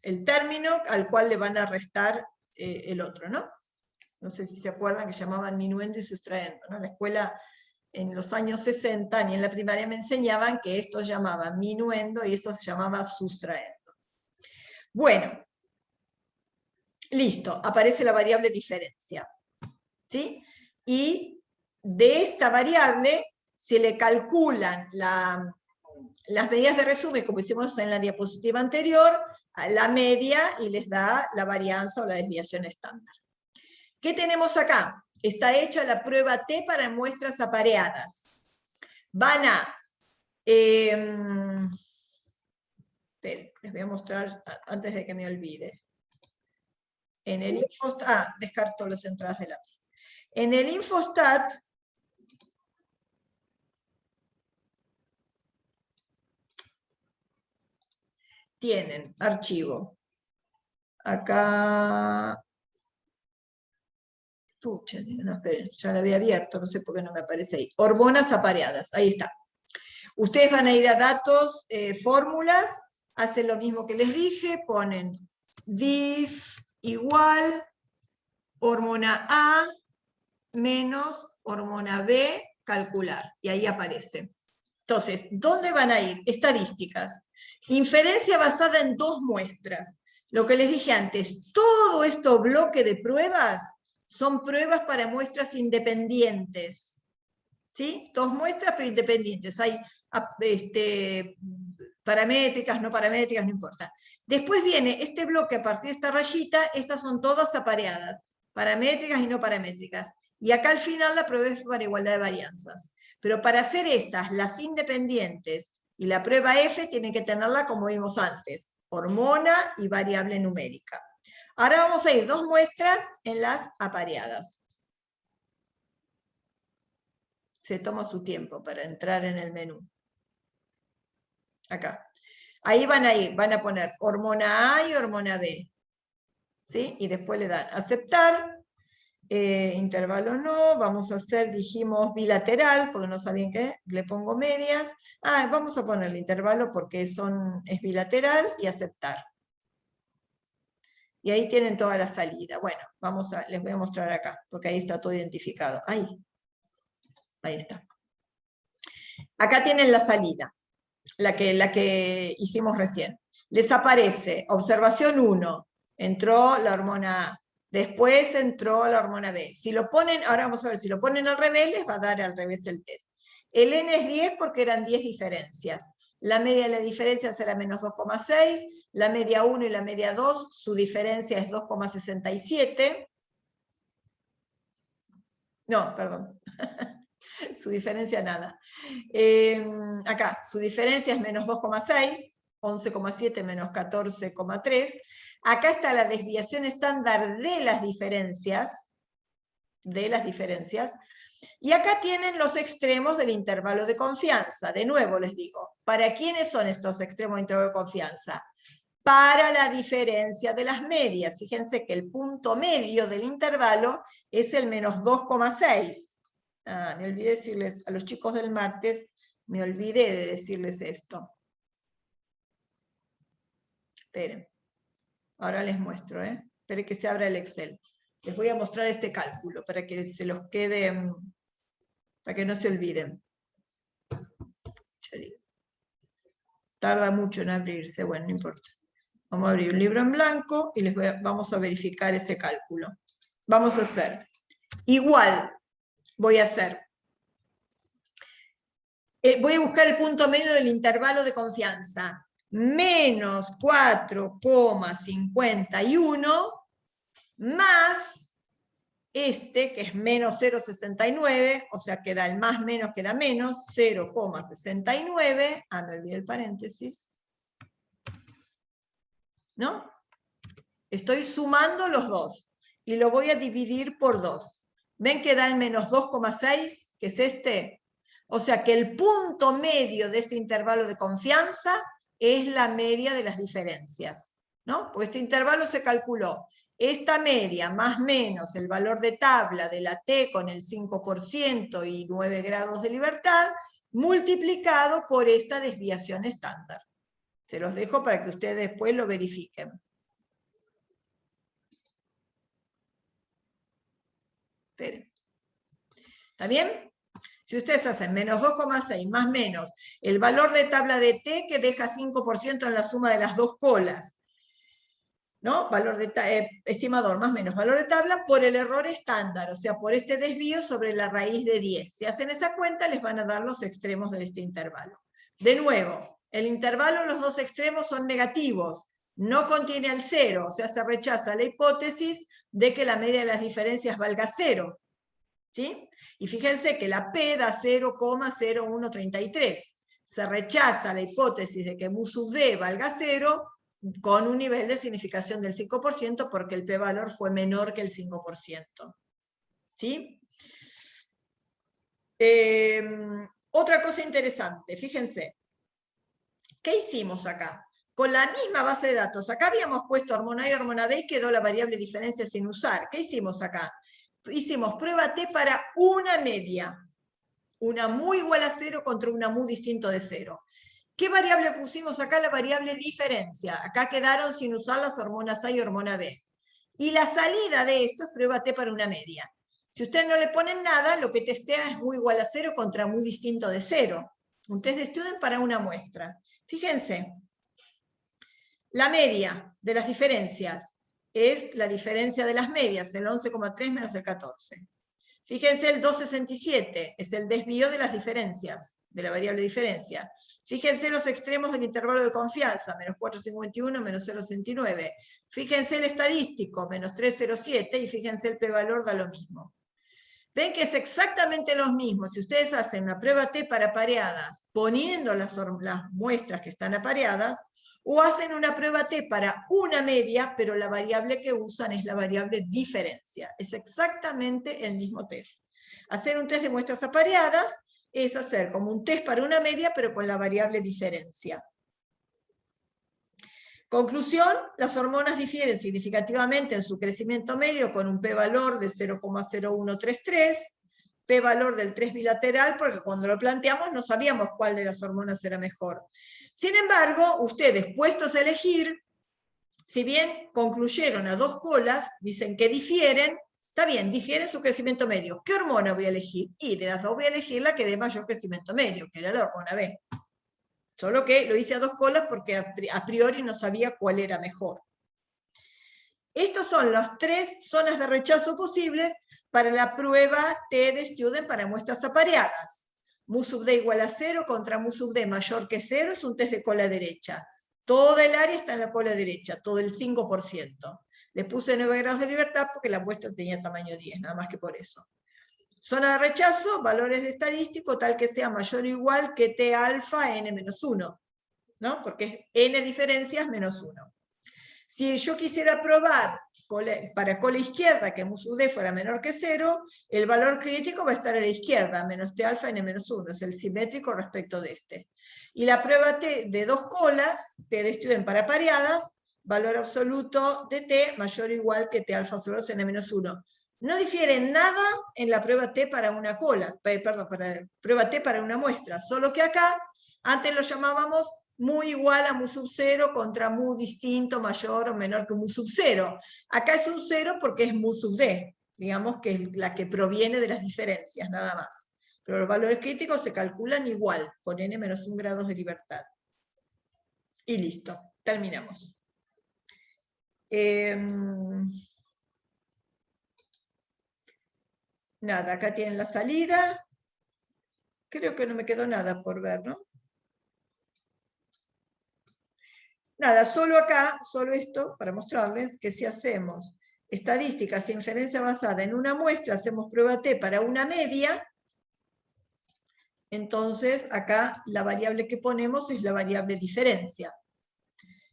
A: El término al cual le van a restar el otro, ¿no? No sé si se acuerdan que llamaban minuendo y sustraendo, ¿no? En la escuela, en los años 60, ni en la primaria me enseñaban que esto se llamaba minuendo y esto se llamaba sustraendo. Bueno, listo, aparece la variable diferencia, ¿sí? Y de esta variable se le calculan las medidas de resumen, como hicimos en la diapositiva anterior, a la media y les da la varianza o la desviación estándar. ¿Qué tenemos acá? Está hecha la prueba T para muestras apareadas. Van a... les voy a mostrar antes de que me olvide. En el Infostat... descarto las entradas de lápiz. En el Infostat... tienen archivo. Acá... Pucha, no, esperen, ya la había abierto, no sé por qué no me aparece ahí. Hormonas apareadas, ahí está. Ustedes van a ir a datos, fórmulas, hacen lo mismo que les dije, ponen DIF igual hormona A menos hormona B, calcular, y ahí aparece. Entonces, ¿dónde van a ir? Estadísticas. Inferencia basada en 2 muestras. Lo que les dije antes, todo esto bloque de pruebas son pruebas para muestras independientes. ¿Sí? 2 muestras pero independientes. Hay paramétricas, no paramétricas, no importa. Después viene este bloque a partir de esta rayita, estas son todas apareadas, paramétricas y no paramétricas. Y acá al final la prueba es para igualdad de varianzas. Pero para hacer estas, las independientes y la prueba F, tienen que tenerla como vimos antes, hormona y variable numérica. Ahora vamos a ir 2 muestras en las apareadas. Se toma su tiempo para entrar en el menú. Acá. Ahí van a ir, van a poner hormona A y hormona B. ¿Sí? Y después le dan aceptar, intervalo no, vamos a hacer, dijimos bilateral, porque no sabían qué, le pongo medias. Vamos a ponerle intervalo porque es bilateral y aceptar. Y ahí tienen toda la salida. Bueno, les voy a mostrar acá, porque ahí está todo identificado. Ahí está. Acá tienen la salida, la que hicimos recién. Les aparece, observación 1, entró la hormona A, después entró la hormona B. Si lo ponen, ahora vamos a ver, si lo ponen al revés, les va a dar al revés el test. El N es 10 porque eran 10 diferencias. La media de la diferencia será menos 2,6, la media 1 y la media 2, su diferencia es 2,67. No, perdón. Su diferencia nada. Acá, su diferencia es menos 2,6, 11,7 menos 14,3. Acá está la desviación estándar de las diferencias, y acá tienen los extremos del intervalo de confianza. De nuevo les digo, ¿para quiénes son estos extremos de intervalo de confianza? Para la diferencia de las medias. Fíjense que el punto medio del intervalo es el menos 2,6. Me olvidé decirles, a los chicos del martes, me olvidé de decirles esto. Esperen, ahora les muestro, Esperen que se abra el Excel. Les voy a mostrar este cálculo para que se los quede, para que no se olviden. Tarda mucho en abrirse, bueno, no importa. Vamos a abrir un libro en blanco y vamos a verificar ese cálculo. Vamos a hacer igual. Voy a buscar el punto medio del intervalo de confianza. Menos 4,51 más que es menos 0,69, o sea, queda el más menos, queda menos, 0,69. Me olvidé el paréntesis. ¿No? Estoy sumando los dos y lo voy a dividir por 2. ¿Ven que da el menos 2,6, que es este? O sea que el punto medio de este intervalo de confianza es la media de las diferencias, ¿no? Porque este intervalo se calculó. Esta media más menos el valor de tabla de la T con el 5% y 9 grados de libertad, multiplicado por esta desviación estándar. Se los dejo para que ustedes después lo verifiquen. Esperen. ¿Está bien? Si ustedes hacen menos 2,6 más menos el valor de tabla de T que deja 5% en la suma de las dos colas, ¿no? Valor de estimador más menos valor de tabla por el error estándar, o sea, por este desvío sobre la raíz de 10. Si hacen esa cuenta, les van a dar los extremos de este intervalo. De nuevo, el intervalo en los dos extremos son negativos, no contiene al 0, o sea, se rechaza la hipótesis de que la media de las diferencias valga 0. ¿Sí? Y fíjense que la P da 0,0133. Se rechaza la hipótesis de que mu sub D valga 0 con un nivel de significación del 5% porque el p-valor fue menor que el 5%. ¿Sí? Otra cosa interesante, fíjense. ¿Qué hicimos acá? Con la misma base de datos, acá habíamos puesto hormona A y hormona B y quedó la variable diferencia sin usar. ¿Qué hicimos acá? hicimos prueba T para una media. Una mu igual a 0 contra una mu distinto de 0. ¿Qué variable pusimos acá? La variable diferencia. Acá quedaron sin usar las hormonas A y hormona B. Y la salida de esto es prueba T para una media. Si ustedes no le ponen nada, lo que testea es mu igual a 0 contra mu distinto de 0. Un test de Student para una muestra. Fíjense, la media de las diferencias es la diferencia de las medias, el 11,3 menos el 14. Fíjense el 2,67, es el desvío de las diferencias, de la variable diferencia. Fíjense los extremos del intervalo de confianza, menos 4,51, menos 0,69. Fíjense el estadístico, menos 3,07, y fíjense el p-valor da lo mismo. Ven que es exactamente lo mismo. Si ustedes hacen una prueba T para pareadas, poniendo las muestras que están apareadas, o hacen una prueba T para una media, pero la variable que usan es la variable diferencia. Es exactamente el mismo test. Hacer un test de muestras apareadas es hacer como un test para una media, pero con la variable diferencia. Conclusión, las hormonas difieren significativamente en su crecimiento medio con un p-valor de 0,0133, p-valor del 3 bilateral, porque cuando lo planteamos no sabíamos cuál de las hormonas era mejor. Sin embargo, ustedes, puestos a elegir, si bien concluyeron a 2 colas, dicen que difieren, está bien, difieren su crecimiento medio. ¿Qué hormona voy a elegir? Y de las dos voy a elegir la que dé mayor crecimiento medio, que era la hormona B. Solo que lo hice a 2 colas porque a priori no sabía cuál era mejor. Estas son las 3 zonas de rechazo posibles para la prueba T de Student para muestras apareadas. Mu sub D igual a 0 contra mu sub D mayor que 0 es un test de cola derecha. Toda el área está en la cola derecha, todo el 5%. Le puse 9 grados de libertad porque la muestra tenía tamaño 10, nada más que por eso. Zona de rechazo, valores de estadístico, tal que sea mayor o igual que T alfa n-1, ¿no? Porque es n diferencias menos 1. Si yo quisiera probar para cola izquierda que mu sub D fuera menor que 0, el valor crítico va a estar a la izquierda, menos T alfa n-1, es el simétrico respecto de este. Y la prueba T de 2 colas, T de Student para pareadas, valor absoluto de T mayor o igual que T alfa solo n-1. No difiere nada en la prueba T para una cola, perdón, para prueba T para una muestra, solo que acá, antes lo llamábamos mu igual a mu sub 0 contra mu distinto mayor o menor que mu sub 0. Acá es un 0 porque es mu sub D, digamos que es la que proviene de las diferencias, nada más. Pero los valores críticos se calculan igual, con n-1 grados de libertad. Y listo, terminamos. Nada, acá tienen la salida. Creo que no me quedó nada por ver, ¿no? Nada, solo acá, solo esto, para mostrarles que si hacemos estadísticas e inferencia basada en una muestra, hacemos prueba T para una media, entonces acá la variable que ponemos es la variable diferencia.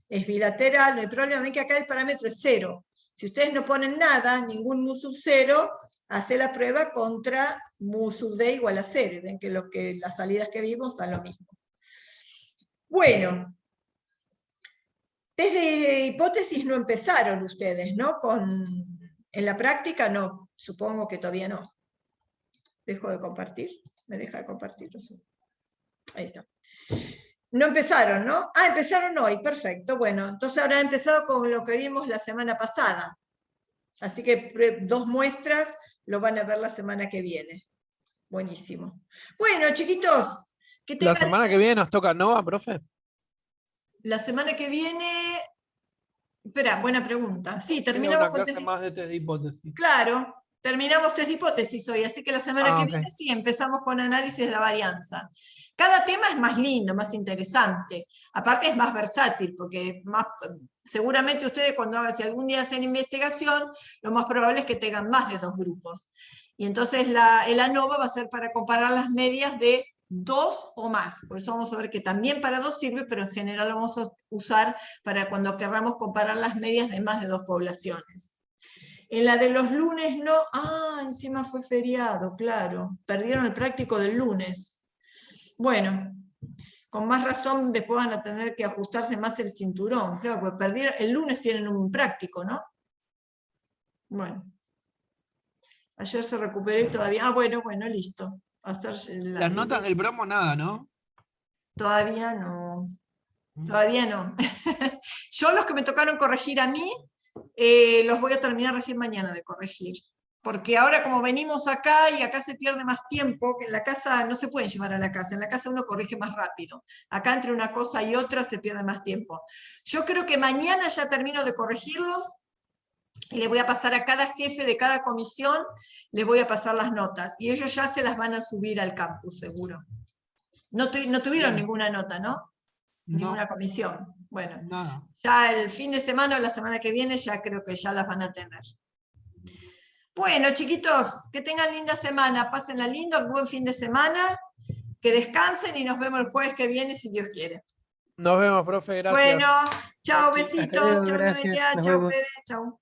A: Es bilateral, no hay problema, ven que acá el parámetro es 0. Si ustedes no ponen nada, ningún mu sub 0, hace la prueba contra mu sub D igual a 0. Ven que las salidas que vimos dan lo mismo. Bueno, test de hipótesis no empezaron ustedes, ¿no? En la práctica no, supongo que todavía no. ¿Dejo de compartir? ¿Me deja de compartir? Ahí está. No empezaron, ¿no? Ah, empezaron hoy, perfecto. Bueno, entonces habrán empezado con lo que vimos la semana pasada. Así que 2 muestras lo van a ver la semana que viene. Buenísimo. Bueno, chiquitos, que tengan...
B: ¿La semana que viene nos toca Nova, profe?
A: La semana que viene... Espera, buena pregunta. Sí,
B: Tengo
A: terminamos
B: una
A: con
B: clase más de test de hipótesis.
A: Claro, terminamos test de hipótesis hoy, así que la semana que
B: ok.
A: viene sí, empezamos con análisis de la varianza. Cada tema es más lindo, más interesante. Aparte es más versátil, porque seguramente ustedes si algún día hacen investigación, lo más probable es que tengan más de 2 grupos. Y entonces el ANOVA va a ser para comparar las medias de 2 o más. Por eso vamos a ver que también para 2 sirve, pero en general lo vamos a usar para cuando querramos comparar las medias de más de 2 poblaciones. En la de los lunes no, encima fue feriado, claro. Perdieron el práctico del lunes. Bueno, con más razón después van a tener que ajustarse más el cinturón. Claro, porque el lunes tienen un práctico, ¿no? Bueno. Ayer se recuperó y todavía... Ah, bueno, listo. Hacer
B: Las notas del promo, nada, ¿no?
A: Todavía no. Todavía no. Yo los que me tocaron corregir a mí, los voy a terminar recién mañana de corregir. Porque ahora como venimos acá y acá se pierde más tiempo, que en la casa no se pueden llevar a la casa, en la casa uno corrige más rápido. Acá entre una cosa y otra se pierde más tiempo. Yo creo que mañana ya termino de corregirlos y le voy a pasar a cada jefe de cada comisión, les voy a pasar las notas. Y ellos ya se las van a subir al campus, seguro. No tuvieron
B: Bien.
A: ninguna nota, ¿no? Ninguna
B: No,
A: comisión. Bueno,
B: nada.
A: ya el fin de semana o la semana que viene ya creo que ya las van a tener. Bueno, chiquitos, que tengan linda semana, pásenla lindo, buen fin de semana, que descansen y nos vemos el jueves que viene si Dios quiere.
B: Nos vemos, profe, gracias.
A: Bueno, chao,
B: Chau, chi.
A: besitos,
C: Hasta luego,
A: chao
C: gracias.
A: Noelia,
C: Nos
A: chao
C: vemos.
A: Fede, chao.